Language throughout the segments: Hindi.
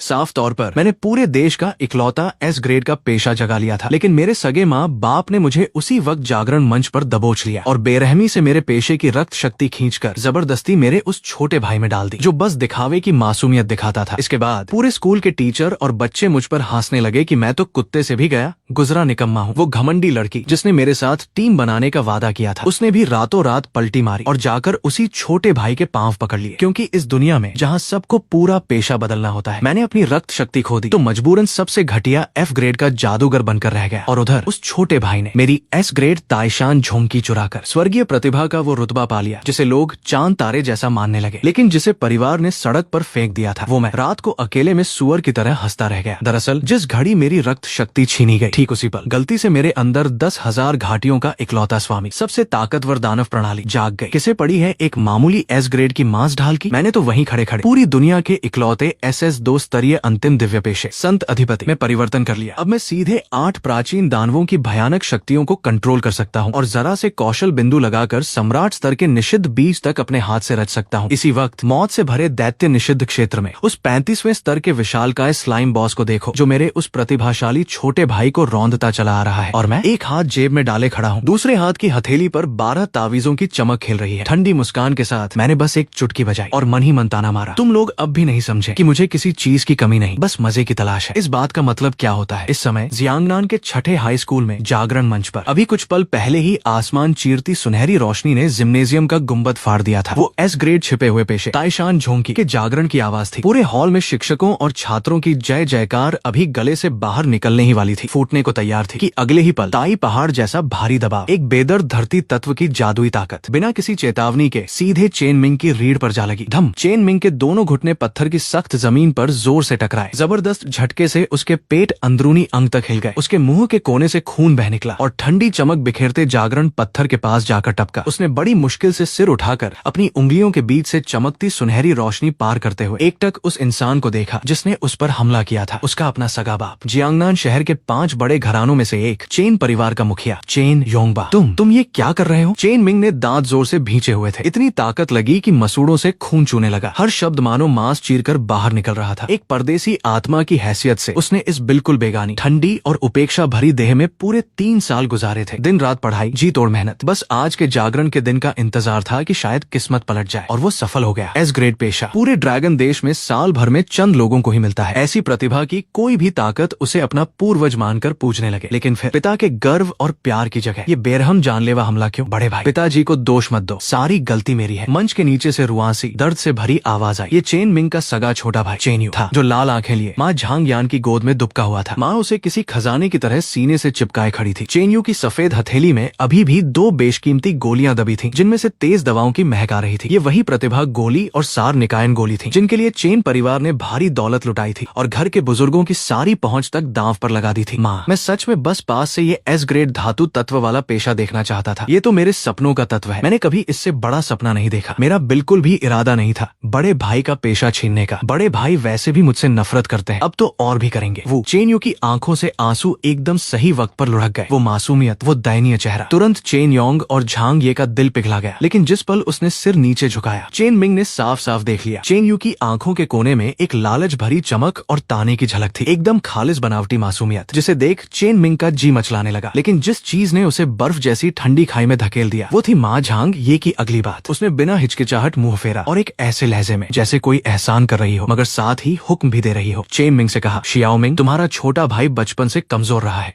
साफ तौर पर मैंने पूरे देश का इकलौता एस ग्रेड का पेशा जगा लिया था, लेकिन मेरे सगे माँ बाप ने मुझे उसी वक्त जागरण मंच पर दबोच लिया और बेरहमी से मेरे पेशे की रक्त शक्ति खींचकर जबरदस्ती मेरे उस छोटे भाई में डाल दी, जो बस दिखावे की मासूमियत दिखाता था। इसके बाद पूरे स्कूल के टीचर और बच्चे मुझ पर हंसने लगे कि मैं तो कुत्ते से भी गया गुजरा निकम्मा हूँ। वो घमंडी लड़की जिसने मेरे साथ टीम बनाने का वादा किया था, उसने भी रातों रात पलटी मारी और जाकर उसी छोटे भाई के पांव पकड़ लिए। क्योंकि इस दुनिया में जहाँ सबको पूरा पेशा बदलना होता है, मैंने अपनी रक्त शक्ति खो दी तो मजबूरन सबसे घटिया एफ ग्रेड का जादूगर बनकर रह गया। और उधर उस छोटे भाई ने मेरी एस ग्रेड ताइशान झोंकी चुराकर स्वर्गीय प्रतिभा का वो रुतबा पा लिया जिसे लोग चांद तारे जैसा मानने लगे, लेकिन जिसे परिवार ने सड़क पर फेंक दिया था। वो मैं रात को अकेले में सुअर की तरह हंसता रह गया। दरअसल जिस घड़ी मेरी रक्त शक्ति छीनी गई, ठीक उसी पल गलती से मेरे अंदर 10,000 घाटियों का इकलौता स्वामी, सबसे ताकतवर दानव प्रणाली जाग गई। किसे पड़ी है एक मामूली एस ग्रेड की मांस ढाल की? मैंने तो वहीं खड़े खड़े पूरी दुनिया के इकलौते SS 2 स्तरीय अंतिम दिव्य पेशे संत अधिपति में परिवर्तन कर लिया। अब मैं सीधे 8 प्राचीन दानवों की भयानक शक्तियों को कंट्रोल कर सकता हूँ और जरा से कौशल बिंदु लगाकर सम्राट स्तर के निषिद्ध बीज तक अपने हाथ से रच सकता हूँ। इसी वक्त मौत से भरे दैत्य निषिद्ध क्षेत्र में उस 35वें स्तर के विशालकाय स्लाइम बॉस को देखो, जो मेरे उस प्रतिभाशाली छोटे भाई को रौंदता चला आ रहा है। और मैं एक हाथ जेब में डाले खड़ा हूँ, दूसरे हाथ की हथेली पर 12 तावीजों की चमक खेल रही है। ठंडी मुस्कान के साथ मैंने बस एक चुटकी बजाई और मन ही मन ताना मारा, तुम लोग अब भी नहीं समझे कि मुझे किसी चीज की कमी नहीं, बस मजे की तलाश है। इस बात का मतलब क्या होता है? इस समय जियांगनान के छठे हाई स्कूल में जागरण मंच पर अभी कुछ पल पहले ही आसमान चीरती सुनहरी रोशनी ने जिम्नेजियम का गुंबद फाड़ दिया था। वो एस ग्रेड छिपे हुए पेशे ताइशान झोंकी के जागरण की आवाज थी। पूरे हॉल में शिक्षकों और छात्रों की जय जयकार अभी गले से बाहर निकलने ही वाली थी, फूटने को तैयार थी कि अगले ही पल ताई पहाड़ जैसा भारी दबाव, एक बेदर्द धरती तत्व की जादुई ताकत बिना किसी चेतावनी के सीधे चेन मिंग की रीढ़ पर जा लगी। धम! चेन मिंग के दोनों घुटने पत्थर की सख्त जमीन पर जोर से टकराए। जबरदस्त झटके से उसके पेट अंदरूनी अंग तक हिल गए, उसके मुंह के कोने से खून बह निकला और ठंडी चमक बिखेरते जागरण पत्थर के पास जाकर टपका। उसने बड़ी मुश्किल से सिर उठाकर अपनी उंगलियों के बीच से चमकती सुनहरी रोशनी पार करते हुए एकटक उस इंसान को देखा जिसने उस पर हमला किया था, उसका अपना सगा बाप, जियांगनान शहर के 5 बड़े घरानों में से एक, चेन परिवार का मुखिया चेन योंगबा। तुम ये क्या कर रहे हो? चेन मिंग ने दांत जोर से भींचे हुए थे। इतनी ताकत लगी कि मसूड़ों से खून चूने लगा। हर शब्द मानो मांस चीरकर बाहर निकल रहा था। एक परदेसी आत्मा की हैसियत से उसने इस बिल्कुल बेगानी, ठंडी और उपेक्षा भरी देह में पूरे 3 साल गुजारे थे। दिन रात पढ़ाई, जी तोड़ मेहनत, बस आज के जागरण के दिन का इंतजार था कि शायद किस्मत पलट जाए, और वो सफल हो गया। एस ग्रेड पेशा पूरे ड्रैगन देश में साल भर में चंद लोगों को ही मिलता है। ऐसी प्रतिभा की कोई भी ताकत उसे अपना पूर्वज मानकर पूजने लगे। लेकिन फिर पिता के गर्व और प्यार की जगह ये बेरहम जानलेवा हमला क्यों? बड़े भाई, पिताजी को दोष मत दो, सारी गलती मेरी है। मंच के नीचे से रुआंसी दर्द से भरी आवाज आई। ये चेन मिंग का सगा छोटा भाई चेन था, जो लाल आंखें लिए माँ झांग यान की गोद में दुबका हुआ था। माँ उसे किसी खजाने की तरह सीने से चिपकाए खड़ी थी। चेन की सफेद हथेली में अभी भी 2 बेशकीमती गोलियां दबी थीं, जिनमें से तेज दवाओं की महक आ रही थी। ये वही प्रतिभा गोली और सार निकायन गोली थी, जिनके लिए चेन परिवार ने भारी दौलत लुटाई थी और घर के बुजुर्गों की सारी पहुंच तक दांव पर लगा दी थी। माँ, मैं सच में बस पास से ये एस ग्रेड धातु तत्व वाला पेशा देखना चाहता था। ये तो मेरे सपनों का तत्व है। मैंने कभी इससे बड़ा सपना नहीं देखा। मेरा बिल्कुल भी इरादा नहीं था बड़े भाई का पेशा छीनने का। बड़े भाई वैसे भी मुझसे नफरत करते हैं, अब तो और भी करेंगे। वो चेन की आंखों से आंसू एकदम सही वक्त पर लुढ़क गए। वो मासूमियत, वो दयनीय चेहरा, तुरंत चेन योंग और झांग ये का दिल पिघला गया। लेकिन जिस पल उसने सिर नीचे झुकाया, चेन मिंग ने साफ साफ देख लिया। चेन यू की आंखों के कोने में एक लालच भरी चमक और ताने की झलक थी, एकदम खालिस बनावटी मासूमियत, जिसे देख चेन मिंग का जी मचलाने लगा। लेकिन जिस चीज ने उसे बर्फ जैसी ठंडी खाई में धकेल दिया, वो थी माँ झांग ये की अगली बात। उसने बिना हिचकिचाहट मुंह फेरा और एक ऐसे लहजे में जैसे कोई एहसान कर रही हो मगर साथ ही हुक्म भी दे रही हो, चेन मिंग से कहा, शियाओ मिंग, तुम्हारा छोटा भाई बचपन से कमजोर रहा है।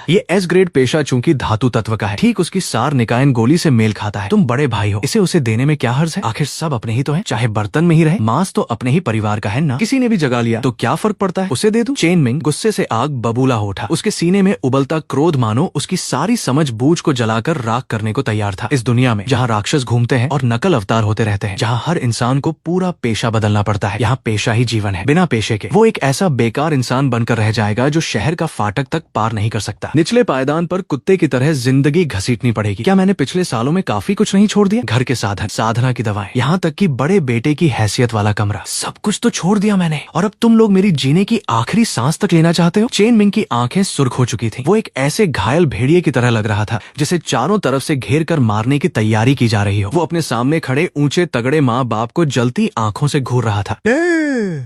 ये एस ग्रेड पेशा चूंकि धातु तत्व का है, ठीक उसकी सार निकायन गोली से मेल खाता है। तुम बड़े भाई हो, इसे उसे देने में क्या हर्ज है? आखिर सब अपने ही तो है, चाहे बर्तन में ही रहे। मांस तो अपने ही परिवार का है ना, किसी ने भी जगा लिया तो क्या फर्क पड़ता है, उसे दे दूं। चेन मिंग गुस्से से आग बबूला हो उठा। उसके सीने में उबलता क्रोध मानो उसकी सारी समझ बूझ को जलाकर राख करने को तैयार था। इस दुनिया में जहाँ राक्षस घूमते हैं और नकल अवतार होते रहते हैं, जहाँ हर इंसान को पूरा पेशा बदलना पड़ता है, यहाँ पेशा ही जीवन है। बिना पेशे के वो एक ऐसा बेकार इंसान बनकर रह जाएगा जो शहर का फाटक तक पार नहीं कर सकता। निचले पायदान पर कुत्ते की तरह जिंदगी घसीटनी पड़ेगी। क्या मैंने पिछले सालों में काफी कुछ नहीं छोड़ दिया? घर के साधन, साधना की दवाएं, यहाँ तक कि बड़े बेटे की हैसियत वाला कमरा, सब कुछ तो छोड़ दिया मैंने। और अब तुम लोग मेरी जीने की आखिरी सांस तक लेना चाहते हो? चेन मिंग की आंखें सुर्ख हो चुकी थीं। वो एक ऐसे घायल भेड़िए की तरह लग रहा था जिसे चारों तरफ से घेर कर मारने की तैयारी की जा रही हो। वो अपने सामने खड़े ऊंचे तगड़े माँ बाप को जलती आंखों से घूर रहा था।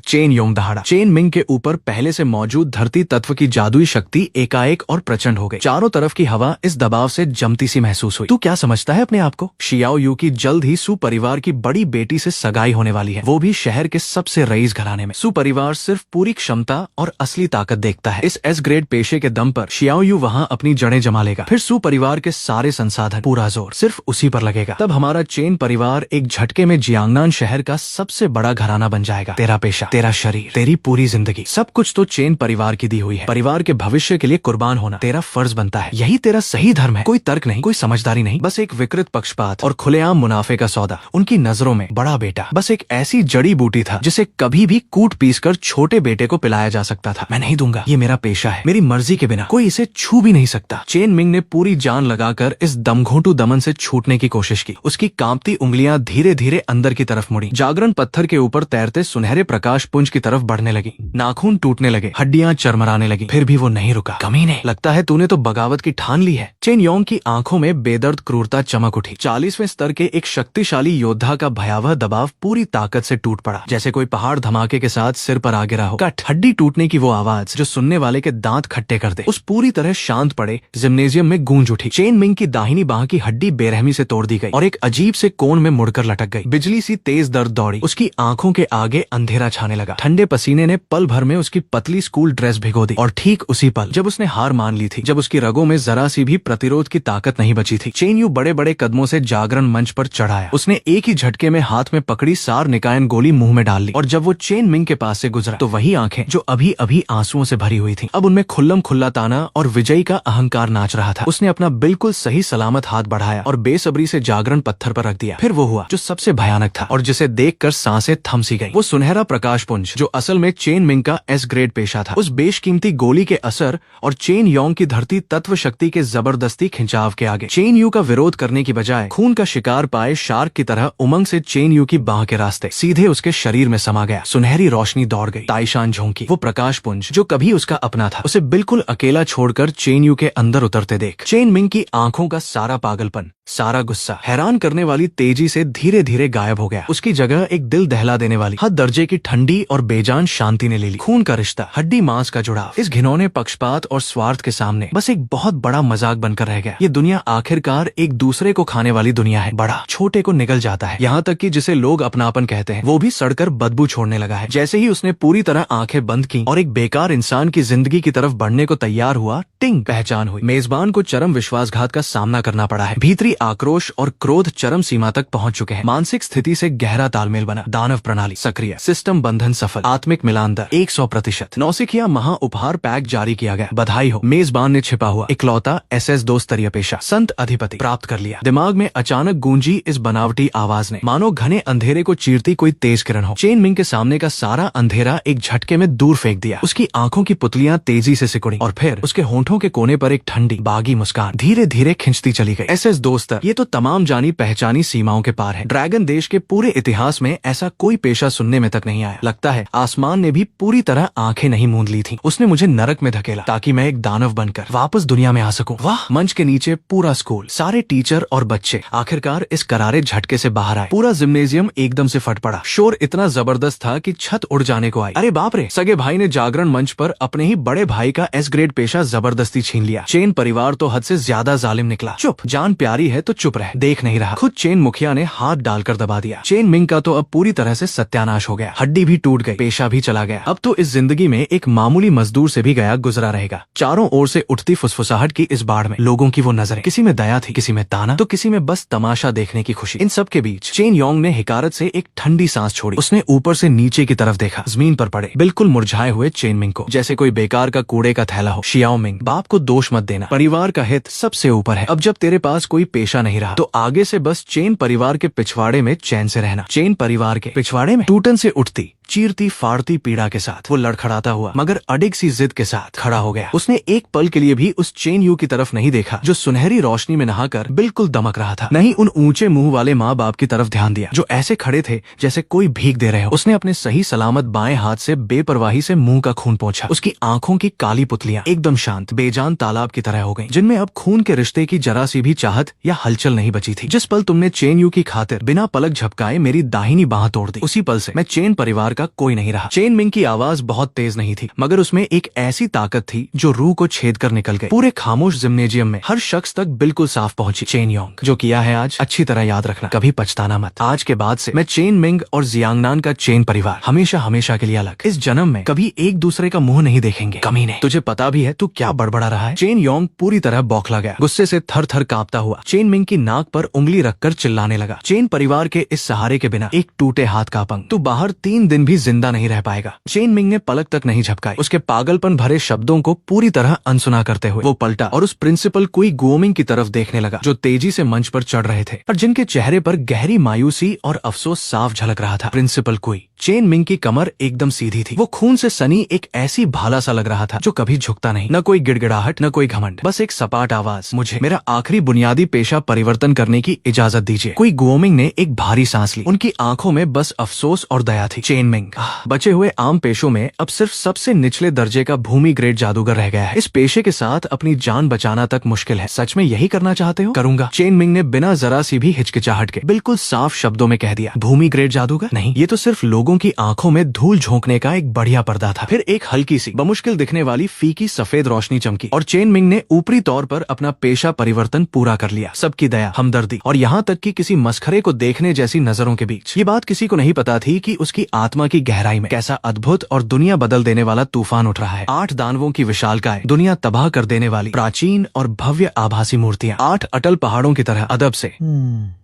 चेन योंग योंग दहाड़ा। चेन मिंग के ऊपर पहले से मौजूद धरती तत्व की जादुई शक्ति एकाएक और प्रचंड हो गई। चारों तरफ की हवा इस दबाव से जमती सी महसूस हुई। तू क्या समझता है अपने आप को? शियाओ यू की जल्द ही सु परिवार की बड़ी बेटी से सगाई होने वाली है, वो भी शहर के सबसे रईस घराने में। सु परिवार सिर्फ पूरी क्षमता और असली ताकत देखता है। इस एस ग्रेड पेशे के दम पर शियाओ यू वहाँ अपनी जड़ें जमा लेगा। फिर सु परिवार के सारे संसाधन, पूरा जोर सिर्फ उसी पर लगेगा। तब हमारा चेन परिवार एक झटके में जियांगनान शहर का सबसे बड़ा घराना बन जाएगा। तेरा पेशा, तेरा शरीर, तेरी पूरी जिंदगी, सब कुछ तो चेन परिवार की दी हुई है। परिवार के भविष्य के लिए कुर्बान होना तेरा फर्ज बनता है। यही तेरा सही धर्म है। कोई तर्क नहीं, कोई समझदारी नहीं, बस एक विकृत पक्षपात और खुलेआम मुनाफे का सौदा। उनकी नजरों में बड़ा बेटा बस एक ऐसी जड़ी बूटी था जिसे कभी भी कूट पीस कर छोटे बेटे को पिलाया जा सकता था। मैं नहीं दूंगा, ये मेरा पेशा है, मेरी मर्जी के बिना कोई इसे छू भी नहीं सकता। चेन मिंग ने पूरी जान लगाकर इस दमघोंटू दमन से छूटने की कोशिश की। उसकी कांपती उंगलियां धीरे धीरे अंदर की तरफ मुड़ी। जागरण पत्थर के ऊपर तैरते सुनहरे प्रकाश पुंज की तरफ बढ़ने लगी। नाखून टूटने लगे, हड्डियां चरमराने लगी। फिर भी वो नहीं रुका। कमीने, लगता है तूने तो बगावत की ठान ली है। चेन योंग की आंखों में बेदर्द क्रूरता चमक उठी। 40वें स्तर के एक शक्तिशाली योद्धा का भयावह दबाव पूरी ताकत से टूट पड़ा, जैसे कोई पहाड़ धमाके के साथ सिर पर आ गिरा हो। कट, हड्डी टूटने की वो आवाज जो सुनने वाले के दांत खट्टे कर दे, उस पूरी तरह शांत पड़े जिम्नेजियम में गूंज उठी। चेन मिंग की दाहिनी बाह की हड्डी बेरहमी से तोड़ दी गई और एक अजीब से कोण में मुड़कर लटक गई। बिजली सी तेज दर्द दौड़ी। उसकी आंखों के आगे अंधेरा छाने लगा। ठंडे पसीने ने पल भर में उसकी पतली स्कूल ड्रेस भिगो दी। और ठीक उसी पल जब उसने हार मान ली थी, जब उसकी रगों में जरा सी भी प्रतिरोध की ताकत नहीं बची थी, चेन यू बड़े बड़े कदमों से जागरण मंच पर चढ़ाया। उसने एक ही झटके में हाथ में पकड़ी सार निकायन गोली मुंह में डाल ली। और जब वो चेन मिंग के पास से गुजरा तो वही आंखें जो अभी अभी आंसुओं से भरी हुई थी, अब उनमें खुल्लम खुल्ला ताना और विजयी का अहंकार नाच रहा था। उसने अपना बिल्कुल सही सलामत हाथ बढ़ाया और बेसब्री से जागरण पत्थर पर रख दिया। फिर वो हुआ जो सबसे भयानक था और जिसे देखकर सांसें थम सी गई। वो सुनहरा प्रकाश पुंज जो असल में चेन मिंग का एस ग्रेड पेशा था, उस बेशकीमती गोली के असर और चेन योंग की धरती तत्व शक्ति के जबरदस्ती खिंचाव के आगे चेन यू का विरोध करने की बजाय खून का शिकार पाए शार्क की तरह उमंग से चेन यू की बाह के रास्ते सीधे उसके शरीर में समा गया। सुनहरी रोशनी दौड़ गई, ताइशान झोंकी। वो प्रकाश पुंज जो कभी उसका अपना था, उसे बिल्कुल अकेला छोड़कर चेन यू के अंदर उतरते देख चेन मिंग की आंखों का सारा पागलपन, सारा गुस्सा हैरान करने वाली तेजी से धीरे धीरे गायब हो गया। उसकी जगह एक दिल दहला देने वाली हद दर्जे की ठंडी और बेजान शांति ने ले ली। खून का रिश्ता, हड्डी मांस का जुड़ाव इस घिनौने पक्षपात और स्वार्थ के सामने बस एक बहुत बड़ा मजाक बनकर रह गया। ये दुनिया आखिरकार एक दूसरे को खाने वाली दुनिया है। बड़ा छोटे को निगल जाता है, यहाँ तक कि जिसे लोग अपनापन कहते हैं वो भी सड़कर बदबू छोड़ने लगा है। जैसे ही उसने पूरी तरह आंखें बंद की और एक बेकार इंसान की जिंदगी की तरफ बढ़ने को तैयार हुआ, टिंग, पहचान हुई। मेजबान को चरम विश्वासघात का सामना करना पड़ा है। भीतरी आक्रोश और क्रोध चरम सीमा तक पहुंच चुके हैं। मानसिक स्थिति से गहरा तालमेल बना। दानव प्रणाली सक्रिय, सिस्टम बंधन सफल, आत्मिक मिलान दर 100%। नौसिखिया महा उपहार पैक जारी किया गया। बधाई हो, मेजबान ने छिपा हुआ इकलौता SS2 स्तरीय पेशा संत अधिपति प्राप्त कर लिया। दिमाग में अचानक गूंजी इस बनावटी आवाज ने, मानो घने अंधेरे को चीरती कोई तेज किरण हो। चेन मिंग के सामने का सारा अंधेरा एक झटके में दूर फेंक दिया। उसकी आंखों की पुतलियां तेजी से सिकुड़ी और फिर उसके होंठों के कोने पर एक ठंडी बागी मुस्कान धीरे धीरे खिंचती चली गई। SS2 स्तर, ये तो तमाम जानी पहचानी सीमाओं के पार है। ड्रैगन देश के पूरे इतिहास में ऐसा कोई पेशा सुनने में तक नहीं आया। लगता है आसमान ने भी पूरी तरह आंखें नहीं मूंद ली थी। उसने मुझे नरक में धकेला ताकि मैं एक दानव बनकर वापस दुनिया में आ सकूं। वाह! मंच के नीचे पूरा स्कूल, सारे टीचर और बच्चे आखिरकार इस करारे झटके से बाहर आए। पूरा जिम्नेजियम एकदम से फट पड़ा। शोर इतना जबरदस्त था कि छत उड़ जाने को आई। अरे बाप रे! सगे भाई ने जागरण मंच पर अपने ही बड़े भाई का S ग्रेड पेशा जबरदस्ती छीन लिया। चेन परिवार तो हद से ज्यादा जालिम निकला। चुप, जान प्यारी है तो चुप रह। देख नहीं रहा। खुद चेन मुखिया ने हाथ डालकर दबा दिया। चेन मिंग का तो अब पूरी तरह से सत्यानाश हो गया। हड्डी भी टूट गई, पेशा भी चला गया। अब तो इस जिंदगी में एक मामूली मजदूर से भी गया गुजरा रहेगा। चारों ओर से उठती फुसफुसाहट की इस बाढ़ में लोगों की वो नजरें, किसी में दया थी, किसी में ताना, तो किसी में बस तमाशा देखने की खुशी। इन सब के बीच चेन योंग ने हिकारत से एक ठंडी सांस छोड़ी। उसने ऊपर से नीचे की तरफ देखा। जमीन पर पड़े बिल्कुल मुरझाए हुए चेन मिंग को, जैसे कोई बेकार का कूड़े का थैला हो। शियाओ मिंग, बाप को दोष मत देना, परिवार का हित सबसे ऊपर है। अब जब तेरे पास कोई पेशा नहीं रहा तो आगे से बस चेन परिवार के पिछवाड़े में चैन से रहना। चेन परिवार के पिछवाड़े में टूटन से उठती चीरती फाड़ती पीड़ा के साथ वो लड़खड़ाता हुआ मगर अडिग सी जिद के साथ खड़ा हो गया। उसने एक पल के लिए भी उस चेन यू की तरफ नहीं देखा जो सुनहरी रोशनी में नहाकर बिल्कुल दमक रहा था। नहीं उन ऊंचे मुंह वाले माँ बाप की तरफ ध्यान दिया जो ऐसे खड़े थे जैसे कोई भीख दे रहे हो। उसने अपने सही सलामत बाएं हाथ से बेपरवाही से मुंह का खून पोंछा। उसकी आंखों की काली पुतलियां एकदम शांत बेजान तालाब की तरह हो गईं, जिनमें अब खून के रिश्ते की जरा सी भी चाहत या या हलचल नहीं बची थी। जिस पल तुमने चेन यू की खातिर बिना पलक झपकाए मेरी दाहिनी बांह तोड़ दी, उसी पल से मैं चेन परिवार का कोई नहीं रहा। चेन मिंग की आवाज बहुत तेज नहीं थी, मगर उसमें एक ऐसी ताकत थी जो रूह को छेद कर निकल गई। पूरे खामोश जिम्नेजियम में हर शख्स तक बिल्कुल साफ पहुंची। चेन योंग, जो किया है आज अच्छी तरह याद रखना, कभी पछताना मत। आज के बाद से मैं चेन मिंग और जियांगनान का चेन परिवार हमेशा हमेशा के लिए अलग। इस जन्म में कभी एक दूसरे का मुंह नहीं देखेंगे। कमीने, तुझे पता भी है तू क्या बड़बड़ा रहा है? चेन योंग पूरी तरह बौखला गया, गुस्से से थर थर कांपता हुआ चेन मिंग की नाक पर उंगली रखकर चिल्लाने लगा। चेन परिवार के इस सहारे के बिना एक टूटे हाथ का अपंग, तू बाहर 3 दिन भी जिंदा नहीं रह पाएगा। चेन मिंग ने पलक तक नहीं झपकाई। उसके पागलपन भरे शब्दों को पूरी तरह अनसुना करते हुए वो पलटा और उस प्रिंसिपल कुई गुओमिंग की तरफ देखने लगा, जो तेजी से मंच पर चढ़ रहे थे और जिनके चेहरे पर गहरी मायूसी और अफसोस साफ झलक रहा था। प्रिंसिपल कुई, चेन मिंग की कमर एकदम सीधी थी। वो खून से सनी एक ऐसी भाला सा लग रहा था जो कभी झुकता नहीं। न कोई गिड़गिड़ाहट, न कोई घमंड, बस एक सपाट आवाज, मुझे मेरा आखिरी बुनियादी पेशा परिवर्तन करने की इजाजत दीजिए। कुई गुओमिंग ने एक भारी सांस ली। उनकी आंखों में बस अफसोस और दया थी। चेन मिंग, बचे हुए आम पेशों में अब सिर्फ सबसे निचले दर्जे का भूमि ग्रेड जादूगर रह गया है। इस पेशे के साथ अपनी जान बचाना तक मुश्किल है। सच में यही करना चाहते हो? करूंगा, चेन मिंग ने बिना जरा सी भी हिचकिचाहट के बिल्कुल साफ शब्दों में कह दिया। भूमि ग्रेड जादूगर नहीं, ये तो सिर्फ लोगों की आंखों में धूल झोंकने का एक बढ़िया पर्दा था। फिर एक हल्की सी बमुश्किल दिखने वाली फीकी सफेद रोशनी चमकी और चेन मिंग ने ऊपरी तौर पर अपना पेशा परिवर्तन पूरा कर लिया। सबकी दया, हमदर्दी और यहाँ तक कि किसी मस्खरे को देखने जैसी नजरों के बीच। ये बात किसी को नहीं पता थी कि उसकी आत्मा की गहराई में कैसा अद्भुत और दुनिया बदल देने वाला तूफान उठ रहा है। 8 दानवों की विशालकाय, दुनिया तबाह कर देने वाली प्राचीन और भव्य आभासी मूर्तियां 8 अटल पहाड़ों की तरह अदब से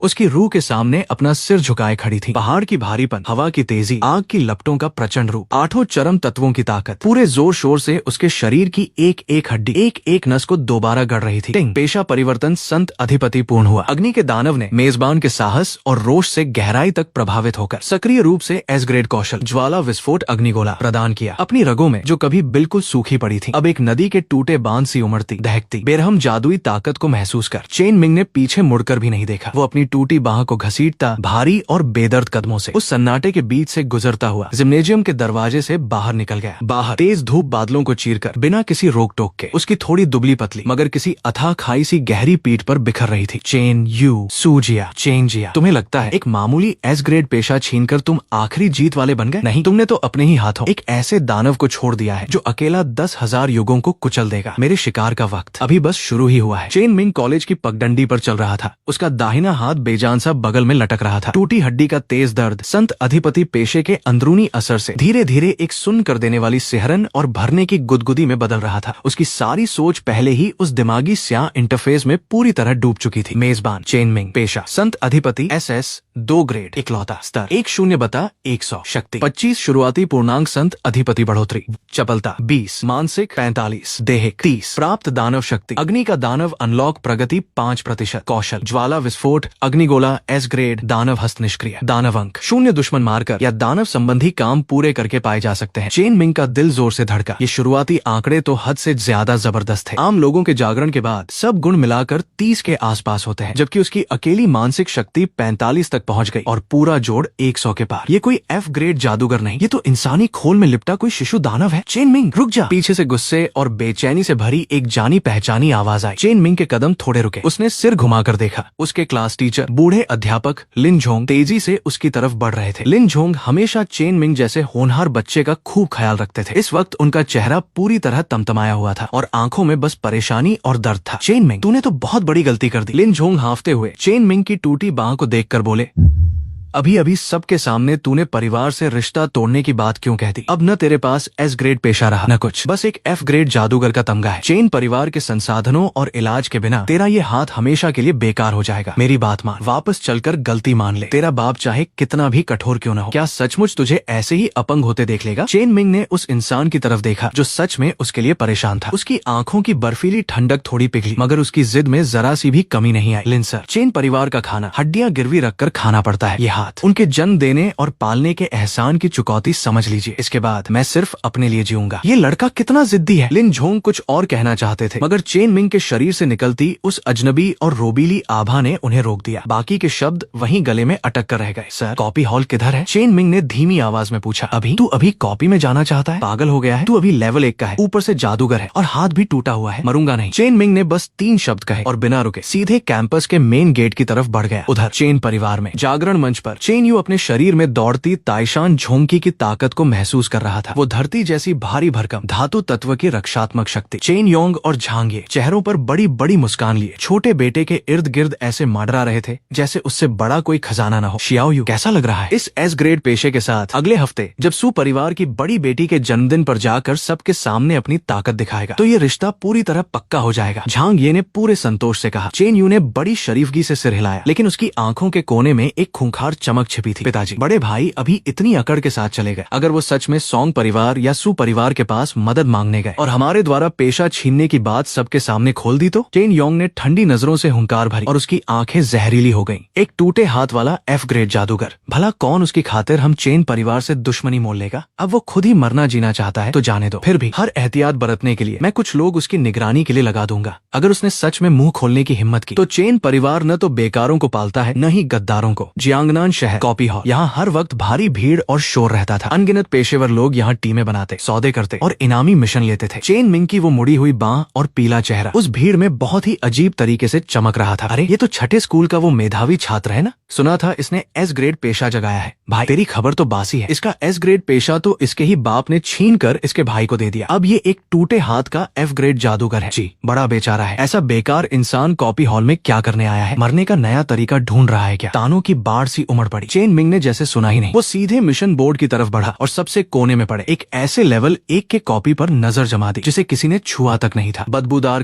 उसकी रूह के सामने अपना सिर झुकाए खड़ी थी। पहाड़ की भारीपन, हवा की तेजी, आग की लपटों का प्रचंड रूप, 8 चरम तत्वों की ताकत पूरे जोर शोर से उसके शरीर की एक एक हड्डी, एक एक नस को दोबारा गढ़ रही थी। टिंग, पेशा परिवर्तन संत अधिपति पूर्ण हुआ। अग्नि के दानव ने मेजबान के साहस और रोष से गहराई तक प्रभावित होकर सक्रिय रूप से एस ग्रेड कौशल ज्वाला विस्फोट अग्निगोला प्रदान किया। अपनी रगों में जो कभी बिल्कुल सूखी पड़ी थी, अब एक नदी के टूटे बांध सी उमड़ती, दहकती, बेरहम जादुई ताकत को महसूस कर चेन मिंग ने पीछे मुड़कर भी नहीं देखा। वो अपनी टूटी बाह को घसीटता भारी और बेदर्द कदमों से उस सन्नाटे के बीच से गुजरता हुआ जिम्नेजियम के दरवाजे से बाहर निकल गया। बाहर तेज धूप बादलों को चीरकर बिना किसी रोक टोक के उसकी थोड़ी दुबली पतली मगर किसी अथाह खाई सी गहरी पीठ पर बिखर रही थी। चेन यू सूजिया, चेन जिया, तुम्हें लगता है एक मामूली एस ग्रेड पेशा छीनकर तुम आखिरी जीत वाले बन गए? नहीं, तुमने तो अपने ही हाथों एक ऐसे दानव को छोड़ दिया है जो अकेला 10,000 युगों को कुचल देगा। मेरे शिकार का वक्त अभी बस शुरू ही हुआ है। चेन मिंग कॉलेज की पगडंडी पर चल रहा था। उसका दाहिना हाथ बेजान सा बगल में लटक रहा था। टूटी हड्डी का तेज दर्द संत अधिपति पेशे के अंदरूनी असर से धीरे धीरे एक सुन्न कर देने वाली सिहरन और भरने की गुदगुदी में बदल रहा था। उसकी सारी सोच पहले ही उस दिमागी स्याह इंटरफेस में पूरी तरह डूब चुकी थी। मेजबान चेन मिंग, पेशा संत अधिपति SS 2 ग्रेड, इकलौता स्तर 10/100, शक्ति 25, शुरुआती पूर्णांक संत अधिपति बढ़ोतरी, चपलता 20, मानसिक 45, देहिक 30, प्राप्त दानव शक्ति अग्नि का दानव अनलॉक प्रगति 5%, कौशल ज्वाला विस्फोट अग्निगोला S ग्रेड, दानव हस्त निष्क्रिय, दानव अंक 0, दुश्मन मारकर या दानव संबंधी काम पूरे करके पाए जा सकते हैं। चेन मिंग का दिल जोर से धड़का। ये शुरुआती आंकड़े तो हद से ज्यादा जबरदस्त थे। आम लोगों के जागरण के बाद सब गुण मिलाकर 30 के आसपास होते हैं, जबकि उसकी अकेली मानसिक शक्ति 45 तक पहुंच गई और पूरा जोड़ 100 के पार। ये कोई F ग्रेड जादूगर नहीं, ये तो इंसानी खोल में लिपटा कोई शिशु दानव है। चेन मिंग रुक जा, पीछे से गुस्से और बेचैनी से भरी एक जानी पहचानी आवाज आई। चेन मिंग के कदम थोड़े रुके। उसने सिर घुमाकर देखा। उसके क्लास टीचर बूढ़े अध्यापक लिन झोंग तेजी से उसकी तरफ बढ़ रहे थे। लिन झोंग हमेशा चेन मिंग जैसे होनहार बच्चे का खूब ख्याल रखते थे। इस वक्त उनका चेहरा पूरी तरह तमतमाया हुआ था और आंखों में बस परेशानी और दर्द था। चेन मिंग, तूने तो बहुत बड़ी गलती कर दी। लिन झोंग हांफते हुए चेन मिंग की टूटी बाह को देखकर बोले, अभी अभी सबके सामने तूने परिवार से रिश्ता तोड़ने की बात क्यों कह दी? अब न तेरे पास S ग्रेड पेशा रहा न कुछ, बस एक F ग्रेड जादूगर का तमगा है। चेन परिवार के संसाधनों और इलाज के बिना तेरा ये हाथ हमेशा के लिए बेकार हो जाएगा। मेरी बात मान, वापस चलकर गलती मान ले। तेरा बाप चाहे कितना भी कठोर क्यों न हो। क्या सचमुच तुझे ऐसे ही अपंग होते देख लेगा? चेन मिंग ने उस इंसान की तरफ देखा जो सच में उसके लिए परेशान था। उसकी आंखों की बर्फीली ठंडक थोड़ी पिघली, मगर उसकी जिद में जरा सी भी कमी नहीं आई। लिन सर, चेन परिवार का खाना हड्डियां गिरवी रखकर खाना पड़ता है। ये हाथ बात उनके जन्म देने और पालने के एहसान की चुकौती समझ लीजिए। इसके बाद मैं सिर्फ अपने लिए जीऊंगा। ये लड़का कितना जिद्दी है। लिन झोंग कुछ और कहना चाहते थे, मगर चेन मिंग के शरीर से निकलती उस अजनबी और रोबीली आभा ने उन्हें रोक दिया। बाकी के शब्द वहीं गले में अटक कर रह गए। सर, कॉपी हॉल किधर है? चेन मिंग ने धीमी आवाज में पूछा। तू अभी कॉपी में जाना चाहता है? पागल हो गया है? तू अभी लेवल 1 का है, ऊपर से जादूगर है और हाथ भी टूटा हुआ है। मरूंगा नहीं। चेन मिंग ने बस 3 शब्द कहे और बिना रुके सीधे कैंपस के मेन गेट की तरफ बढ़ गया। उधर चेन परिवार में जागरण मंच पर चेन यू अपने शरीर में दौड़ती ताइशान झोंकी की ताकत को महसूस कर रहा था। वो धरती जैसी भारी भरकम धातु तत्व की रक्षात्मक शक्ति। चेन योंग और झांगे चेहरों पर बड़ी बड़ी मुस्कान लिए छोटे बेटे के इर्द गिर्द ऐसे मंडरा रहे थे जैसे उससे बड़ा कोई खजाना न हो। शियाओ यू, कैसा लग रहा है इस एस ग्रेड पेशे के साथ? अगले हफ्ते जब सू परिवार की बड़ी बेटी के जन्मदिन पर जाकर सबके सामने अपनी ताकत दिखाएगा तो ये रिश्ता पूरी तरह पक्का हो जाएगा। झांग ये ने पूरे संतोष से कहा। चेन यू ने बड़ी शरीफगी से सिर हिलाया, लेकिन उसकी आंखों के कोने में एक खूंखार चमक छिपी थी। पिताजी, बड़े भाई अभी इतनी अकड़ के साथ चले गए। अगर वो सच में सोंग परिवार या सू परिवार के पास मदद मांगने गए और हमारे द्वारा पेशा छीनने की बात सबके सामने खोल दी तो? चेन योंग ने ठंडी नजरों से हुंकार भरी और उसकी आंखें जहरीली हो गईं। एक टूटे हाथ वाला एफ ग्रेड जादूगर, भला कौन उसकी खातिर हम चेन परिवार से दुश्मनी मोल लेगा? अब वो खुद ही मरना जीना चाहता है तो जाने दो। फिर भी हर एहतियात बरतने के लिए मैं कुछ लोग उसकी निगरानी के लिए लगा दूंगा। अगर उसने सच में मुंह खोलने की हिम्मत की तो चेन परिवार न तो बेकारों को पालता है न ही गद्दारों को। जियांगनान शहर कॉपी हॉल, यहाँ हर वक्त भारी भीड़ और शोर रहता था। अनगिनत पेशेवर लोग यहाँ टीमें बनाते, सौदे करते और इनामी मिशन लेते थे। चेन मिंग की वो मुड़ी हुई बांह और पीला चेहरा उस भीड़ में बहुत ही अजीब तरीके से चमक रहा था। अरे ये तो छठे स्कूल का वो मेधावी छात्र है ना? सुना था इसने एस ग्रेड पेशा जगाया है। भाई तेरी खबर तो बासी है। इसका एस ग्रेड पेशा तो इसके ही बाप ने छीन कर इसके भाई को दे दिया। अब ये एक टूटे हाथ का एफ ग्रेड जादूगर है। जी, बड़ा बेचारा है। ऐसा बेकार इंसान कॉपी हॉल में क्या करने आया है? मरने का नया तरीका ढूंढ रहा है क्या? तानों की बाढ़ सी उमड़ पड़ी। चेन मिंग ने जैसे सुना ही नहीं। वो सीधे मिशन बोर्ड की तरफ बढ़ा और सबसे कोने में पड़े एक ऐसे लेवल 1 के कॉपी पर नजर जमा दी जिसे किसी ने छुआ तक नहीं था। बदबूदार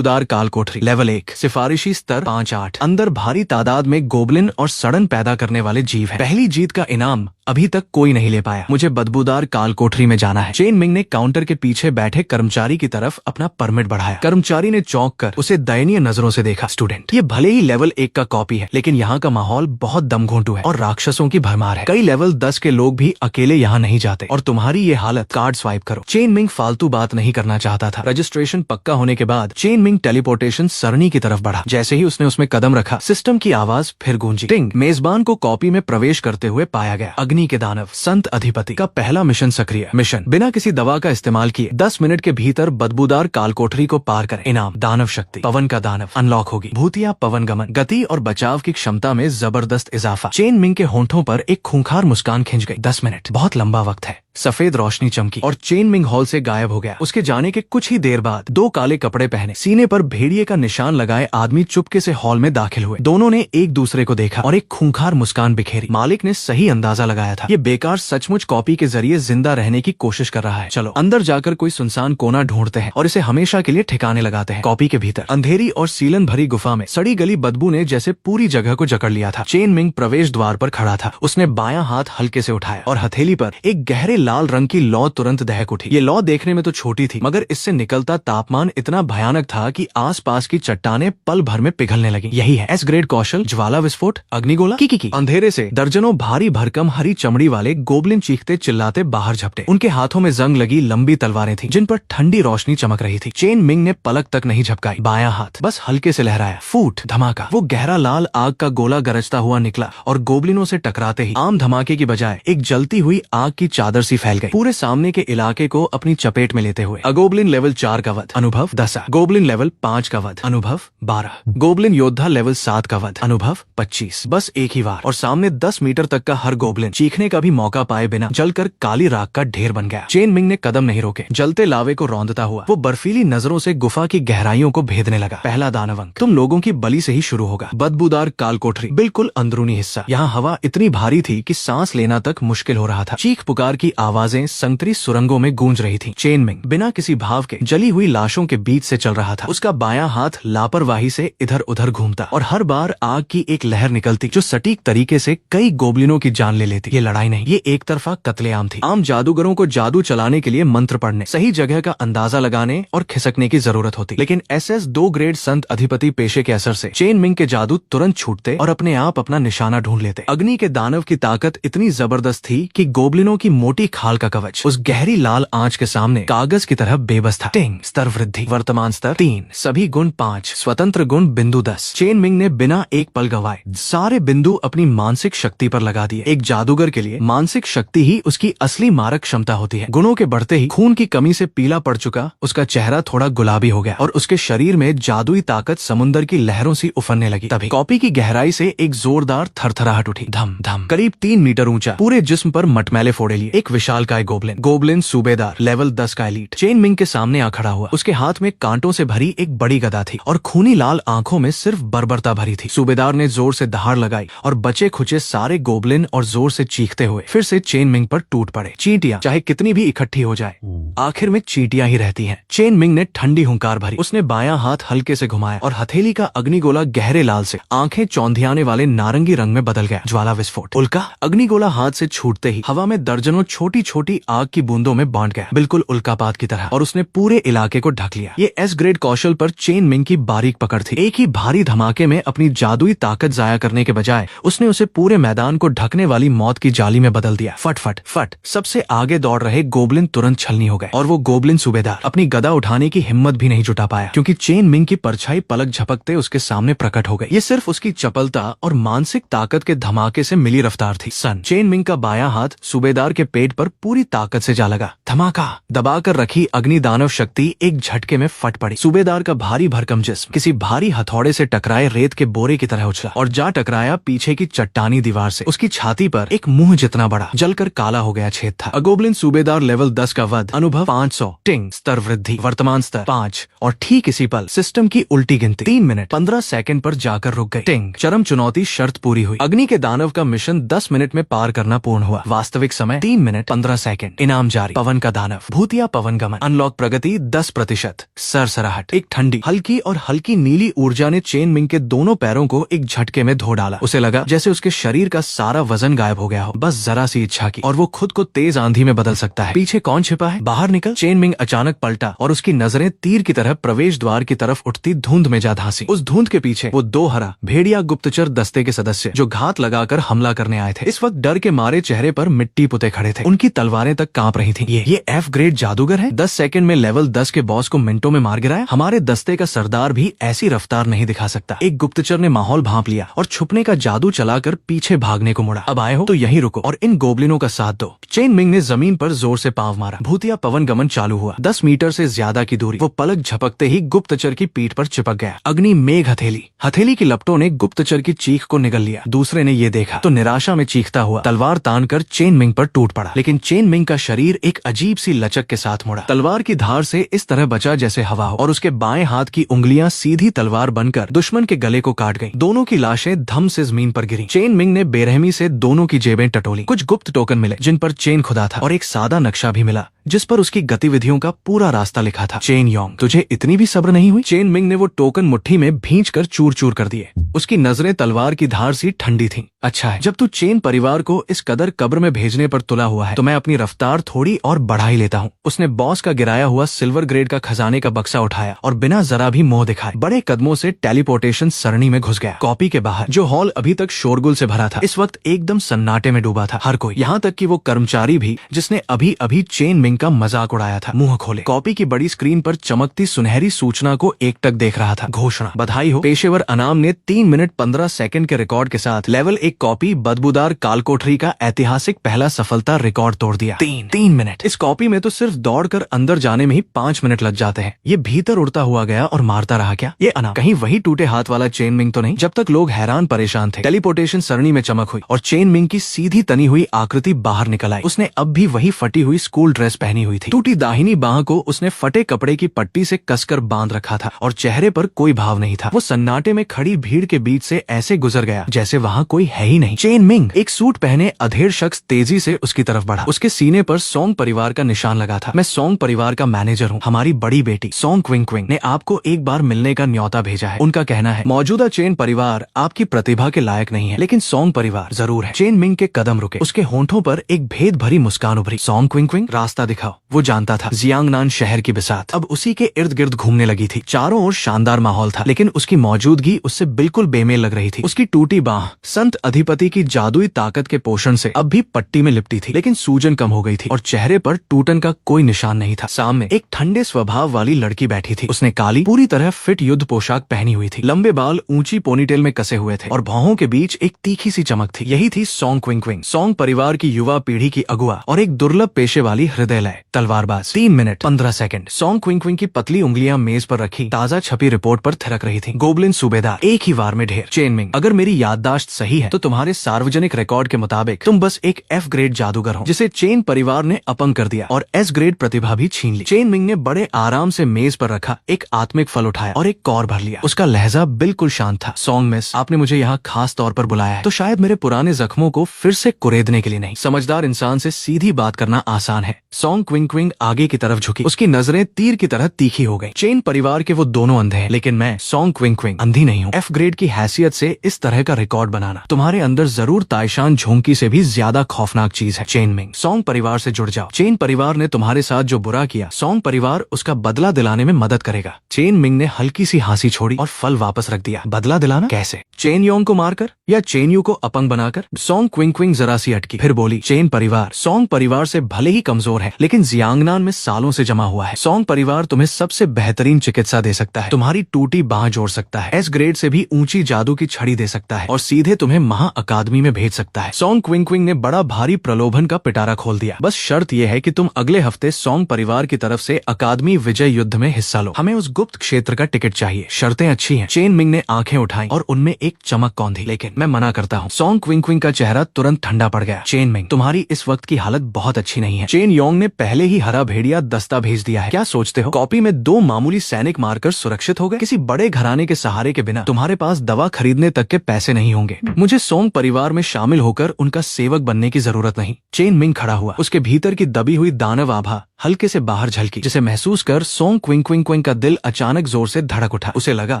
काल कोठरी लेवल 1, सिफारिशी स्तर 5-8। अंदर भारी तादाद में गोबलिन और सड़न पैदा करने वाले जीव हैं। पहली जीत का इनाम अभी तक कोई नहीं ले पाया। मुझे बदबूदार काल कोठरी में जाना है। चेन मिंग ने काउंटर के पीछे बैठे कर्मचारी की तरफ अपना परमिट बढ़ाया। कर्मचारी ने चौंक कर उसे दयनीय नजरों से देखा। स्टूडेंट, ये भले ही लेवल 1 का कॉपी है, लेकिन यहाँ का माहौल बहुत दमघोंटू है और राक्षसों की भरमार है। कई लेवल 10 के लोग भी अकेले यहाँ नहीं जाते और तुम्हारी ये हालत, कार्ड स्वाइप करो। चेन मिंग फालतू बात नहीं करना चाहता था। रजिस्ट्रेशन पक्का होने के बाद चेन मिंग टेलीपोर्टेशन सरणी की तरफ बढ़ा। जैसे ही उसने उसमें कदम रखा, सिस्टम की आवाज फिर गूंजी। टिंग, मेजबान को कॉपी में प्रवेश करते हुए पाया गया। अग्नि के दानव संत अधिपति का पहला मिशन सक्रिय। मिशन बिना किसी दवा का इस्तेमाल किए 10 मिनट के भीतर बदबूदार काल कोठरी को पार करें। इनाम, दानव शक्ति पवन का दानव अनलॉक होगी। भूतिया पवन गमन, गति और बचाव की क्षमता में जबरदस्त इजाफा। चेन मिंग के होंठों पर एक खूंखार मुस्कान खिंच गई। 10 मिनट बहुत लंबा वक्त है। सफेद रोशनी चमकी और चेन मिंग हॉल से गायब हो गया। उसके जाने के कुछ ही देर बाद 2 काले कपड़े पहने, सीने पर भेड़िए का निशान लगाए आदमी चुपके से हॉल में दाखिल हुए। दोनों ने एक दूसरे को देखा और एक खूंखार मुस्कान बिखेरी। मालिक ने सही अंदाजा लगाया था, ये बेकार सचमुच कॉपी के जरिए जिंदा रहने की कोशिश कर रहा है। चलो अंदर जाकर कोई सुनसान कोना ढूंढते हैं और इसे हमेशा के लिए ठिकाने लगाते हैं। कॉपी के भीतर अंधेरी और सीलन भरी गुफा में सड़ी गली बदबू ने जैसे पूरी जगह को जकड़ लिया था। चेन मिंग प्रवेश द्वार पर खड़ा था। उसने बायां हाथ हल्के से उठाया और हथेली पर एक गहरे लाल रंग की लौ तुरंत दहक उठी। ये लौ देखने में तो छोटी थी, मगर इससे निकलता तापमान इतना भयानक था कि आसपास की चट्टानें पल भर में पिघलने लगी। यही है एस ग्रेड कौशल, ज्वाला विस्फोट, अग्निगोला। की अंधेरे से दर्जनों भारी भरकम हरी चमड़ी वाले गोबलिन चीखते चिल्लाते बाहर झपटे। उनके हाथों में जंग लगी लंबी तलवारें थीं, जिन पर ठंडी रोशनी चमक रही थी। चेन मिंग ने पलक तक नहीं झपकाई। बायां हाथ बस हल्के से लहराया। फूट, धमाका। वो गहरा लाल आग का गोला गरजता हुआ निकला और गोबलिनों से टकराते ही आम धमाके की बजाय एक जलती हुई आग की चादर सी फैल गई, पूरे सामने के इलाके को अपनी चपेट में लेते हुए। अगोबलिन लेवल 4 का वध, अनुभव 10। गोबलिन लेवल 5 का वध, अनुभव 12। गोबलिन योद्धा लेवल 7 का वध, अनुभव 25। बस एक ही वार और सामने 10 मीटर तक का हर गोबलिन चीखने का भी मौका पाए बिना जलकर काली राख का ढेर बन गया। चेन मिंग ने कदम नहीं रोके। जलते लावे को रौंदता हुआ वो बर्फीली नजरों से गुफा की गहराइयों को भेदने लगा। पहला दानव अंक तुम लोगों की बलि से ही शुरू होगा। बदबूदार काल कोठरी, बिल्कुल अंदरूनी हिस्सा। यहाँ हवा इतनी भारी थी कि सांस लेना तक मुश्किल हो रहा था। चीख पुकार की आवाजें संतरी सुरंगों में गूंज रही थी। चेन मिंग बिना किसी भाव के जली हुई लाशों के बीच से चल रहा था। उसका बायां हाथ लापरवाही से इधर उधर घूमता और हर बार आग की एक लहर निकलती जो सटीक तरीके से कई गोबलिनों की जान ले लेती। ये लड़ाई नहीं, ये एक तरफा कत्लेआम थी। आम जादूगरों को जादू चलाने के लिए मंत्र पढ़ने, सही जगह का अंदाजा लगाने और खिसकने की जरूरत होती, लेकिन SS 2 ग्रेड संत अधिपति पेशे के असर से चेन मिंग के जादू तुरंत छूटते और अपने आप अपना निशाना ढूंढ लेते। अग्नि के दानव की ताकत इतनी जबरदस्त थी कि गोबलिनों की मोटी खाल का कवच उस गहरी लाल आंच के सामने कागज की तरह बेबस था। टिंग स्तर वृद्धि, वर्तमान स्तर 3, सभी गुण 5, स्वतंत्र गुण बिंदु 10। चेन मिंग ने बिना एक पल गवाए सारे बिंदु अपनी मानसिक शक्ति पर लगा दिए। एक जादूगर के लिए मानसिक शक्ति ही उसकी असली मारक क्षमता होती है। गुणों के बढ़ते ही खून की कमी से पीला पड़ चुका उसका चेहरा थोड़ा गुलाबी हो गया और उसके शरीर में जादुई ताकत समुद्र की लहरों सी उफरने लगी। तभी कॉपी की गहराई से एक जोरदार थरथराहट उठी। धम धम, करीब 3 मीटर ऊंचा, पूरे जिस्म पर मटमैले फोड़े लिए एक विशालकाय गोबलिन सूबेदार लेवल 10 का एलीट चेन मिंग के सामने आ खड़ा हुआ। उसके हाथ में कांटों से भरी एक बड़ी गदा थी और खूनी लाल आंखों में सिर्फ बर्बरता भरी थी। सूबेदार ने जोर से दहाड़ लगाई और बचे खुचे सारे गोबलिन और जोर से चीखते हुए फिर से चेन मिंग पर टूट पड़े। चींटियां चाहे कितनी भी इकट्ठी हो जाए, आखिर में चींटियां ही रहती हैं। चेन मिंग ने ठंडी हुंकार भरी। उसने बायां हाथ हल्के से घुमाया और हथेली का अग्निगोला गहरे लाल से आंखें चौंधियाने वाले नारंगी रंग में बदल गया। ज्वाला विस्फोट, उल्का अग्निगोला हाथ से छूटते ही हवा में दर्जनों छोटी छोटी आग की बूंदों में बांट गया, बिल्कुल उल्कापात की तरह, और उसने पूरे इलाके को ढक लिया। ये S ग्रेड कौशल पर चेन मिंग की बारीक पकड़ थी। एक ही भारी धमाके में अपनी जादुई ताकत जाया करने के बजाय उसने उसे पूरे मैदान को ढकने वाली मौत की जाली में बदल दिया। फट फट फट, सबसे आगे दौड़ रहे गोबलिन तुरंत छलनी हो गए और वो गोबलिन सूबेदार अपनी गदा उठाने की हिम्मत भी नहीं जुटा पाया, क्योंकि चेन मिंग की परछाई पलक झपकते उसके सामने प्रकट हो गई। ये सिर्फ उसकी चपलता और मानसिक ताकत के धमाके से मिली रफ्तार थी। चेन मिंग का बायां हाथ सूबेदार के पेट पर पूरी ताकत से जा लगा। धमाका, दबाकर रखी अग्नि दानव शक्ति एक झटके में फट पड़ी। सूबेदार का भारी भरकम जिस्म किसी भारी हथौड़े से टकराए रेत के बोरे की तरह उछला और जा टकराया पीछे की चट्टानी दीवार से। उसकी छाती पर एक मुंह जितना बड़ा जलकर काला हो गया छेद था। गोबलिन सूबेदार लेवल 10 का वध, अनुभव 500, टिंग स्तर वृद्धि, वर्तमान स्तर 5, और ठीक इसी पल सिस्टम की उल्टी गिनती 3 मिनट 15 सेकंड पर जाकर रुक गई। टिंग, चरम चुनौती शर्त पूरी हुई। अग्नि के दानव का मिशन 10 मिनट में पार करना पूर्ण हुआ। वास्तविक समय 3 मिनट 15 सेकंड। इनाम जारी, पवन का दानव, भूतिया पवन गमन, अनलॉक प्रगति 10%। सरसराहट, एक ठंडी हल्की और हल्की नीली ऊर्जा ने चेन मिंग के दोनों पैरों को एक झटके में धो डाला। उसे लगा जैसे उसके शरीर का सारा वजन गायब हो गया हो। बस जरा सी इच्छा की और वो खुद को तेज आंधी में बदल सकता है। पीछे कौन छिपा है, बाहर निकल। चेन मिंग अचानक पलटा और उसकी नजरें तीर की तरह प्रवेश द्वार की तरफ उठती धुंध में जा धंसी। उस धुंध के पीछे वो 2 हरा भेड़िया गुप्तचर दस्ते के सदस्य जो घात लगाकर हमला करने आए थे, इस वक्त डर के मारे चेहरे पर मिट्टी पुते खड़े थे। उनकी तलवारें तक कांप रही थी। ये F ग्रेड जादूगर है। 10 सेकंड में लेवल 10 के बॉस को मिनटों में मार गिराया। हमारे दस्ते का सरदार भी ऐसी रफ्तार नहीं दिखा सकता। एक गुप्तचर ने माहौल भांप लिया और छुपने का जादू चलाकर पीछे भागने को मुड़ा। अब आए हो तो यहीं रुको और इन गोबलिनों का साथ दो। चेन मिंग ने जमीन पर जोर से पांव मारा। भूतिया पवन गमन चालू हुआ। 10 मीटर से ज्यादा की दूरी। वो पलक झपकते ही गुप्तचर की पीठ पर चिपक गया। अग्नि मेघ हथेली की लपटों ने गुप्तचर की चीख को निगल लिया। दूसरे ने ये देखा तो निराशा में चीखता हुआ तलवार तानकर चेन मिंग पर टूट पड़ा। लेकिन चेन मिंग का शरीर एक अजीब सी लचक के साथ मुड़ा। तलवार की धार से इस तरह बचा जैसे हवा हो और उसके बाएं हाथ की उंगलियां सीधी तलवार बनकर दुश्मन के गले को काट गईं। दोनों की लाशें धम से जमीन पर गिरी। चेन मिंग ने बेरहमी से दोनों की जेबें टटोली। कुछ गुप्त टोकन मिले जिन पर चेन खुदा था और एक सादा नक्शा भी मिला जिस पर उसकी गतिविधियों का पूरा रास्ता लिखा था। चेन योंग, तुझे इतनी भी सब्र नहीं हुई? चेन मिंग ने वो टोकन मुट्ठी में भींचकर चूर चूर कर दिए। उसकी नजरें तलवार की धार सी ठंडी थीं। अच्छा है, जब तू चेन परिवार को इस कदर कब्र में भेजने पर तुला हुआ है तो मैं अपनी रफ्तार थोड़ी और बढ़ा ही लेता हूँ। उसने बॉस का गिराया हुआ सिल्वर ग्रेड का खजाने का बक्सा उठाया और बिना जरा भी मोह दिखाए बड़े कदमों से टेलीपोर्टेशन सरणी में घुस गया। कॉपी के बाहर जो हॉल अभी तक शोरगुल से भरा था इस वक्त एकदम सन्नाटे में डूबा था। हर कोई, यहाँ तक कि वो कर्मचारी भी जिसने अभी अभी चेन मिंग का मजाक उड़ाया था, मुंह खोले कॉपी की बड़ी स्क्रीन पर चमकती सुनहरी सूचना को एकटक देख रहा था। घोषणा, बधाई हो, पेशेवर अनाम ने 3 मिनट 15 सेकंड के रिकॉर्ड के साथ लेवल 1 कॉपी बदबूदार कालकोठरी का ऐतिहासिक पहला सफलता रिकॉर्ड तोड़ दिया। 3 मिनट। इस कॉपी में तो सिर्फ दौड़कर अंदर जाने में ही 5 मिनट लग जाते हैं। ये भीतर उड़ता हुआ गया और मारता रहा क्या? ये अनाम कहीं वही टूटे हाथ वाला चेन मिंग तो नहीं? जब तक लोग हैरान परेशान थे, टेलीपोर्टेशन सरणी में चमक हुई और चेन मिंग की सीधी तनी हुई आकृति बाहर निकल आई। उसने अब भी वही फटी हुई स्कूल ड्रेस पहनी हुई हुई थी। टूटी दाहिनी बाह को उसने फटे कपड़े की पट्टी से कसकर बांध रखा था और चेहरे पर कोई भाव नहीं था। वो सन्नाटे में खड़ी भीड़ के बीच से ऐसे गुजर गया जैसे वहाँ कोई है ही नहीं। चेन मिंग, एक सूट पहने अधेड़ शख्स, तेजी से उसकी तरफ बढ़ा। उसके सीने पर सोंग परिवार का निशान लगा था। मैं सोंग परिवार का मैनेजर हूँ। हमारी बड़ी बेटी सोंग क्विंग क्विंग ने आपको एक बार मिलने का न्योता भेजा है। उनका कहना है मौजूदा चेन परिवार आपकी प्रतिभा के लायक नहीं है, लेकिन सोंग परिवार जरूर है। चेन मिंग के कदम रुके। उसके होंठों पर एक भेद भरी मुस्कान उभरी। सोंग क्विंग क्विंग, रास्ता दिखाओ। वो जानता था जियांगनान शहर की बिसात अब उसी के इर्द गिर्द घूमने लगी थी। चारों ओर शानदार माहौल था, लेकिन उसकी मौजूदगी उससे बिल्कुल बेमेल लग रही थी। उसकी टूटी बाह संत अधिपति की जादुई ताकत के पोषण से अब भी पट्टी में लिपटी थी, लेकिन सूजन कम हो गई थी और चेहरे पर टूटन का कोई निशान नहीं था। सामने एक ठंडे स्वभाव वाली लड़की बैठी थी। उसने काली, पूरी तरह फिट युद्ध पोशाक पहनी हुई थी। लंबे बाल ऊंची पोनीटेल में कसे हुए थे और भौहों के बीच एक तीखी सी चमक थी। यही थी सोंग क्विंग क्विंग, सोंग परिवार की युवा पीढ़ी की अगुआ और एक दुर्लभ पेशे वाली हृदयलय तलवारबाज। 3 minute 15 second. Song Qing Qing की पतली उंगलियां मेज पर रखी ताजा छपी रिपोर्ट पर थिरक रही थी। गोबलिन सूबेदार, एक ही वार में ढेर। चेन मिंग, अगर मेरी याददाश्त सही है तो तुम्हारे सार्वजनिक रिकॉर्ड के मुताबिक तुम बस एक F ग्रेड जादूगर हो, जिसे चेन परिवार ने अपंग कर दिया और S ग्रेड प्रतिभा भी छीन ली। चेन मिंग ने बड़े आराम से मेज पर रखा एक आत्मिक फल उठाया और एक कौर भर लिया। उसका लहजा बिल्कुल शांत था। सोंग मिस, आपने मुझे यहाँ खास तौर पर बुलाया है तो शायद मेरे पुराने जख्मों को फिर से कुरेदने के लिए नहीं। समझदार इंसान से सीधी बात करना आसान है। सोंग क्विंग क्विंग आगे की तरफ झुकी। उसकी नजरें तीर की तरह तीखी हो गई। चेन परिवार के वो दोनों अंधे हैं, लेकिन मैं सोंग क्विंग क्विंग अंधी नहीं हूँ। F ग्रेड की हैसियत से इस तरह का रिकॉर्ड बनाना तुम्हारे अंदर जरूर ताइशान झोंकी से भी ज्यादा खौफनाक चीज है। चेन मिंग, सोंग परिवार से जुड़ जाओ। चेन परिवार ने तुम्हारे साथ जो बुरा किया, सोंग परिवार उसका बदला दिलाने में मदद करेगा। चेन मिंग ने हल्की सी हंसी छोड़ी और फल वापस रख दिया। बदला दिलाना कैसे? चेन योंग को मारकर या चेन यू को अपंग बनाकर? सोंग क्विंग क्विंग जरा सी अटकी, फिर बोली चेन परिवार सोंग परिवार से भले ही कमजोर है, लेकिन जियांगनान में सालों से जमा हुआ है। सोंग परिवार तुम्हें सबसे बेहतरीन चिकित्सा दे सकता है, तुम्हारी टूटी बाह जोड़ सकता है, S ग्रेड से भी ऊंची जादू की छड़ी दे सकता है और सीधे तुम्हें महा अकादमी में भेज सकता है। सोंग क्विंग क्विंग ने बड़ा भारी प्रलोभन का पिटारा खोल दिया। बस शर्त यह है कि तुम अगले हफ्ते सोंग परिवार की तरफ से अकादमी विजय युद्ध में हिस्सा लो। हमें उस गुप्त क्षेत्र का टिकट चाहिए। शर्तें अच्छी हैं। चेन मिंग ने आंखें उठाई और उनमें एक चमक कौंधी। लेकिन मैं मना करता हूँ। सोंग क्विंग क्विंग का चेहरा तुरंत ठंडा पड़ गया। चेन मिंग, तुम्हारी इस वक्त की हालत बहुत अच्छी नहीं है। चेन योंग ने पहले ही हरा भेड़िया दस्ता भेज दिया है। क्या सोचते हो कॉपी में 2 मामूली सैनिक मारकर सुरक्षित हो गए? किसी बड़े घराने के सहारे के बिना तुम्हारे पास दवा खरीदने तक के पैसे नहीं होंगे। मुझे सोंग परिवार में शामिल होकर उनका सेवक बनने की जरूरत नहीं। चेन मिंग खड़ा हुआ। उसके भीतर की दबी हुई दानव आभा हल्के से बाहर झलकी, जिसे महसूस कर सोंग क्विंग क्विंग क्विंग का दिल अचानक जोर से धड़क उठा। उसे लगा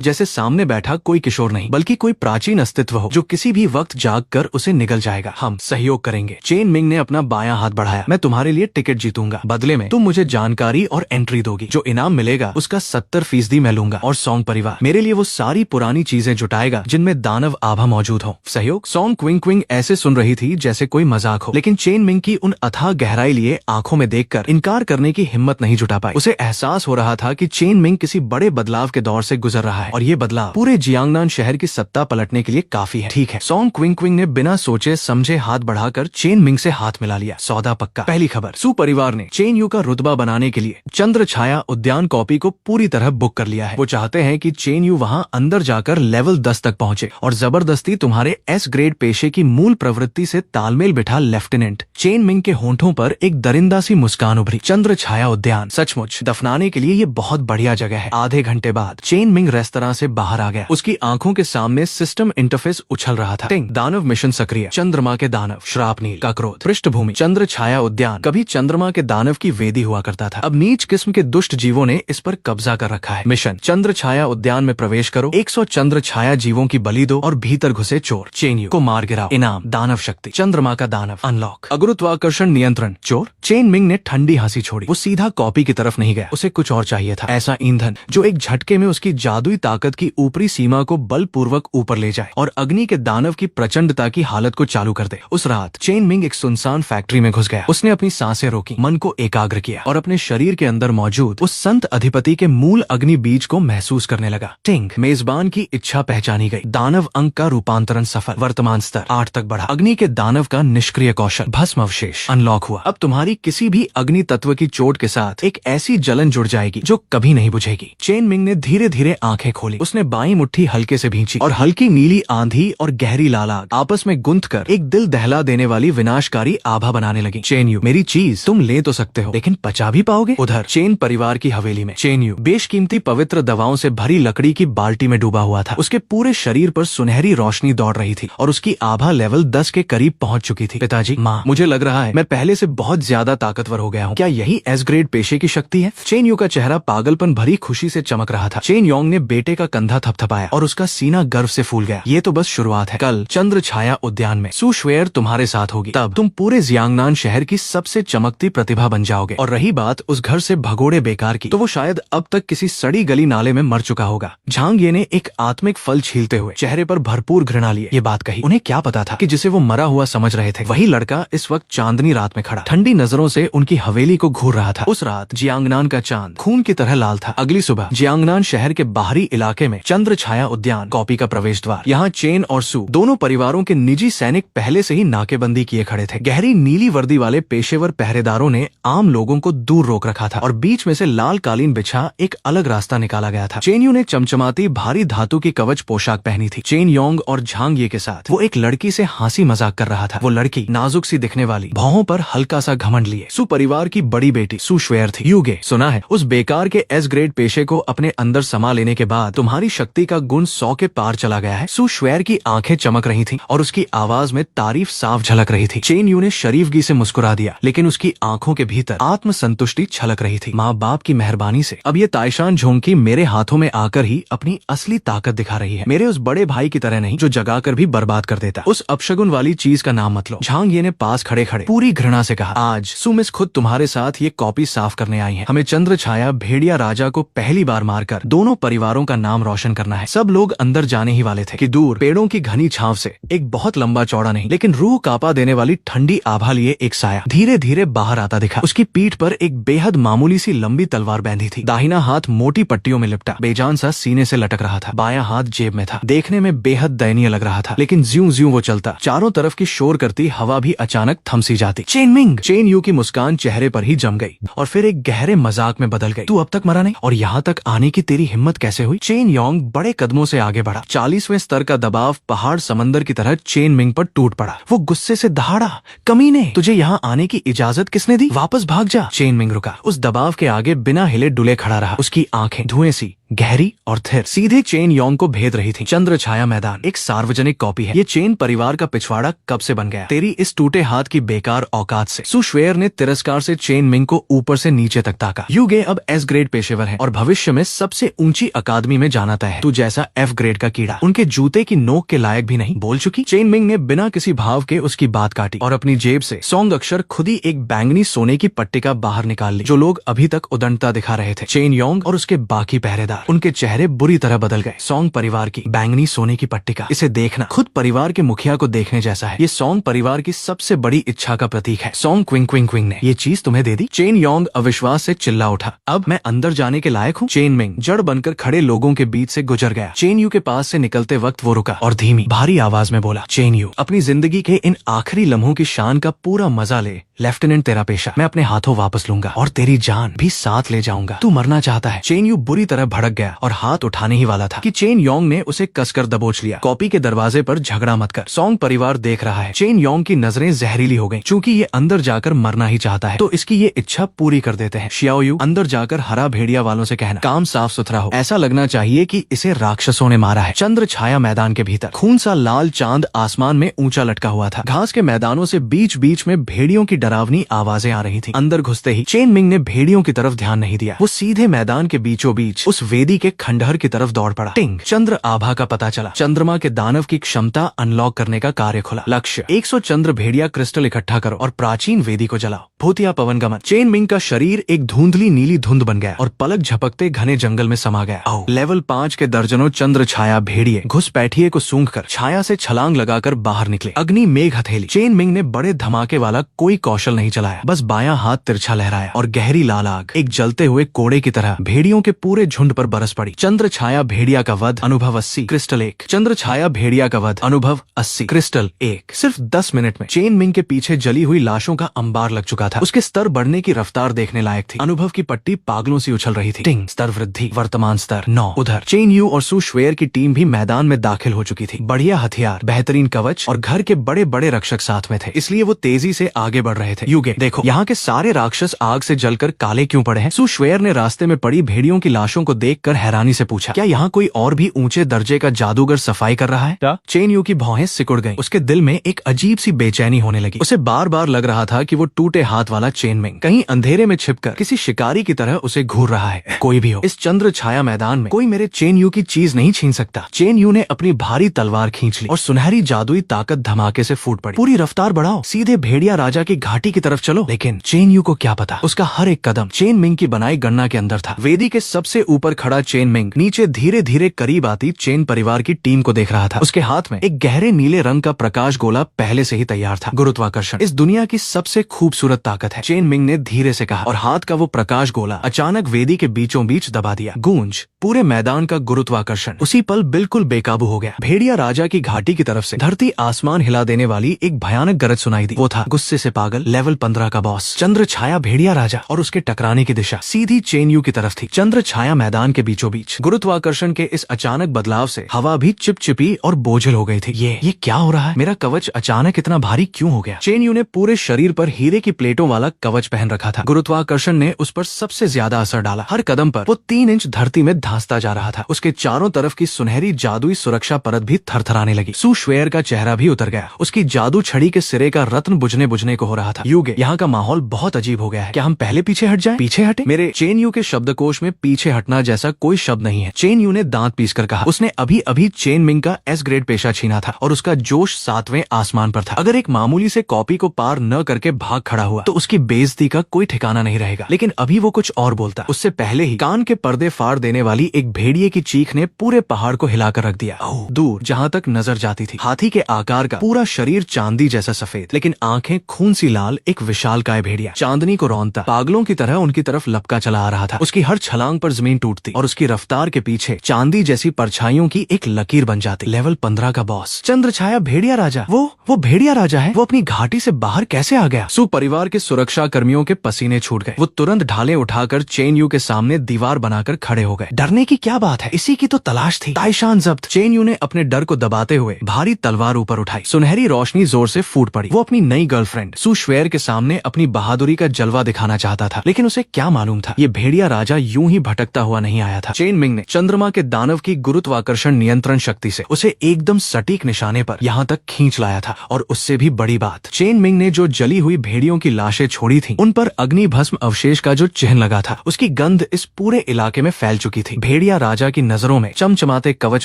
जैसे सामने बैठा कोई किशोर नहीं, बल्कि कोई प्राचीन अस्तित्व हो जो किसी भी वक्त जाग कर उसे निगल जाएगा। हम सहयोग करेंगे। चेन मिंग ने अपना बायां हाथ बढ़ाया। मैं तुम्हारे लिए टिकट जीतूंगा। बदले में तुम मुझे जानकारी और एंट्री दोगी। जो इनाम मिलेगा उसका 70% मैं लूंगा और सोंग परिवार मेरे लिए वो सारी पुरानी चीजें जुटाएगा जिनमें दानव आभा मौजूद हो। सहयोग? सोंग क्विंग क्विंग ऐसे सुन रही थी जैसे कोई मजाक हो, लेकिन चेन मिंग की उन अथाह गहराई लिए आंखों में देखकर इनकार करने की हिम्मत नहीं जुटा पाई। उसे एहसास हो रहा था कि चेन मिंग किसी बड़े बदलाव के दौर से गुजर रहा है और ये बदलाव पूरे जियांगनान शहर की सत्ता पलटने के लिए काफी है। ठीक है। सोंग क्विंग क्विंग ने बिना सोचे समझे हाथ बढ़ाकर चेन मिंग से हाथ मिला लिया। सौदा पक्का। पहली खबर, सू परिवार ने चेन यू का रुतबा बनाने के लिए चंद्र छाया उद्यान कॉपी को पूरी तरह बुक कर लिया है। वो चाहते हैं कि चेन यू वहाँ अंदर जाकर लेवल 10 तक पहुँचे और जबरदस्ती तुम्हारे S ग्रेड पेशे की मूल प्रवृत्ति से तालमेल बिठा। लेफ्टिनेंट चेन मिंग के होंठों पर एक दरिंदा सी मुस्कान उभरी। चंद्र छाया उद्यान, सचमुच दफनाने के लिए ये बहुत बढ़िया जगह है। आधे घंटे बाद चेन मिंग रेस्तरां से बाहर आ गया। उसकी आंखों के सामने सिस्टम इंटरफेस उछल रहा था। टिंग, दानव मिशन सक्रिय। चंद्रमा के दानव, श्राप नील का क्रोध। पृष्ठभूमि, चंद्र छाया उद्यान कभी चंद्रमा के दानव की वेदी हुआ करता था। अब नीच किस्म के दुष्ट जीवों ने इस पर कब्जा कर रखा है। मिशन, चंद्र छाया उद्यान में प्रवेश करो, 100 चंद्र छाया जीवों की बलि दो और भीतर घुसे चोर। चेन यू को मार गिराओ। इनाम, दानव शक्ति, चंद्रमा का दानव अनलॉक। अगुरुत्वाकर्षण नियंत्रण। चोर? चेन मिंग ने ठंडी हंसी छोड़ी। वो सीधा कॉपी की तरफ नहीं गया। उसे कुछ और चाहिए था। ऐसा ईंधन जो एक झटके में उसकी जादुई ताकत की ऊपरी सीमा को बलपूर्वक ऊपर ले जाए और अग्नि के दानव की प्रचंडता की हालत को चालू कर दे। उस रात चेन मिंग एक सुनसान फैक्ट्री में घुस गया। उसने अपनी सांसें रोकी, मन को एकाग्र किया और अपने शरीर के अंदर मौजूद उस संत अधिपति के मूल अग्नि बीज को महसूस करने लगा। टिंग, मेजबान की इच्छा पहचानी गई। दानव अंक का रूपांतरण सफल। वर्तमान स्तर 8 तक बढ़ा। अग्नि के दानव का निष्क्रिय कौशल भस्म अवशेष अनलॉक हुआ। अब तुम्हारी किसी भी अग्नि तत्व की चोट के साथ एक ऐसी जलन जुड़ जाएगी जो कभी नहीं बुझेगी। चेन मिंग ने धीरे धीरे आंखें खोली। उसने बाईं मुट्ठी हल्के से भींची और हल्की नीली आंधी और गहरी लाल आग आपस में गुंथ कर एक दिल दहला देने वाली विनाशकारी आभा बनाने लगी। चेन यू, मेरी चीज तुम ले तो सकते सकते हो, लेकिन पचा भी पाओगे? उधर चेन परिवार की हवेली में चेन यू बेशकीमती पवित्र दवाओं से भरी लकड़ी की बाल्टी में डूबा हुआ था। उसके पूरे शरीर पर सुनहरी रोशनी दौड़ रही थी और उसकी आभा लेवल 10 के करीब पहुंच चुकी थी। पिताजी, माँ, मुझे लग रहा है मैं पहले से बहुत ज्यादा ताकतवर हो गया हूँ। क्या यही एस ग्रेड पेशे की शक्ति है? चेन यू का चेहरा पागलपन भरी खुशी से चमक रहा था। चेन योंग ने बेटे का कंधा थपथपाया और उसका सीना गर्व से फूल गया। ये तो बस शुरुआत है। कल चंद्र छाया उद्यान में सु श्वेर तुम्हारे साथ होगी। तब तुम पूरे जियांगनान शहर की सबसे चमकती प्रतिभा बन जाओगे। और रही बात उस घर से भगोड़े बेकार की, तो वो शायद अब तक किसी सड़ी गली नाले में मर चुका होगा। झांग ये ने एक आत्मिक फल छीलते हुए चेहरे पर भरपूर घृणा लिए ये बात कही। उन्हें क्या पता था कि जिसे वो मरा हुआ समझ रहे थे, वही लड़का इस वक्त चांदनी रात में खड़ा ठंडी नजरों से उनकी हवेली को घूर रहा था। उस रात जियांगनान का चांद खून की तरह लाल था। अगली सुबह जियांगनान शहर के बाहरी इलाके में चंद्र छाया उद्यान कॉपी का प्रवेश द्वार। यहाँ चेन और सु दोनों परिवारों के निजी सैनिक पहले से ही नाकेबंदी किए खड़े थे। गहरी नीली वर्दी वाले पेशेवर पहरेदारों ने आम लोगों को दूर रोक रखा था और बीच में से लाल कालीन बिछा एक अलग रास्ता निकाला गया था। चेन यू ने चमचमाती भारी धातु की कवच पोशाक पहनी थी। चेन योंग और झांग ये के साथ वो एक लड़की से हंसी मजाक कर रहा था। वो लड़की नाजुक सी दिखने वाली, भौहों पर हल्का सा घमंड लिए सु परिवार की बड़ी बेटी सु श्वेर थी। युगे, सुना है उस बेकार के एस ग्रेड पेशे को अपने अंदर समा लेने के बाद तुम्हारी शक्ति का गुण 100 के पार चला गया है। सु श्वेर की आंखें चमक रही थी और उसकी आवाज में तारीफ साफ झलक रही थी। चेन यू ने शरीफगी से मुस्कुरा दिया, लेकिन उसकी आंखों के भीतर आत्मसंतुष्टि छलक रही थी। माँ बाप की मेहरबानी से अब ये ताइशान झोंकी मेरे हाथों में आकर ही अपनी असली ताकत दिखा रही है। मेरे उस बड़े भाई की तरह नहीं जो जगाकर भी बर्बाद कर देता। उस अपशगुन वाली चीज का नाम मत लो। झांग ये ने पास खड़े खड़े पूरी घृणा से कहा, आज सुमिस खुद तुम्हारे साथ ये कॉपी साफ करने आई है। हमें चंद्र छाया भेड़िया राजा को पहली बार मारकर दोनों परिवारों का नाम रोशन करना है। सब लोग अंदर जाने ही वाले थे कि दूर पेड़ों की घनी छांव से एक बहुत लंबा चौड़ा नहीं लेकिन रूह कांपा देने वाली ठंडी आभा लिए एक साया धीरे धीरे बाहर आता दिखा। उसकी पीठ पर एक बेहद मामूली सी लंबी तलवार बंधी थी। दाहिना हाथ मोटी पट्टियों में लिपटा बेजान सा सीने से लटक रहा था। बायां हाथ जेब में था। देखने में बेहद दयनीय लग रहा था, लेकिन ज्यों ज्यों वो चलता चारों तरफ की शोर करती हवा भी अचानक थमसी जाती। चेनमिंग! चेन यू की मुस्कान चेहरे पर ही जम गई और फिर एक गहरे मजाक में बदल गई। तू अब तक मरा नहीं और यहाँ तक आने की तेरी हिम्मत कैसे हुई? चेन योंग बड़े कदमों से आगे बढ़ा। 40वें स्तर का दबाव पहाड़ समंदर की तरह चेन मिंग पर टूट पड़ा। वो गुस्से से दहाड़ा, कमीने, तुझे यहाँ आने की इजाजत किसने दी? वापस भाग जा। चेन मिंग रुका। उस दबाव के आगे बिना हिले डुले खड़ा रहा। उसकी आंखें धुएं सी गहरी और थिर सीधे चेन योंग को भेद रही थी। चंद्र छाया मैदान एक सार्वजनिक कॉपी है। ये चेन परिवार का पिछवाड़ा कब से बन गया तेरी इस टूटे हाथ की बेकार औकात से? सु श्वेर ने तिरस्कार से चेन मिंग को ऊपर से नीचे तक ताका। युगे अब एस ग्रेड पेशेवर है और भविष्य में सबसे ऊंची अकादमी में जाना तय है। तू जैसा एफ ग्रेड का कीड़ा उनके जूते की नोक के लायक भी नहीं। बोल चुकी? चेन मिंग ने बिना किसी भाव के उसकी बात काटी और अपनी जेब से सौंग अक्षर खुद ही एक बैंगनी सोने की पट्टिका बाहर निकाल ली। जो लोग अभी तक उदंडता दिखा रहे थे, चेन योंग और उसके बाकी पहरेदार, उनके चेहरे बुरी तरह बदल गए। सौंग परिवार की बैंगनी सोने की पट्टिका, इसे देखना खुद परिवार के मुखिया को देखने जैसा है। ये सौंग परिवार की सबसे बड़ी इच्छा का प्रतीक है। सौंग क्विंग क्विंग क्विंग ने ये चीज तुम्हें दे दी? चेन योंग अविश्वास से चिल्ला उठा। अब मैं अंदर जाने के लायक हूँ? चेन मिंग जड़ बनकर खड़े लोगों के बीच से गुजर गया। चेन यू के पास से निकलते वक्त वो रुका और धीमी भारी आवाज में बोला, चेन यू, अपनी जिंदगी के इन आखिरी लम्हों की शान का पूरा मजा ले। लेफ्टिनेंट तेरा पेशा मैं अपने हाथों वापस लूंगा और तेरी जान भी साथ ले जाऊंगा। तू मरना चाहता है? चेन यू बुरी तरह भड़क गया और हाथ उठाने ही वाला था कि चेन योंग ने उसे कसकर दबोच लिया। कॉपी के दरवाजे पर झगड़ा मत कर, सौंग परिवार देख रहा है। चेन योंग की नजरें जहरीली हो गईं। चूंकि ये अंदर जाकर मरना ही चाहता है तो इसकी ये इच्छा पूरी कर देते हैं। शियाओ यू, अंदर जाकर हरा भेड़िया वालों से कहना काम साफ सुथरा हो, ऐसा लगना चाहिए कि इसे राक्षसों ने मारा है। चंद्र छाया मैदान के भीतर खून सा लाल चांद आसमान में ऊंचा लटका हुआ था। घास के मैदानों से बीच बीच में भेड़ियों की डरावनी आवाजें आ रही थी। अंदर घुसते ही चेन मिंग ने भेड़ियों की तरफ ध्यान नहीं दिया। वो सीधे मैदान के बीचों बीच उस वेदी के खंडहर की तरफ दौड़ पड़ा। टिंग! चंद्र आभा का पता चला। चंद्रमा के दानव की क्षमता अनलॉक करने का कार्य खुला। लक्ष्य 100 चंद्र भेड़िया क्रिस्टल इकट्ठा करो और प्राचीन वेदी को जलाओ। भूतिया पवन गमन। चेन मिंग का शरीर एक धुंधली नीली धुंध बन गया और पलक झपकते घने जंगल में समा गया। लेवल 5 के दर्जनों चंद्र छाया भेड़िए घुसपैठिए को सूंघकर छाया से छलांग लगाकर बाहर निकले। अग्नि मेघ हथेली। चेन मिंग ने बड़े धमाके वाला कोई कौशल नहीं चलाया, बस बायां हाथ तिरछा लहराया और गहरी लाल आग एक जलते हुए कोड़े की तरह भेड़ियों के पूरे झुंड पर बरस पड़ी। चंद्र छाया भेड़िया का वध अनुभव 80 क्रिस्टल 1। चंद्र छाया भेड़िया का वध अनुभव 80 क्रिस्टल 1। सिर्फ 10 मिनट में चेन मिंग के पीछे जली हुई लाशों का अंबार लग चुका था। उसके स्तर बढ़ने की रफ्तार देखने लायक थी। अनुभव की पट्टी पागलों से उछल रही थी। टिंग! स्तर वृद्धि, वर्तमान स्तर 9। उधर चेन यू और सु श्वेर की टीम भी मैदान में दाखिल हो चुकी थी। बढ़िया हथियार, बेहतरीन कवच और घर के बड़े बड़े रक्षक साथ में थे, इसलिए वो तेजी से आगे बढ़ रहे रहे थे। युगे, देखो यहाँ के सारे राक्षस आग से जलकर काले क्यों पड़े हैं? सु श्वेर ने रास्ते में पड़ी भेड़ियों की लाशों को देखकर हैरानी से पूछा, क्या यहाँ कोई और भी ऊंचे दर्जे का जादूगर सफाई कर रहा है? चेन यू की भौहें सिकुड़ गईं। उसके दिल में एक अजीब सी बेचैनी होने लगी। उसे बार बार लग रहा था कि वो टूटे हाथ वाला चेन मिंग कहीं अंधेरे में छिपकर किसी शिकारी की तरह उसे घूर रहा है। कोई भी हो, इस चंद्र छाया मैदान में कोई मेरे चेन यू की चीज नहीं छीन सकता। चेन यू ने अपनी भारी तलवार खींच ली और सुनहरी जादुई ताकत धमाके से फूट पड़ी। पूरी रफ्तार बढ़ाओ, सीधे भेड़िया राजा की घाटी की तरफ चलो। लेकिन चेन यू को क्या पता, उसका हर एक कदम चेन मिंग की बनाई गणना के अंदर था। वेदी के सबसे ऊपर खड़ा चेन मिंग नीचे धीरे धीरे करीब आती चेन परिवार की टीम को देख रहा था। उसके हाथ में एक गहरे नीले रंग का प्रकाश गोला पहले से ही तैयार था। गुरुत्वाकर्षण इस दुनिया की सबसे खूबसूरत ताकत है, चेन मिंग ने धीरे से कहा, और हाथ का वो प्रकाश गोला अचानक वेदी के बीचों बीच दबा दिया। गूंज, पूरे मैदान का गुरुत्वाकर्षण उसी पल बिल्कुल बेकाबू हो गया। भेड़िया राजा की घाटी की तरफ से धरती आसमान हिला देने वाली एक भयानक गरज सुनाई दी। वो था गुस्से से पागल लेवल 15 का बॉस चंद्र छाया भेड़िया राजा, और उसके टकराने की दिशा सीधी चेन यू की तरफ थी। चंद्र छाया मैदान के बीचों बीच गुरुत्वाकर्षण के इस अचानक बदलाव से हवा भी चिपचिपी और बोझिल हो गई थी। ये क्या हो रहा है? मेरा कवच अचानक इतना भारी क्यों हो गया? चेन यू ने पूरे शरीर पर हीरे की प्लेटों वाला कवच पहन रखा था। गुरुत्वाकर्षण ने उस पर सबसे ज्यादा असर डाला। हर कदम पर वो 3 इंच धरती में धंसता जा रहा था। उसके चारों तरफ की सुनहरी जादुई सुरक्षा परत भी थरथराने लगी। सु श्वेर का चेहरा भी उतर गया। उसकी जादू छड़ी के सिरे का रत्न बुझने बुझने को हो रहा था। युगे, यहाँ का माहौल बहुत अजीब हो गया है। क्या हम पहले पीछे हट जाएं? पीछे हटे? मेरे चेन यू के शब्दकोश में पीछे हटना जैसा कोई शब्द नहीं है। चेन यू ने दांत पीसकर कहा। उसने अभी अभी चेन मिंग का एस ग्रेड पेशा छीना था और उसका जोश 7वें आसमान पर था। अगर एक मामूली से कॉपी को पार न करके भाग खड़ा हुआ तो उसकी बेइज्जती का कोई ठिकाना नहीं रहेगा। लेकिन अभी वो कुछ और बोलता, उससे पहले ही कान के पर्दे फाड़ देने वाली एक भेड़िए की चीख ने पूरे पहाड़ को हिलाकर रख दिया। दूर जहाँ तक नजर जाती थी, हाथी के आकार का पूरा शरीर चांदी जैसा सफेद, लेकिन आंखें खून सी लाल एक विशालकाय भेड़िया चांदनी को रौंदता पागलों की तरह उनकी तरफ लपका चला आ रहा था। उसकी हर छलांग पर जमीन टूटती और उसकी रफ्तार के पीछे चांदी जैसी परछाइयों की एक लकीर बन जाती। लेवल 15 का बॉस चंद्र छाया भेड़िया राजा, वो भेड़िया राजा है। वो अपनी घाटी से बाहर कैसे आ गया? सु परिवार के सुरक्षा कर्मियों के पसीने छूट गए। वो तुरंत ढाले उठाकर चेन यू के सामने दीवार बनाकर खड़े हो गए। डरने की क्या बात है, इसी की तो तलाश थी। ताइशान जब्त। चेन यू ने अपने डर को दबाते हुए भारी तलवार ऊपर उठाई। सुनहरी रोशनी जोर से फूट पड़ी। वो अपनी नई गर्लफ्रेंड सु श्वेर के सामने अपनी बहादुरी का जलवा दिखाना चाहता था, लेकिन उसे क्या मालूम था ये भेड़िया राजा यूं ही भटकता हुआ नहीं आया था। चेन मिंग ने चंद्रमा के दानव की गुरुत्वाकर्षण नियंत्रण शक्ति से उसे एकदम सटीक निशाने पर यहाँ तक खींच लाया था। और उससे भी बड़ी बात, चेन मिंग ने जो जली हुई भेड़ियों की लाशें छोड़ी थी उन पर अग्नि भस्म अवशेष का जो चिन्ह लगा था, उसकी गंध इस पूरे इलाके में फैल चुकी थी। भेड़िया राजा की नजरों में चमचमाते कवच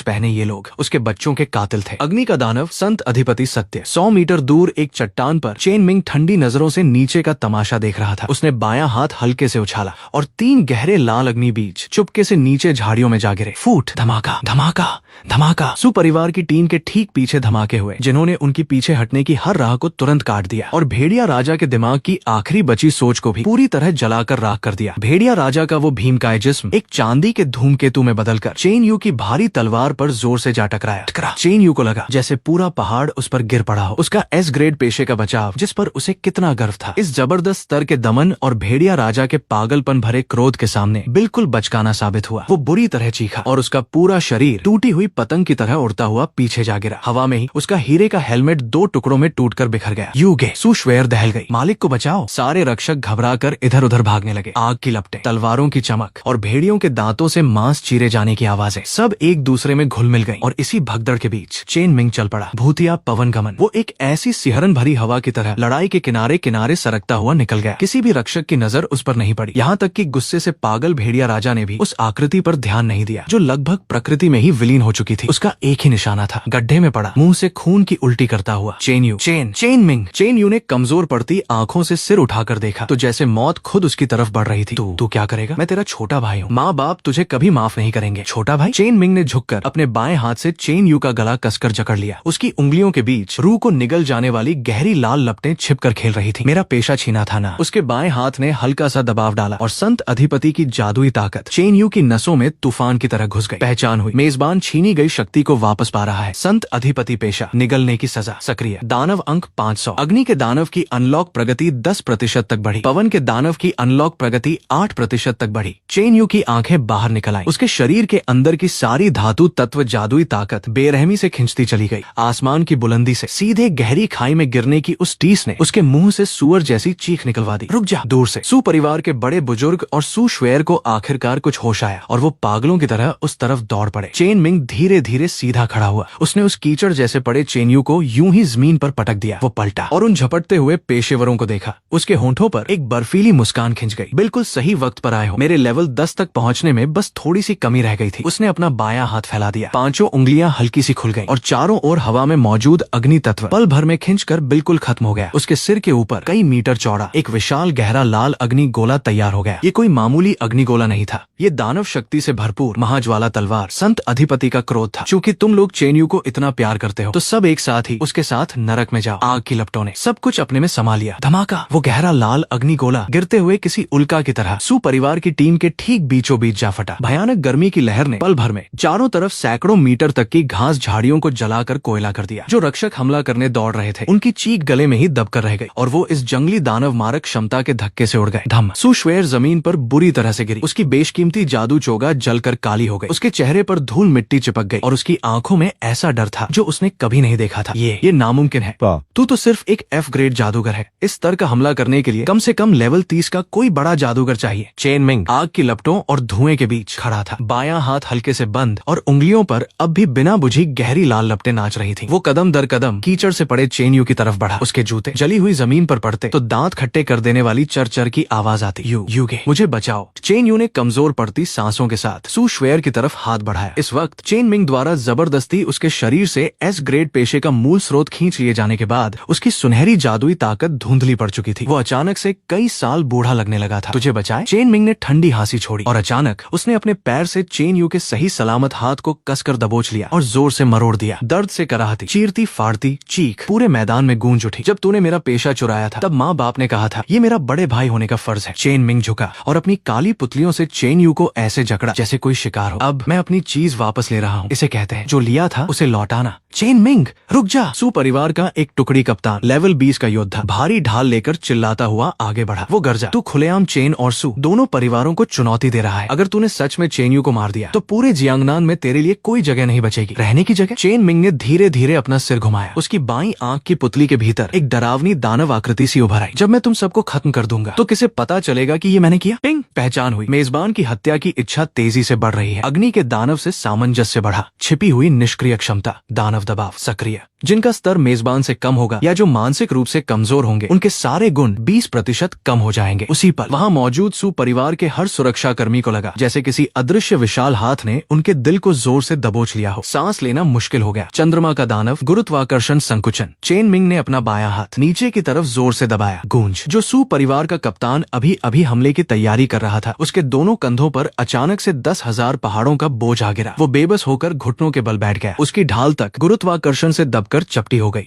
पहने ये लोग उसके बच्चों के कातिल थे। अग्नि का दानव संत अधिपति सत्य 100 मीटर दूर एक चट्टान पर चेन मिंग ठंडी नजरों से नीचे का तमाशा देख रहा था। उसने बायां हाथ हल्के से उछाला और 3 गहरे लाल अग्नि बीज चुपके से नीचे झाड़ियों में जा गिरे। फूट, धमाका धमाका धमाका। सु परिवार की टीम के ठीक पीछे धमाके हुए, जिन्होंने उनकी पीछे हटने की हर राह को तुरंत काट दिया और भेड़िया राजा के दिमाग की आखिरी बची सोच को भी पूरी तरह जलाकर राख कर दिया। भेड़िया राजा का वो भीमकाय जिस्म एक चांदी के धूमकेतु में बदलकर चेन यू की भारी तलवार पर जोर से जा टकराया। चेन यू को लगा जैसे पूरा पहाड़ उस पर गिर पड़ा हो। उसका एस ग्रेड पेशे का बचाव, जिस पर उसे कितना गर्व था, इस जबरदस्त स्तर के दमन और भेड़िया राजा के पागलपन भरे क्रोध के सामने बिल्कुल बचकाना साबित हुआ। वो बुरी तरह चीखा और उसका पूरा शरीर टूटी हुई पतंग की तरह उड़ता हुआ पीछे जा गिरा। हवा में ही उसका हीरे का हेलमेट 2 टुकड़ों में टूटकर बिखर गया। युगे, सु श्वेर दहल गई। मालिक को बचाओ। सारे रक्षक घबराकर इधर उधर भागने लगे। आग की लपटें, तलवारों की चमक और भेड़ियों के दांतों से मांस चीरे जाने की आवाजें सब एक दूसरे में घुल मिल गईं। और इसी भगदड़ के बीच चेन मिंग चल पड़ा। भूतिया पवन गमन। वो एक ऐसी सिहरन भरी हवा की तरह लड़ाई के किनारे किनारे सरकता हुआ निकल गया। किसी भी रक्षक की नजर उस पर नहीं पड़ी। यहाँ तक कि गुस्से से पागल भेड़िया राजा ने भी उस आकृति पर ध्यान नहीं दिया, जो लगभग प्रकृति में ही विलीन हो चुकी थी। उसका एक ही निशाना था, गड्ढे में पड़ा, मुंह से खून की उल्टी करता हुआ chain you. Chain Ming. Chain you ने कमजोर पड़ती आंखों से सिर उठाकर देखा तो जैसे मौत खुद उसकी तरफ बढ़ रही थी। तू क्या करेगा? मैं तेरा छोटा भाई हूँ। माँ बाप तुझे कभी माफ नहीं करेंगे। छोटा भाई? चेन मिंग ने झुककर अपने बाएं हाथ से चेन यू का गला कसकर जकड़ लिया। उसकी उंगलियों के बीच रूह को निगल जाने वाली गहरी लाल लपटें छिपकर खेल रही थी। मेरा पेशा छीना था ना? उसके बाएं हाथ ने हल्का सा दबाव डाला और संत अधिपति की जादुई ताकत चेन यू की नसों में तूफान की तरह घुस गई। पहचान हुई। मेजबान छीनी गई शक्ति को वापस पा रहा है। संत अधिपति पेशा, निगलने की सजा सक्रिय। दानव अंक 500। अग्नि के दानव की अनलॉक प्रगति 10% तक बढ़ी। पवन के दानव की अनलॉक प्रगति 8% तक बढ़ी। चेन यू की आंखें बाहर निकल आईं। उसके शरीर के अंदर की सारी धातु तत्व जादुई ताकत बेरहमी से खिंचती चली गई। आसमान की बुलंदी से सीधे गहरी खाई में गिरने की उस टीस ने उसके मुंह से सुअर जैसी चीख निकलवा दी। रुक जा। दूर से सू परिवार के बड़े बुजुर्ग और सू श्वेर को आखिरकार कुछ होश आया और वो पागलों की तरह उस तरफ दौड़ पड़े। चेन मिंग धीरे धीरे सीधा खड़ा हुआ। उसने उस कीचड़ जैसे पड़े चेन यू को यूं ही जमीन पर पटक दिया। वो पलटा और उन झपटते हुए पेशेवरों को देखा। उसके होंठों पर एक बर्फीली मुस्कान खिंच गई। बिल्कुल सही वक्त पर आए हो। मेरे लेवल 10 तक पहुंचने में बस थोड़ी सी कमी रह गई थी। उसने अपना बायां हाथ फैला दिया। 5 उंगलियां हल्की सी खुल गईं और चारों ओर हवा में मौजूद अग्नि तत्व पल भर में खिंचकर बिल्कुल खत्म हो गया। उसके सिर के ऊपर कई मीटर चौड़ा एक विशाल गहरा लाल अग्नि गोला तैयार हो गया। ये कोई मामूली अग्नि गोला नहीं था। ये दानव शक्ति से भरपूर महाज्वाला तलवार संत अधिपति का क्रोध था। चूंकि तुम लोग चेन यू को इतना प्यार करते हो तो सब एक साथ ही उसके साथ नरक में जाओ। आग की लपटों ने सब कुछ अपने में समा लिया। धमाका। वो गहरा लाल अग्नि गोला गिरते हुए किसी उल्का की तरह सू परिवार की टीम के ठीक बीचों बीच जा फटा। भयानक गर्मी की लहर ने पल भर में चारों तरफ सैकड़ों मीटर तक की घास झाड़ियों को जलाकर कोयला कर दिया। जो रक्षक हमला करने दौड़ रहे थे उनकी चीख गले में ही दबकर रह गई और वो इस जंगली दानव मारक क्षमता के धक्के से उड़ गए। धम। सू श्वेर जमीन पर बुरी तरह से गिरी। उसकी बेशकीमती जादू चोगा जलकर काली हो गई। उसके चेहरे पर धूल मिट्टी चिपक गई और उसकी आंखों में ऐसा डर था जो उसने कभी नहीं देखा था। ये नामुमकिन है। तू तो सिर्फ एक F ग्रेड जादूगर है। इस स्तर का हमला करने के लिए कम से कम लेवल 30 का कोई बड़ा जादूगर चाहिए। चेन मिंग आग की लपटों और धुएं के बीच खड़ा था। बायां हाथ हल्के से बंद और उंगलियों पर अब भी बिना बुझी गहरी लाल लपटें नाच रही थी। वो कदम दर कदम कीचड़ से पड़े चेन यू की तरफ बढ़ा। उसके जूते जली हुई जमीन पर पड़ते तो दांत खट्टे कर देने वाली चर चर की आवाज आती। युगे मुझे बचाओ। चेन यू ने कमजोर पड़ती सांसों के साथ सू श्वेर की तरफ हाथ बढ़ाया। इस वक्त चेन मिंग द्वारा जबरदस्ती उसके शरीर से S ग्रेड पेशे का मूल स्रोत खींच लिए जाने के बाद उसकी सुनहरी जादुई ताकत धुंधली पड़ चुकी थी। वो अचानक से कई साल बूढ़ा लगने लगा था। तुझे बचाए। चेन मिंग ने ठंडी हंसी छोड़ी और अचानक उसने अपने पैर से चेन यू के सही सलामत हाथ को कसकर दबोच लिया और जोर से मरोड़ दिया। दर्द से कराहती चीरती फाड़ती चीख पूरे मैदान में गूंज उठी। जब तूने मेरा पेशा चुराया था तब माँ बाप ने कहा था ये मेरा बड़े भाई होने का फर्ज है। चेन मिंग झुका और अपनी काली पुतलियों से चेन यू को ऐसे जकड़ा जैसे कोई शिकार हो। अब मैं अपनी चीज वापस ले रहा हूँ। इसे कहते हैं जो लिया था उसे लौटाना। चेन मिंग रुक जा। सू परिवार का एक टुकड़ी कप्तान लेवल 20 का योद्धा भारी ढाल लेकर चिल्लाता हुआ आगे बढ़ा। वो गरजा तू खुलेआम चेन और सू दोनों परिवारों को चुनौती दे रहा है। अगर तूने सच में चेन यू को मार दिया तो पूरे जियांगनान में तेरे लिए कोई जगह नहीं बचेगी रहने की जगह। चेन मिंग ने धीरे धीरे अपना सिर घुमाया। उसकी बाईं आंख की पुतली के भीतर एक डरावनी दानव आकृति सी उभर आई। जब मैं तुम सबको खत्म कर दूंगा तो किसे पता चलेगा कि ये मैंने किया। पिंग पहचान हुई। मेजबान की हत्या की इच्छा तेजी से बढ़ रही है। अग्नि के दानव से सामंजस्य बढ़ा। छिपी हुई निष्क्रिय क्षमता दानव दबाव सक्रिय। जिनका स्तर मेजबान से कम होगा या जो मानसिक रूप से कमजोर होंगे उनके सारे गुण 20% कम हो जाएंगे। उसी पल वहाँ मौजूद सू परिवार के हर सुरक्षा कर्मी को लगा जैसे किसी अदृश्य विशाल हाथ ने उनके दिल को जोर से दबोच लिया हो। सांस लेना मुश्किल हो गया। चंद्रमा का दानव गुरुत्वाकर्षण संकुचन। चेन मिंग ने अपना बायां हाथ नीचे की तरफ जोर से दबाया। गूंज। जो सू परिवार का कप्तान अभी अभी हमले की तैयारी कर रहा था उसके दोनों कंधों पर अचानक से 10,000 पहाड़ों का बोझ आ गिरा। वो बेबस होकर घुटनों के बल बैठ गया। उसकी ढाल तक गुरुत्वाकर्षण से दबकर चपटी हो गई।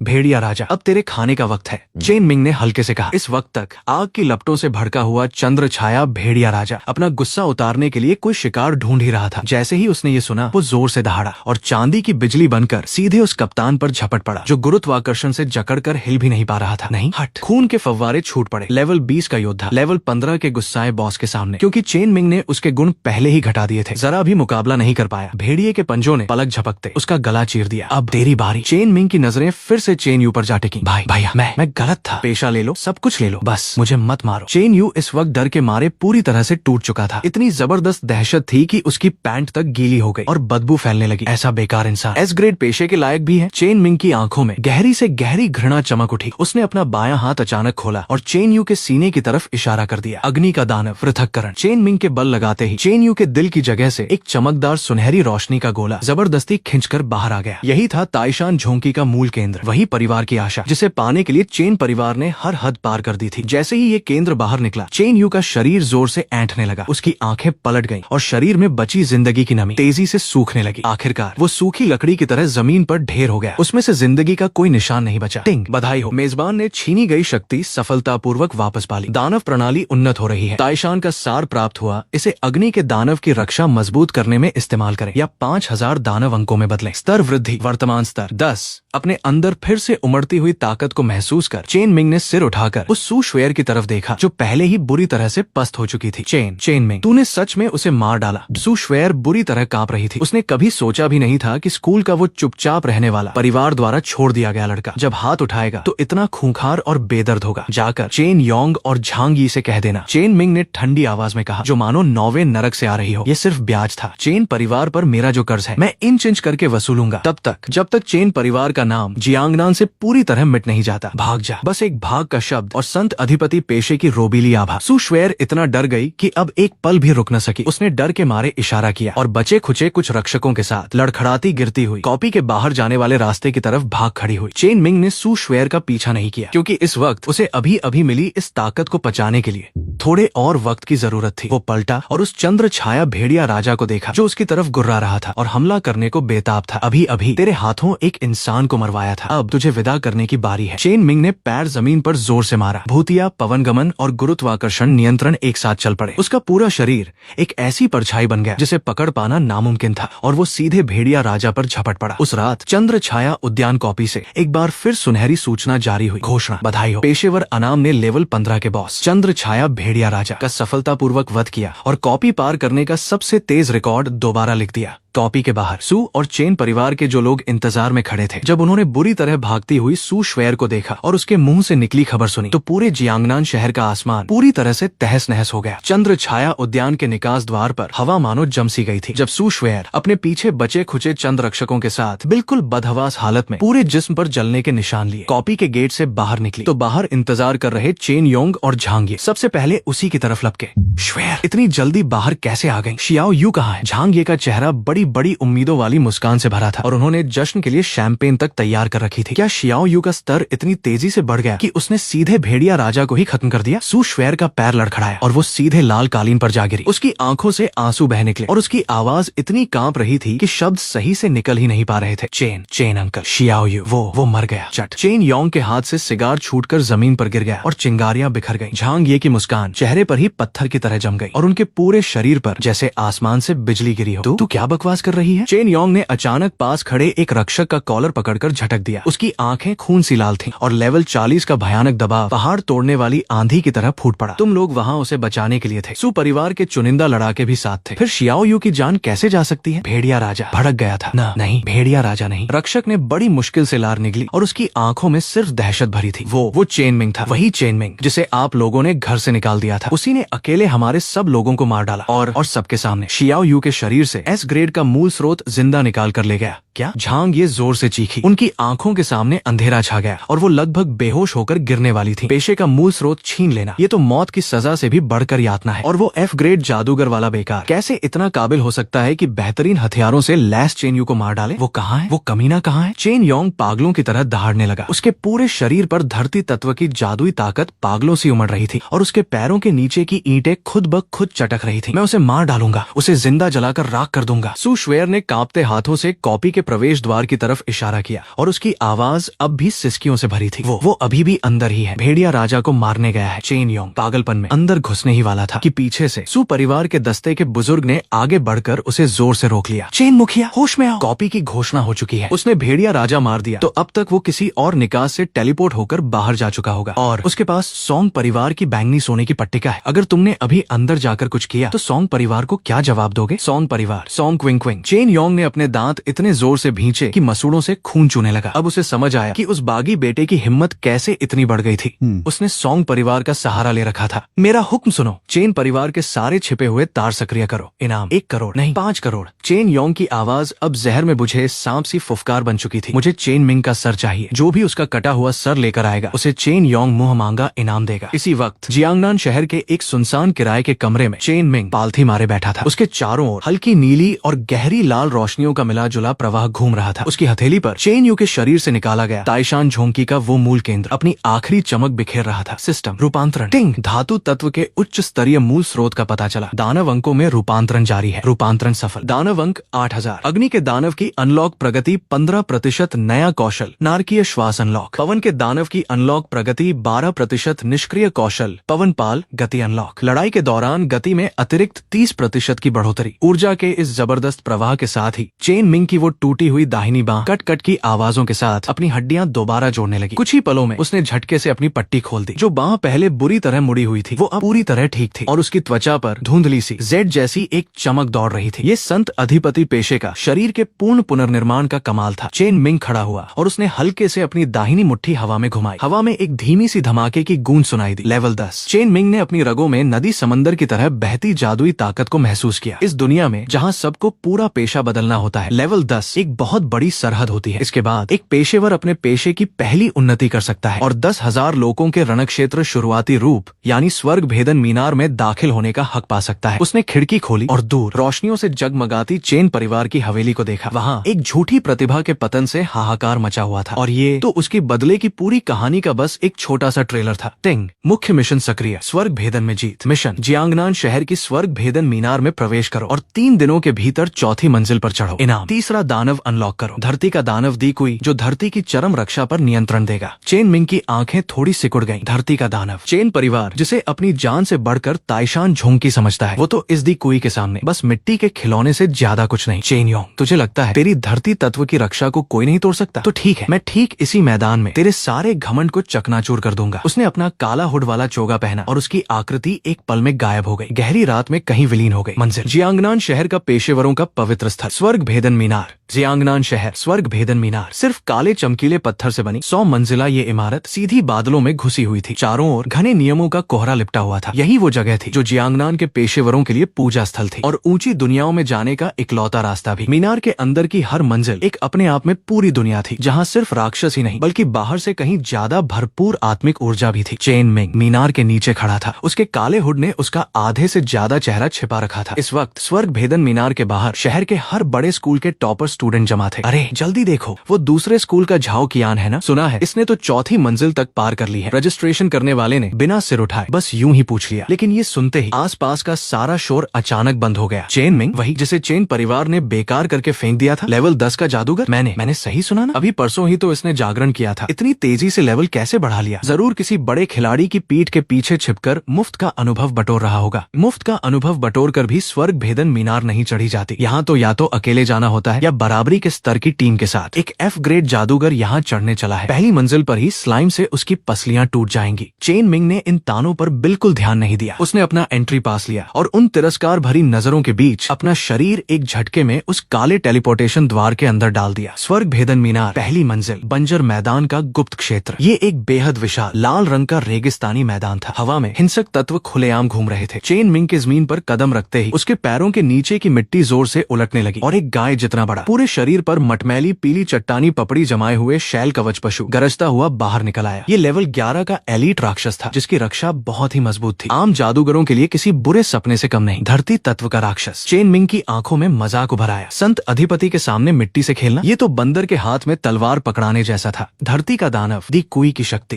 भेड़िया राजा अब तेरे खाने का वक्त है। चेन मिंग ने हल्के से कहा। इस वक्त तक आग की लपटों से भड़का हुआ चंद्र छाया भेड़िया राजा अपना गुस्सा उतारने के लिए कोई शिकार ढूंढ ही रहा था। जैसे ही उसने ये सुना वो जोर से दहाड़ा और चांदी की बिजली बनकर सीधे उस कप्तान पर झपट पड़ा जो गुरुत्वाकर्षण से जकड़कर हिल भी नहीं पा रहा था। नहीं हट। खून के फव्वारे छूट पड़े। लेवल 20 का योद्धा लेवल 15 के गुस्साए बॉस के सामने। क्योंकि चेन मिंग ने उसके गुण पहले ही घटा दिए थे जरा भी मुकाबला नहीं कर पाया। भेड़िए के पंजों ने पलक झपकते उसका गला चीर दिया। अब तेरी बारी। चेन मिंग की नजरें फिर से चेन यू पर जा टिकी। भाई भैया मैं गलत था। पेशा ले लो सब कुछ ले लो बस मुझे मत मारो। चेन यू इस वक्त डर के मारे पूरी तरह से टूट चुका था। इतनी जबरदस्त दहशत थी कि उसकी पैंट तक गीली हो गई और बदबू फैलने लगी। ऐसा बेकार इंसान S ग्रेड पेशे के लायक भी है। चेन मिंग की आंखों में गहरी से गहरी घृणा चमक उठी। उसने अपना बायां हाथ अचानक खोला और चेन यू के सीने की तरफ इशारा कर दिया। अग्नि का दानव पृथक्करण। चेन मिंग के बल लगाते ही चेन यू के दिल की जगह से एक चमकदार सुनहरी रोशनी का गोला जबरदस्ती खिंचकर बाहर आ गया। यही था ताइशान झोंकी का मूल केंद्र। वही परिवार की आशा जिसे पाने के लिए चेन परिवार ने हर हद पार कर दी थी। जैसे ही ये केंद्र बाहर निकला चेन यू का शरीर जोर से ऐंठने लगा। उसकी आंखें पलट गईं और शरीर में बची जिंदगी की नमी तेजी से सूखने लगी। आखिरकार वो सूखी लकड़ी की तरह जमीन पर ढेर हो गया। उसमें से जिंदगी का कोई निशान नहीं बचा। टिंग बधाई हो। मेजबान ने छीनी गई शक्ति सफलतापूर्वक वापस पा ली। दानव प्रणाली उन्नत हो रही है। ताइशान का सार प्राप्त हुआ। इसे अग्नि के दानव की रक्षा मजबूत करने में इस्तेमाल करें या 5000 दानव अंकों में बदलें। स्तर वृद्धि वर्तमान स्तर 10। अपने अंदर फिर से उमड़ती हुई ताकत को महसूस कर चेन मिंग ने सिर उठाकर उस सू श्वेर की तरफ देखा जो पहले ही बुरी तरह से पस्त हो चुकी थी। चेन मिंग तूने सच में उसे मार डाला। सू श्वेर बुरी तरह कांप रही थी। उसने कभी सोचा भी नहीं था कि स्कूल का वो चुपचाप रहने वाला परिवार द्वारा छोड़ दिया गया लड़का जब हाथ उठाएगा तो इतना कितना खूंखार और बेदर्द होगा। जाकर चेन योंग और झांग यी से कह देना। चेन मिंग ने ठंडी आवाज में कहा, जो मानो 9वें नरक से आ रही हो। ये सिर्फ ब्याज था। चेन परिवार पर मेरा जो कर्ज है मैं इंच इंच करके वसूलूंगा, तब तक जब तक चेन परिवार का नाम जियांगनान से पूरी तरह मिट नहीं जाता। भाग जा। बस एक भाग का शब्द और संत अधिपति पेशे की रोबीली आभा। सु श्वेर इतना डर गई कि अब एक पल भी रुक न सकी। उसने डर के मारे इशारा किया और बचे खुचे कुछ रक्षकों के साथ लड़खड़ाती गिरती हुई कॉपी के बाहर जाने वाले रास्ते की तरफ भाग खड़ी हुई। चेन मिंग ने सु श्वेर का पीछा नहीं किया, क्योंकि इस वक्त उसे अभी अभी मिली इस ताकत को पचाने के लिए थोड़े और वक्त की जरूरत थी। वो पलटा और उस चंद्र छाया भेड़िया राजा को देखा, जो उसकी तरफ गुर्रा रहा था और हमला करने को बेताब था। अभी अभी तेरे हाथों एक इंसान को मरवाया था, अब तुझे विदा करने की बारी है। चेन मिंग ने पैर जमीन पर जोर से मारा। भूतिया, पवनगमन और गुरुत्वाकर्षण नियंत्रण एक साथ चल पड़े। उसका पूरा शरीर एक ऐसी परछाई बन गया जिसे पकड़ पाना नामुमकिन था, और वो सीधे भेड़िया राजा पर झपट पड़ा। उस रात चंद्र छाया उद्यान कॉपी से एक बार फिर सुनहरी सूचना जारी हुई। घोषणा, बधाई हो, पेशेवर अनाम ने लेवल 15 के बॉस चंद्र छाया भेड़िया राजा का सफलतापूर्वक वध किया और कॉपी पार करने का सबसे तेज रिकॉर्ड दोबारा लिख दिया। कॉपी के बाहर सू और चेन परिवार के जो लोग इंतजार में खड़े थे, जब उन्होंने बुरी तरह भागती हुई सू श्वेर को देखा और उसके मुंह से निकली खबर सुनी, तो पूरे जियांगनान शहर का आसमान पूरी तरह से तहस नहस हो गया। चंद्र छाया उद्यान के निकास द्वार पर हवा मानो जमसी गई थी। जब सू श्वेर अपने पीछे बचे खुचे चंद रक्षकों के साथ बिल्कुल बदहवास हालत में पूरे जिस्म पर जलने के निशान लिए कॉपी के गेट से बाहर निकली, तो बाहर इंतजार कर रहे चेन योंग और झांग ये सबसे पहले उसी की तरफ लपके। श्वेर इतनी जल्दी बाहर कैसे आ गई? शियाओ यू कहाँ है? झांग ये का चेहरा बड़ी बड़ी उम्मीदों वाली मुस्कान से भरा था और उन्होंने जश्न के लिए शैंपेन तक तैयार कर रखी थी। क्या शियाओ यू का स्तर इतनी तेजी से बढ़ गया कि उसने सीधे भेड़िया राजा को ही खत्म कर दिया? सू श्वेर का पैर लड़खड़ाया और वो सीधे लाल कालीन पर जा गिरी। उसकी आंखों से आंसू बह निकले और उसकी आवाज इतनी कांप रही थी कि शब्द सही से निकल ही नहीं पा रहे थे। चेन अंकल, शियाओ यू वो मर गया। चट। चेन योंग के हाथ से सिगार छूटकर जमीन पर गिर गया और चिंगारियां बिखर गईं। झांग ये की मुस्कान चेहरे पर ही पत्थर की तरह जम गई और उनके पूरे शरीर पर जैसे आसमान से बिजली गिरी हो। तू क्या बकवास कर रही है? चेन योंग ने अचानक पास खड़े एक रक्षक का कॉलर पकड़कर झटक दिया। उसकी आंखें खून सी लाल थीं और लेवल 40 का भयानक दबाव पहाड़ तोड़ने वाली आंधी की तरह फूट पड़ा। तुम लोग वहाँ उसे बचाने के लिए थे। सू परिवार के चुनिंदा लड़ाके भी साथ थे। फिर शियाओ यू की जान कैसे जा सकती है? भेड़िया राजा भड़क गया था। नहीं, भेड़िया राजा नहीं। रक्षक ने बड़ी मुश्किल से लार निकली और उसकी आंखों में सिर्फ दहशत भरी थी। वो चेन मिंग था, वही चेन मिंग जिसे आप लोगों ने घर से निकाल दिया था। उसी ने अकेले हमारे सब लोगों को मार डाला और सबके सामने शियाओ यू के शरीर से एस ग्रेड का मूल स्रोत जिंदा निकाल कर ले गया। क्या? झांग ये जोर से चीखी। उनकी आंखों के सामने अंधेरा छा गया और वो लगभग बेहोश होकर गिरने वाली थी। पेशे का मूल स्रोत छीन लेना, ये तो मौत की सजा से भी बढ़कर यातना है। और वो एफ ग्रेड जादूगर वाला बेकार कैसे इतना काबिल हो सकता है कि बेहतरीन हथियारों से लैस चेन यू को मार डाले? वो कहाँ है? वो कमीना कहाँ है? चेन योंग पागलों की तरह दहाड़ने लगा। उसके पूरे शरीर पर धरती तत्व की जादुई ताकत पागलों सी उमड़ रही थी और उसके पैरों के नीचे की ईंटें खुद ब खुद चटक रही थी। मैं उसे मार डालूंगा, उसे जिंदा जलाकर राख कर दूंगा। सू श्वेर ने कांपते हाथों से कॉपी के प्रवेश द्वार की तरफ इशारा किया और उसकी आवाज अब भी सिसकियों से भरी थी। वो अभी भी अंदर ही है। भेड़िया राजा को मारने गया है। चेन योंग पागलपन में अंदर घुसने ही वाला था कि पीछे से सू परिवार के दस्ते के बुजुर्ग ने आगे बढ़कर उसे जोर से रोक लिया। चेन मुखिया, होश में आओ। कॉपी की घोषणा हो चुकी है। उसने भेड़िया राजा मार दिया तो अब तक वो किसी और निकास से टेलीपोर्ट होकर बाहर जा चुका होगा और उसके पास सोंग परिवार की बैंगनी सोने की पट्टिका है। अगर तुमने अभी अंदर जाकर कुछ किया तो सोंग परिवार को क्या जवाब दोगे? सोंग परिवार, song Qing Qing. Chain Yong ने अपने दांत इतने जोर से भींचे कि मसूड़ों से खून चूने लगा। अब उसे समझ आया कि उस बागी बेटे की हिम्मत कैसे इतनी बढ़ गई थी। उसने सोंग परिवार का सहारा ले रखा था। मेरा हुक्म सुनो, चेन परिवार के सारे छिपे हुए तार सक्रिय करो। इनाम 1 करोड़ नहीं 5 करोड़। चेन योंग की आवाज अब जहर में बुझे सांप सी फुफकार बन चुकी थी। मुझे चेन मिंग का सर चाहिए। जो भी उसका कटा हुआ सर लेकर आएगा उसे चेन योंग मुंह मांगा इनाम देगा। इसी वक्त जियांगनान शहर के एक सुनसान किराए के कमरे में चेन मिंग पालथी मारे बैठा था। उसके चारों ओर हल्की नीली और गहरी लाल रोशनियों का मिला जुला प्रवाह घूम रहा था। उसकी हथेली पर चेन यू के शरीर से निकाला गया ताइशान झोंकी का वो मूल केंद्र अपनी आखिरी चमक बिखेर रहा था। सिस्टम रूपांतरण टिंग। धातु तत्व के उच्च स्तरीय मूल स्रोत का पता चला। दानव अंकों में रूपांतरण जारी है। रूपांतरण सफल। दानव अंक 8000। अग्नि के दानव की अनलॉक प्रगति 15%। नया कौशल नारकीय श्वास अनलॉक। पवन के दानव की अनलॉक प्रगति 12%। निष्क्रिय कौशल पवनपाल गति अनलॉक। लड़ाई के दौरान गति में अतिरिक्त 30% की बढ़ोतरी। ऊर्जा के इस जबरदस्त जबरदस्त प्रवाह के साथ ही चेन मिंग की वो टूटी हुई दाहिनी बांह कट कट की आवाजों के साथ अपनी हड्डियां दोबारा जोड़ने लगी। कुछ ही पलों में उसने झटके से अपनी पट्टी खोल दी। जो बांह पहले बुरी तरह मुड़ी हुई थी वो अब पूरी तरह ठीक थी और उसकी त्वचा पर धुंधली सी जेड जैसी एक चमक दौड़ रही थी। ये संत अधिपति पेशे का शरीर के पूर्ण पुनर्निर्माण का कमाल था। चेन मिंग खड़ा हुआ और उसने हल्के से अपनी दाहिनी मुट्ठी हवा में घुमाई। हवा में एक धीमी सी धमाके की गूंज सुनाई दी। लेवल 10। चेन मिंग ने अपनी रगों में नदी समंदर की तरह बहती जादुई ताकत को महसूस किया। इस दुनिया में जहाँ सबको पूरा पेशा बदलना होता है, लेवल 10 एक बहुत बड़ी सरहद होती है। इसके बाद एक पेशेवर अपने पेशे की पहली उन्नति कर सकता है और 10,000 लोगों के रणक्षेत्र शुरुआती रूप यानी स्वर्ग भेदन मीनार में दाखिल होने का हक पा सकता है। उसने खिड़की खोली और दूर रोशनियों से जगमगाती चेन परिवार की हवेली को देखा। वहाँ एक झूठी प्रतिभा के पतन से हाहाकार मचा हुआ था और ये तो उसकी बदले की पूरी कहानी का बस एक छोटा सा ट्रेलर था। टिंग। मुख्य मिशन सक्रिय। स्वर्ग भेदन में जीत। मिशन, जियांगनान शहर की स्वर्ग भेदन मीनार में प्रवेश करो और 3 दिनों के भीतर चौथी मंजिल पर चढ़ो। इनाम, तीसरा दानव अनलॉक करो। धरती का दानव दी कुई, जो धरती की चरम रक्षा पर नियंत्रण देगा। चेन मिंग की आंखें थोड़ी सिकुड़ गईं। धरती का दानव, चेन परिवार जिसे अपनी जान से बढ़कर ताइशान झोंकी समझता है, वो तो इस दी कुई के सामने बस मिट्टी के खिलौने से ज्यादा कुछ नहीं। चेन योंग, तुझे लगता है तेरी धरती तत्व की रक्षा को कोई नहीं तोड़ सकता? तो ठीक है, मैं ठीक इसी मैदान में तेरे सारे घमंड को चकनाचूर कर दूंगा। उसने अपना काला हुड वाला चोगा पहना और उसकी आकृति एक पल में गायब हो गई, गहरी रात में कहीं विलीन हो गई। मंजिल, जियांगनान शहर का पेशेवरों का पवित्र स्थल, स्वर्ग भेदन मीनार। जियांगनान शहर, स्वर्ग भेदन मीनार, सिर्फ काले चमकीले पत्थर से बनी 100 मंजिला ये इमारत सीधी बादलों में घुसी हुई थी। चारों ओर घने नियमों का कोहरा लिपटा हुआ था। यही वो जगह थी जो जियांगनान के पेशेवरों के लिए पूजा स्थल थी और ऊंची दुनियाओं में जाने का इकलौता रास्ता भी। मीनार के अंदर की हर मंजिल एक अपने आप में पूरी दुनिया थी, जहाँ सिर्फ राक्षस ही नहीं बल्कि बाहर से कहीं ज्यादा भरपूर आत्मिक ऊर्जा भी थी। चेन मिंग मीनार के नीचे खड़ा था। उसके काले हुड ने उसका आधे से ज्यादा चेहरा छिपा रखा था। इस वक्त स्वर्ग भेदन मीनार के बाहर शहर के हर बड़े स्कूल के टॉपर स्टूडेंट जमा थे। अरे जल्दी देखो, वो दूसरे स्कूल का झाओ कियान है ना? सुना है इसने तो चौथी मंजिल तक पार कर ली है। रजिस्ट्रेशन करने वाले ने बिना सिर उठाए बस यूं ही पूछ लिया, लेकिन ये सुनते ही आसपास का सारा शोर अचानक बंद हो गया। चेन मिंग, वही जिसे चेन परिवार ने बेकार करके फेंक दिया था, लेवल 10 का जादूगर। मैंने सही सुना ना? अभी परसों ही तो इसने जागरण किया था। इतनी तेजी से लेवल कैसे बढ़ा लिया? जरूर किसी बड़े खिलाड़ी की पीठ के पीछे छिपकर मुफ्त का अनुभव बटोर रहा होगा। मुफ्त का अनुभव बटोर कर भी स्वर्ग भेदन मीनार नहीं चढ़ी जाती। यहाँ तो या तो अकेले जाना होता है या बराबरी के स्तर की टीम के साथ। एक F ग्रेड जादूगर यहाँ चढ़ने चला है। पहली मंजिल पर ही स्लाइम से उसकी पसलियां टूट जाएंगी। चेन मिंग ने इन तानों पर बिल्कुल ध्यान नहीं दिया। उसने अपना एंट्री पास लिया और उन तिरस्कार भरी नजरों के बीच अपना शरीर एक झटके में उस काले टेलीपोर्टेशन द्वार के अंदर डाल दिया। स्वर्ग भेदन मीनार, पहली मंजिल, बंजर मैदान का गुप्त क्षेत्र। ये एक बेहद विशाल लाल रंग का रेगिस्तानी मैदान था। हवा में हिंसक तत्व खुलेआम घूम रहे थे। चेन मिंग के जमीन पर कदम रखते ही उसके पैरों के नीचे की मिट्टी जोर से उलटने लगी और एक गाय जितना बड़ा, पूरे शरीर पर मटमैली पीली चट्टानी पपड़ी जमाए हुए शैल कवच पशु गरजता हुआ बाहर निकल आया। ये लेवल 11 का एलीट राक्षस था, जिसकी रक्षा बहुत ही मजबूत थी। आम जादूगरों के लिए किसी बुरे सपने से कम नहीं। धरती तत्व का राक्षस। चेन मिंग की आंखों में मजाक उभर आया। संत अधिपति के सामने मिट्टी से खेलना, ये तो बंदर के हाथ में तलवार पकड़ाने जैसा था। धरती का दानव, दी कुई की शक्ति।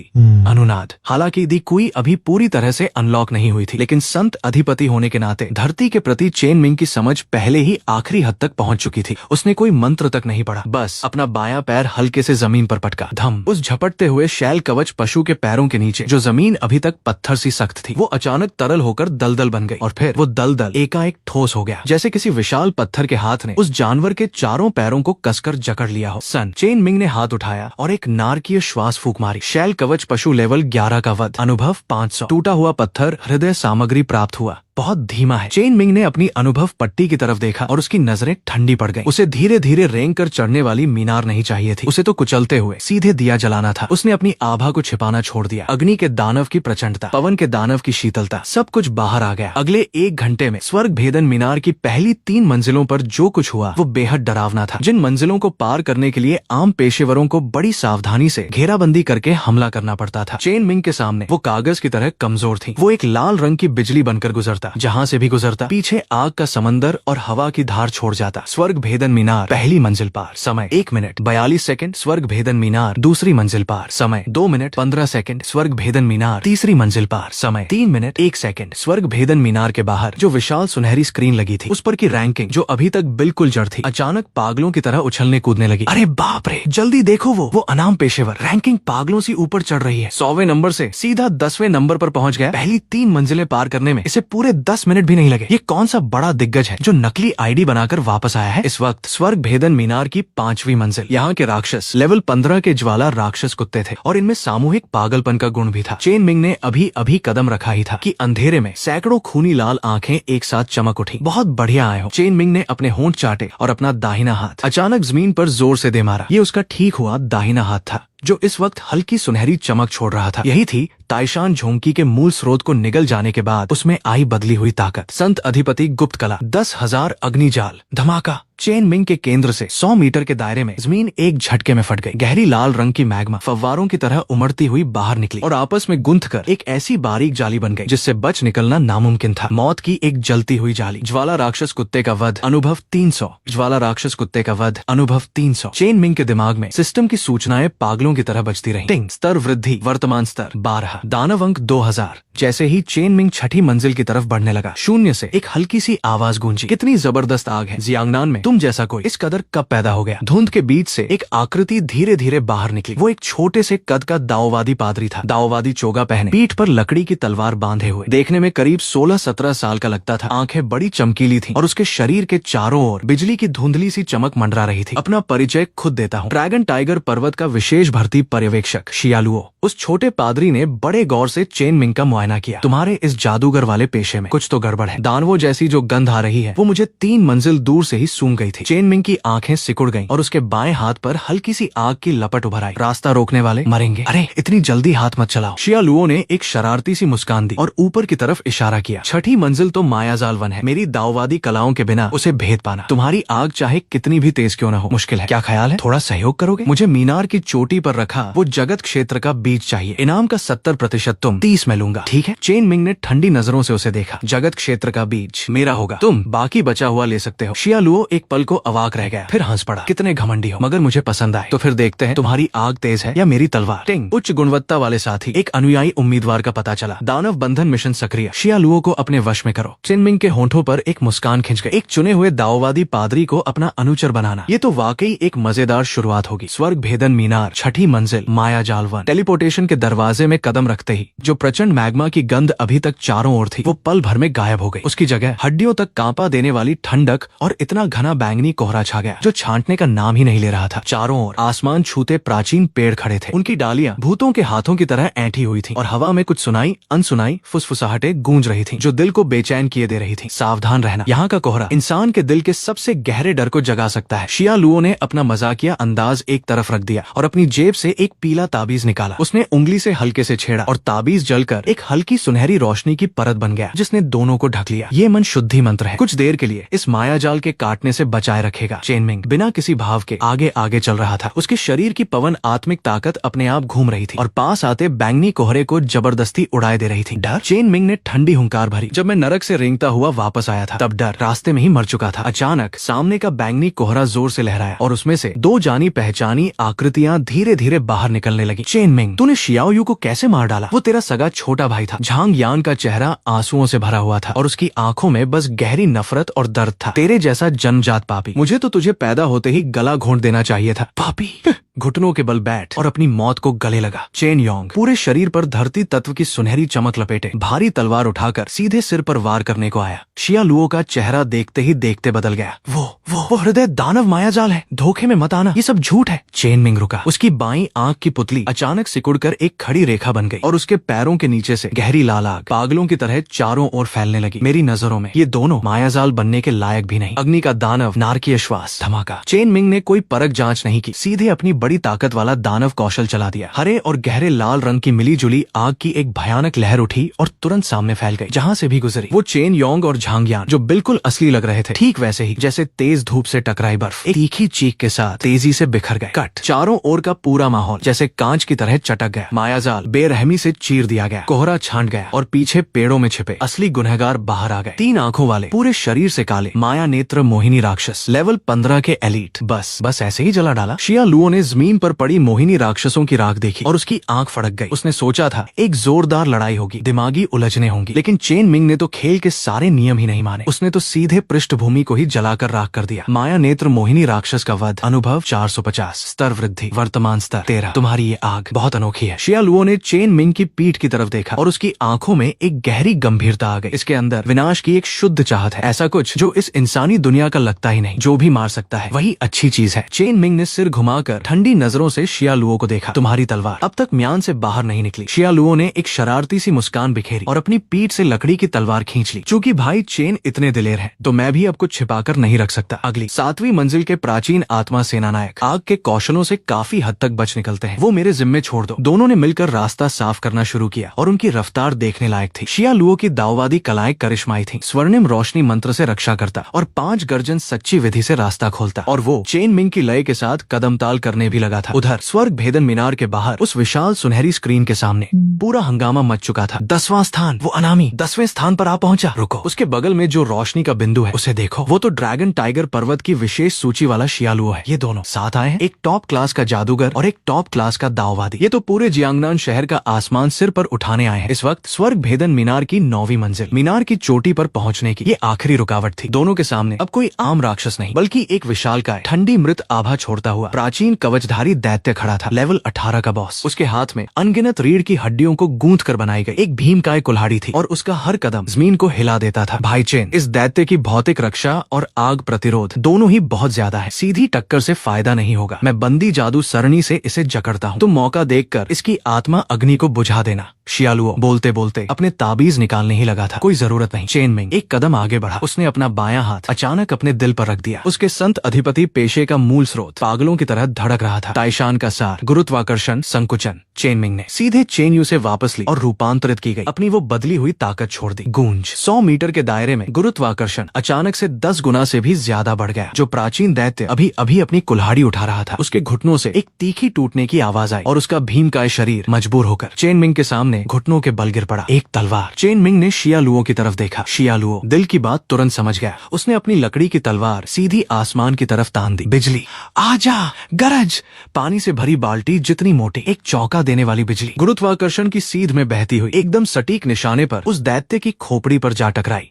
अनुनाद। हालांकि दी कुई अभी पूरी तरह से अनलॉक नहीं हुई थी, लेकिन संत अधिपति होने के नाते धरती के प्रति चेन मिंग की समझ पहले ही आखिरी हद तक पहुंच चुकी थी। उसने कोई मंत्र तक नहीं पढ़ा, बस अपना बायां पैर हल्के से जमीन पर पटका। धम। उस झपटते हुए शैल कवच पशु के पैरों के नीचे जो जमीन अभी तक पत्थर सी सख्त थी, वो अचानक तरल होकर दलदल बन गई और फिर वो दलदल एकाएक ठोस हो गया, जैसे किसी विशाल पत्थर के हाथ ने उस जानवर के चारों पैरों को कसकर जकड़ लिया हो। सन। चेन मिंग ने हाथ उठाया और एक नारकीय श्वास फूंक मारी। शैल कवच पशु लेवल 11 का वध। अनुभव 500। टूटा हुआ पत्थर, हृदय सामग्री प्राप्त हुआ। बहुत धीमा है। चेन मिंग ने अपनी अनुभव पट्टी की तरफ देखा और उसकी नजरें ठंडी पड़ गईं। उसे धीरे धीरे रेंग कर चढ़ने वाली मीनार नहीं चाहिए थी, उसे तो कुचलते हुए सीधे दिया जलाना था। उसने अपनी आभा को छिपाना छोड़ दिया। अग्नि के दानव की प्रचंडता, पवन के दानव की शीतलता, सब कुछ बाहर आ गया। अगले 1 घंटे में स्वर्ग भेदन मीनार की पहली 3 मंजिलों पर जो कुछ हुआ वो बेहद डरावना था। जिन मंजिलों को पार करने के लिए आम पेशेवरों को बड़ी सावधानी से घेराबंदी करके हमला करना पड़ता था, चेन मिंग के सामने वो कागज की तरह कमजोर थी। वो एक लाल रंग की बिजली बनकर गुजरता, जहाँ से भी गुजरता पीछे आग का समंदर और हवा की धार छोड़ जाता। स्वर्ग भेदन मीनार, पहली मंजिल पार। समय 1 मिनट 42 सेकंड। स्वर्ग भेदन मीनार, दूसरी मंजिल पार। समय 2 मिनट 15 सेकंड। स्वर्ग भेदन मीनार, तीसरी मंजिल पार। समय 3 मिनट 1 सेकंड। स्वर्ग भेदन मीनार के बाहर जो विशाल सुनहरी स्क्रीन लगी थी, उस पर की रैंकिंग जो अभी तक बिल्कुल जड़ थी, अचानक पागलों की तरह उछलने कूदने लगी। अरे बाप रे, जल्दी देखो, वो अनाम पेशेवर रैंकिंग पागलों से ऊपर चढ़ रही है। 100वें नंबर से सीधा 10वें नंबर पर पहुंच गया। पहली 3 मंजिलें पार करने में इसे पूरे में 10 मिनट भी नहीं लगे। ये कौन सा बड़ा दिग्गज है जो नकली आईडी बनाकर वापस आया है? इस वक्त स्वर्ग भेदन मीनार की 5वीं मंजिल। यहाँ के राक्षस लेवल 15 के ज्वाला राक्षस कुत्ते थे और इनमें सामूहिक पागलपन का गुण भी था। चेन मिंग ने अभी अभी कदम रखा ही था कि अंधेरे में सैकड़ों खूनी लाल आंखें एक साथ चमक उठी। बहुत बढ़िया आए हो। चेन मिंग ने अपने होंठ चाटे और अपना दाहिना हाथ अचानक जमीन पर जोर से दे मारा। ये उसका ठीक हुआ दाहिना हाथ था जो इस वक्त हल्की सुनहरी चमक छोड़ रहा था। यही थी ताइशान झोंकी के मूल स्रोत को निगल जाने के बाद उसमें आई बदली हुई ताकत। संत अधिपति गुप्त कला 10,000 अग्निजाल। धमाका। चेन मिंग के केंद्र से 100 मीटर के दायरे में जमीन एक झटके में फट गई। गहरी लाल रंग की मैग्मा फव्वारों की तरह उमड़ती हुई बाहर निकली और आपस में गुंथकर एक ऐसी बारीक जाली बन गई जिससे बच निकलना नामुमकिन था। मौत की एक जलती हुई जाली। ज्वाला राक्षस कुत्ते का वध अनुभव 300। ज्वाला राक्षस कुत्ते का वध अनुभव 300। चेन मिंग के दिमाग में सिस्टम की सूचनाएं पागलों की तरह बजती रहीं। टिंग स्तर वृद्धि। वर्तमान स्तर 12। दानव अंक 2000। जैसे ही चेन मिंग छठी मंजिल की तरफ बढ़ने लगा, शून्य से एक हल्की सी आवाज गूंजी। कितनी जबरदस्त आग है जियांगनान में। तुम जैसा कोई इस कदर कब पैदा हो गया? धुंध के बीच से एक आकृति धीरे धीरे बाहर निकली। वो एक छोटे से कद का दाओवादी पादरी था। दाओवादी चोगा पहने, पीठ पर लकड़ी की तलवार बांधे हुए, देखने में करीब 16-17 साल का लगता था। आंखें बड़ी चमकीली थीं और उसके शरीर के चारों ओर बिजली की धुंधली सी चमक मंडरा रही थी। अपना परिचय खुद देता हूँ। ड्रैगन टाइगर पर्वत का विशेष भर्ती पर्यवेक्षक शियालुओ। उस छोटे पादरी ने बड़े गौर से चेन मिंग का मुआयना किया। तुम्हारे इस जादूगर वाले पेशे में कुछ तो गड़बड़ है। दानवों जैसी जो गंध आ रही है वो मुझे 3 मंजिल दूर से ही सूंघ गई थी। चेन मिंग की आंखें सिकुड़ गईं और उसके बाएं हाथ पर हल्की सी आग की लपट उभर आई। रास्ता रोकने वाले मरेंगे। अरे इतनी जल्दी हाथ मत चलाओ। शियालुओ ने एक शरारती सी मुस्कान दी और ऊपर की तरफ इशारा किया। छठी मंजिल तो मायाजाल वन है। मेरी दाववादी कलाओं के बिना उसे भेद पाना तुम्हारी आग चाहे कितनी भी तेज क्यों न हो मुश्किल है। क्या ख्याल है? थोड़ा सहयोग करोगे? मुझे मीनार की चोटी पर रखा वो जगत क्षेत्र का बीज चाहिए। इनाम का 70% तुम, 30 मैं लूंगा। ठीक है? चेन मिंग ने ठंडी नजरों से उसे देखा। जगत क्षेत्र का बीज मेरा होगा, तुम बाकी बचा हुआ ले सकते हो। शियालुओ एक पल को अवाक रह गया, फिर हंस पड़ा। कितने घमंडी हो, मगर मुझे पसंद आए। तो फिर देखते हैं तुम्हारी आग तेज है या मेरी तलवार। टिंग। उच्च गुणवत्ता वाले साथी। एक अनुयायी उम्मीदवार का पता चला। दानव बंधन मिशन सक्रिय। शियालुओ को अपने वश में करो। चेन मिंग के होंठों पर एक मुस्कान खिंच गई। एक चुने हुए दाओवादी पादरी को अपना अनुचर बनाना, ये तो वाकई एक मजेदार शुरुआत होगी। स्वर्ग भेदन मीनार, छठी मंजिल, मायाजाल वन। टेलीपोर्टेशन के दरवाजे में कदम रखते ही जो प्रचंड मैग्मा की गंध अभी तक चारों ओर थी वो पल भर में गायब हो गई। उसकी जगह हड्डियों तक कांपा देने वाली ठंडक और इतना घना बैंगनी कोहरा छा गया जो छांटने का नाम ही नहीं ले रहा था। चारों ओर आसमान छूते प्राचीन पेड़ खड़े थे। उनकी डालियां भूतों के हाथों की तरह ऐंठी हुई थीं और हवा में कुछ सुनाई अनसुनाई फुसफुसाहटें गूंज रही थीं जो दिल को बेचैन किए दे रही थीं। सावधान रहना, यहाँ का कोहरा इंसान के दिल के सबसे गहरे डर को जगा सकता है। शियालुओ ने अपना मजाकिया अंदाज एक तरफ रख दिया और अपनी जेब से एक पीला ताबीज निकाला। उसने उंगली से हल्के से छेड़ा और ताबीज जलकर एक हल्की सुनहरी रोशनी की परत बन गया जिसने दोनों को ढक लिया। ये मन शुद्धि मंत्र है, कुछ देर के लिए इस मायाजाल के काटने से बचाए रखेगा। चेन मिंग बिना किसी भाव के आगे आगे चल रहा था। उसके शरीर की पवन आत्मिक ताकत अपने आप घूम रही थी और पास आते बैंगनी कोहरे को जबरदस्ती उड़ाए दे रही थी। डर? चेन मिंग ने ठंडी हुंकार भरी। जब मैं नरक से रेंगता हुआ वापस आया था तब डर रास्ते में ही मर चुका था। अचानक सामने का बैंगनी कोहरा जोर से लहराया और उसमें से 2 जानी पहचानी आकृतियां धीरे धीरे बाहर निकलने लगी। चेन मिंग, तूने शियाओ यू को कैसे मार डाला? वो तेरा सगा छोटा भाई था। झांग यान का चेहरा आंसुओं से भरा हुआ था और उसकी आंखों में बस गहरी नफरत और दर्द था। तेरे जैसा जन्मजात पापी, मुझे तो तुझे पैदा होते ही गला घोंट देना चाहिए था। पापी? घुटनों के बल बैठ और अपनी मौत को गले लगा। चेन योंग पूरे शरीर पर धरती तत्व की सुनहरी चमक लपेटे भारी तलवार उठाकर सीधे सिर पर वार करने को आया। शियालुओ का चेहरा देखते ही देखते बदल गया। वो हृदय दानव मायाजाल है, धोखे में मत आना, ये सब झूठ है। चेन मिंग रुका। उसकी बाईं आंख की पुतली अचानक सिकुड़कर एक खड़ी रेखा बन गई और उसके पैरों के नीचे से गहरी लाल आग पागलों की तरह चारों ओर फैलने लगी। मेरी नजरों में ये दोनों मायाजाल बनने के लायक भी नहीं। अग्नि का दानव, नारकीय श्वास। धमाका। चेन मिंग ने कोई परख जांच नहीं की, सीधे अपनी बड़ी ताकत वाला दानव कौशल चला दिया। हरे और गहरे लाल रंग की मिली जुली आग की एक भयानक लहर उठी और तुरंत सामने फैल गई। जहां से भी गुजरी वो चेन योंग और झांगयान जो बिल्कुल असली लग रहे थे, ठीक वैसे ही जैसे तेज धूप से टकराई बर्फ, एक तीखी चीख के साथ तेजी से बिखर गए। कट। चारों ओर का पूरा माहौल जैसे कांच की तरह चटक गया। मायाजाल बेरहमी से चीर दिया गया। कोहरा छांट गया और पीछे पेड़ों में छिपे असली गुनहगार बाहर आ गए। 3 आंखों वाले, पूरे शरीर से काले, माया नेत्र मोहिनी राक्षस, लेवल 15 के एलीट। बस ऐसे ही जला डाला। शियालुओ ने जमीन पर पड़ी मोहिनी राक्षसों की राख देखी और उसकी आंख फड़क गई। उसने सोचा था एक जोरदार लड़ाई होगी, दिमागी उलझने होंगी, लेकिन चेन मिंग ने तो खेल के सारे नियम ही नहीं माने। उसने तो सीधे पृष्ठभूमि को ही जलाकर राख कर दिया। माया नेत्र मोहिनी राक्षस का वध। अनुभव 450। स्तर वृद्धि। वर्तमान स्तर 13। तुम्हारी ये आग बहुत अनोखी है। शिया लुओ ने चेन मिंग की पीठ की तरफ देखा और उसकी आंखों में एक गहरी गंभीरता आ गई। इसके अंदर विनाश की एक शुद्ध चाहत है, ऐसा कुछ जो इस इंसानी दुनिया का लगता ही नहीं। जो भी मार सकता है वही अच्छी चीज है। चेन मिंग ने सिर घुमाकर ठंडी नजरों से शिया लुओ को देखा। तुम्हारी तलवार अब तक म्यान से बाहर नहीं निकली। शिया लुओ ने एक शरारती सी मुस्कान बिखेरी और अपनी पीठ से लकड़ी की तलवार खींच ली। चूंकि भाई चेन इतने दिलेर हैं, तो मैं भी अब कुछ छिपाकर नहीं रख सकता। अगली 7वीं मंजिल के प्राचीन आत्मा सेनानायक आग के कौशलों से काफी हद तक बच निकलते हैं, वो मेरे जिम्मे छोड़ दो। दोनों ने मिलकर रास्ता साफ करना शुरू किया और उनकी रफ्तार देखने लायक थी। शिया लुओ की दाववादी कलाएं करिश्माई थी। स्वर्णिम रोशनी मंत्र से रक्षा करता और 5 गर्जन सच्ची विधि से रास्ता खोलता, और वो चेन मिंग की लय के साथ कदम ताल करने भी लगा था। उधर स्वर्ग भेदन मीनार के बाहर उस विशाल सुनहरी स्क्रीन के सामने पूरा हंगामा मच चुका था। 10वां स्थान, वो अनामी 10वें स्थान पर आ पहुंचा। रुको, उसके बगल में जो रोशनी का बिंदु है उसे देखो, वो तो ड्रैगन टाइगर पर्वत की विशेष सूची वाला शिया लुओ है। ये दोनों साथ आए हैं, एक टॉप क्लास का जादूगर और एक टॉप क्लास का दाववादी। ये तो पूरे जियांगनान शहर का आसमान सिर पर उठाने आए हैं। इस वक्त स्वर्ग भेदन मीनार की 9वीं मंजिल, मीनार की चोटी पर पहुंचने की ये आखिरी रुकावट थी। दोनों के सामने अब कोई आम राक्षस नहीं, बल्कि एक विशालकाय ठंडी मृत आभा छोड़ता हुआ प्राचीन कवचधारी दैत्य खड़ा था। लेवल 18 का बॉस। उसके हाथ में अनगिनत रीढ़ की हड्डियों को गूंथ कर बनाई गई एक भीमकाय कुल्हाड़ी थी और उसका हर कदम जमीन को हिला देता था। भाई चेन, इस दैत्य की भौतिक रक्षा और आग प्रतिरोध दोनों ही बहुत ज्यादा है। सीधी टक्कर से फायदा नहीं होगा। मैं बंदी जादू सरणी से इसे जकड़ता हूँ। तुम मौका देखकर इसकी आत्मा अग्नि को बुझा देना। शिया लुओ बोलते बोलते अपने ताबीज निकालने ही लगा था। कोई जरूरत नहीं। चेन मिंग एक कदम आगे बढ़ा। उसने अपना बायां हाथ अचानक अपने दिल पर रख दिया। उसके संत अधिपति पेशे का मूल स्रोत पागलों की तरह धड़क रहा था। ताइशान का सार, गुरुत्वाकर्षण, संकुचन। चेन मिंग ने सीधे चेन यू से वापस ली और रूपांतरित की गई अपनी वो बदली हुई ताकत छोड़ दी। गूंज। 100 मीटर के दायरे में गुरुत्वाकर्षण अचानक से 10 गुना से भी ज्यादा बढ़ गया। जो प्राचीन दैत्य अभी अभी अपनी कुल्हाड़ी उठा रहा था, उसके घुटनों से एक तीखी टूटने की आवाज आई और उसका भीमकाय शरीर मजबूर होकर चेन मिंग के सामने घुटनों के बल गिर पड़ा। एक तलवार। चेन मिंग ने शिया लुओ की तरफ देखा। शिया लुओ दिल की बात तुरंत समझ गया। उसने अपनी लकड़ी की तलवार सीधी आसमान की तरफ तान दी। बिजली, आजा, गरज। पानी से भरी बाल्टी जितनी मोटी, एक चौंका देने वाली बिजली गुरुत्वाकर्षण की सीध में बहती हुई एकदम सटीक निशाने पर उस दैत्य की खोपड़ी पर जा टकराई।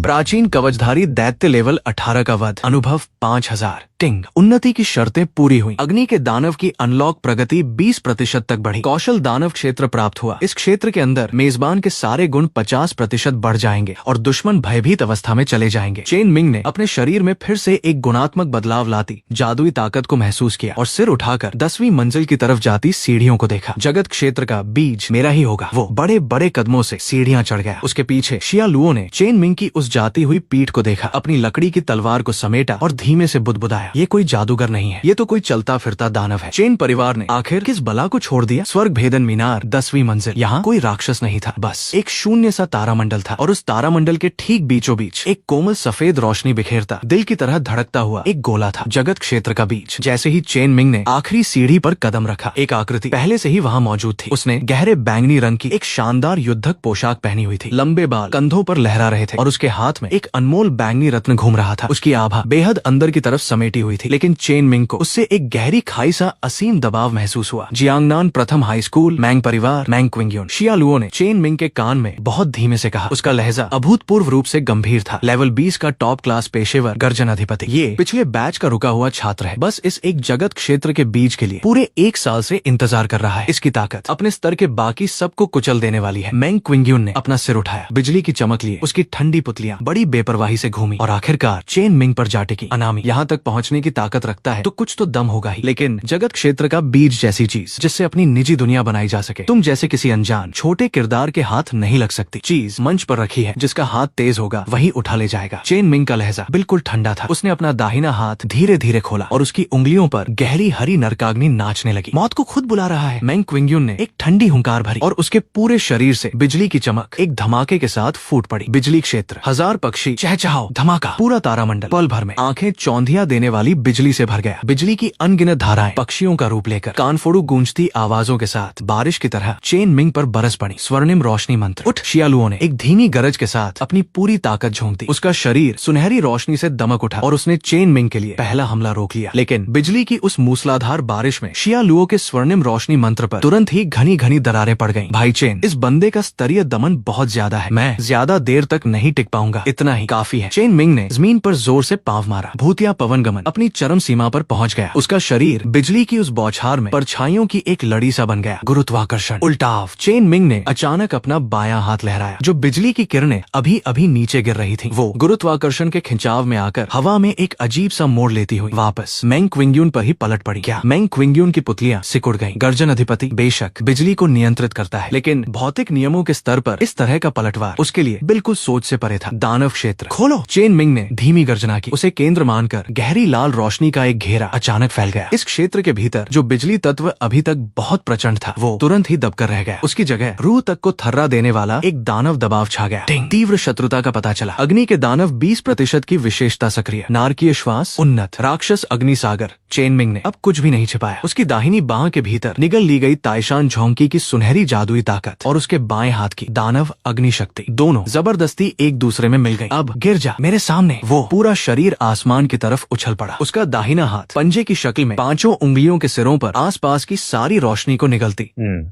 प्राचीन कवचधारी दैत्य लेवल 18 का वध। अनुभव 5000। टिंग। उन्नति की शर्तें पूरी हुई। अग्नि के दानव की अनलॉक प्रगति 20% तक बढ़ी। कौशल दानव क्षेत्र प्राप्त हुआ। इस क्षेत्र के अंदर मेजबान के सारे गुण 50% बढ़ जाएंगे और दुश्मन भयभीत अवस्था में चले जाएंगे। चेन मिंग ने अपने शरीर में फिर से एक गुणात्मक बदलाव लाती जादुई ताकत को महसूस किया और सिर उठाकर 10वीं मंजिल की तरफ जाती सीढ़ियों को देखा। जगत क्षेत्र का बीज मेरा ही होगा। वो बड़े बड़े कदमों से सीढ़ियां चढ़ गया। उसके पीछे शिया लुओ ने चेन मिंग की उस जाती हुई पीठ को देखा, अपनी लकड़ी की तलवार को समेटा और धीमे से बुदबुदाया। ये कोई जादूगर नहीं है, ये तो कोई चलता फिरता दानव है। चेन परिवार ने आखिर किस बला को छोड़ दिया? स्वर्ग भेदन मीनार 10वीं मंजिल। यहाँ कोई राक्षस नहीं था, बस एक शून्य सा तारामंडल था और उस तारामंडल के ठीक बीचों बीच एक कोमल सफेद रोशनी बिखेरता दिल की तरह धड़कता हुआ एक गोला था। जगत क्षेत्र का बीज। जैसे ही चेन मिंग ने आखिरी सीढ़ी पर कदम रखा, एक आकृति पहले से ही वहाँ मौजूद थी। उसने गहरे बैंगनी रंग की एक शानदार युद्धक पोशाक पहनी हुई थी। लंबे बाल कंधों पर लहरा रहे थे और उसके हाथ में एक अनमोल बैंगनी रत्न घूम रहा था। उसकी आभा बेहद अंदर की तरफ समेटी हुई थी, लेकिन चेन मिंग को उससे एक गहरी खाई सा असीम दबाव महसूस हुआ। जियांगनान प्रथम हाई स्कूल, मैंग परिवार, मैंग क्विंग्यून। शिया लुओ ने चेन मिंग के कान में बहुत धीमे से कहा। उसका लहजा अभूतपूर्व रूप से गंभीर था। लेवल 20 का टॉप क्लास पेशेवर गर्जन अधिपति। ये पिछले बैच का रुका हुआ छात्र है, बस इस एक जगत क्षेत्र के बीज के लिए पूरे 1 साल से इंतजार कर रहा है। इसकी ताकत अपने स्तर के बाकी सबको कुचल देने वाली है। मैंग क्विंग्यून ने अपना सिर उठाया। बिजली की चमक लिए उसकी ठंडी पुतलियां बड़ी बेपरवाही से घूमी और आखिरकार चेन मिंग पर जा टिकी। अनामी यहाँ तक पहुँचने की ताकत रखता है तो कुछ तो दम होगा ही, लेकिन जगत क्षेत्र का बीज जैसी चीज जिससे अपनी निजी दुनिया बनाई जा सके, तुम जैसे किसी अनजान छोटे किरदार के हाथ नहीं लग सकती। चीज मंच पर रखी है, जिसका हाथ तेज होगा वही उठा ले जाएगा। चेन मिंग का लहजा बिल्कुल ठंडा था। उसने अपना दाहिना हाथ धीरे धीरे खोला और उसकी उंगलियों पर गहरी हरी नरकाग्नि नाचने लगी। मौत को खुद बुला रहा है। मैंग क्विंग्यून ने एक ठंडी हुंकार भरी और उसके पूरे शरीर से बिजली की चमक एक धमाके के साथ फूट पड़ी। बिजली क्षेत्र, हजार पक्षी, चहचहाओ, धमाका, पूरा तारामंडल पल भर में आंखें चौंधिया देने वाली बिजली से भर गया। बिजली की अनगिनत धाराएं पक्षियों का रूप लेकर कानफोड़ू गूंजती आवाजों के साथ बारिश की तरह चेन मिंग पर बरस पड़ी। स्वर्णिम रोशनी मंत्र। उठ। शिया लुओ ने एक धीमी गरज के साथ अपनी पूरी ताकत झोंक दी। उसका शरीर सुनहरी रोशनी से दमक उठा और उसने चेन मिंग के लिए पहला हमला रोक लिया। लेकिन बिजली की उस मूसलाधार बारिश में शिया लुओ के स्वर्णिम रोशनी मंत्र पर तुरंत ही घनी घनी दरारें पड़ गईं। भाई चेन, इस बंदे का स्तरीय दमन बहुत ज्यादा है। मैं ज्यादा देर तक नहीं टिक पाऊंगा। जाऊंगा, इतना ही काफी है। चेन मिंग ने जमीन पर जोर से पांव मारा। भूतिया पवनगमन अपनी चरम सीमा पर पहुंच गया। उसका शरीर बिजली की उस बौछार में परछाइयों की एक लड़ी सा बन गया। गुरुत्वाकर्षण उल्टाव। चेन मिंग ने अचानक अपना बायां हाथ लहराया। जो बिजली की किरणें अभी अभी नीचे गिर रही थी, वो गुरुत्वाकर्षण के खिंचाव में आकर हवा में एक अजीब सा मोड़ लेती हुई वापस मेंग क्विंग्यून पर ही पलट पड़ी। क्या मेंग क्विंग्यून की पुतलियां सिकुड़ गईं। गर्जन अधिपति बेशक बिजली को नियंत्रित करता है, लेकिन भौतिक नियमों के स्तर पर इस तरह का पलटवार उसके लिए बिल्कुल सोच से परे था। दानव क्षेत्र खोलो। चेन मिंग ने धीमी गर्जना की। उसे केंद्र मानकर गहरी लाल रोशनी का एक घेरा अचानक फैल गया। इस क्षेत्र के भीतर जो बिजली तत्व अभी तक बहुत प्रचंड था, वो तुरंत ही दबकर रह गया। उसकी जगह रूह तक को थर्रा देने वाला एक दानव दबाव छा गया। तीव्र शत्रुता का पता चला। अग्नि के दानव 20% की विशेषता सक्रिय। नारकीय श्वास उन्नत। राक्षस अग्नि सागर। चेन मिंग ने अब कुछ भी नहीं छिपाया। उसकी दाहिनी बाह के भीतर निगल ली गई ताइशान झोंकी की सुनहरी जादुई ताकत और उसके बाएं हाथ की दानव अग्नि शक्ति, दोनों जबरदस्ती एक दूसरे में मिल गई। अब गिर जा मेरे सामने। वो पूरा शरीर आसमान की तरफ उछल पड़ा। उसका दाहिना हाथ पंजे की शक्ल में 5 उंगलियों के सिरों पर आसपास की सारी रोशनी को निगलती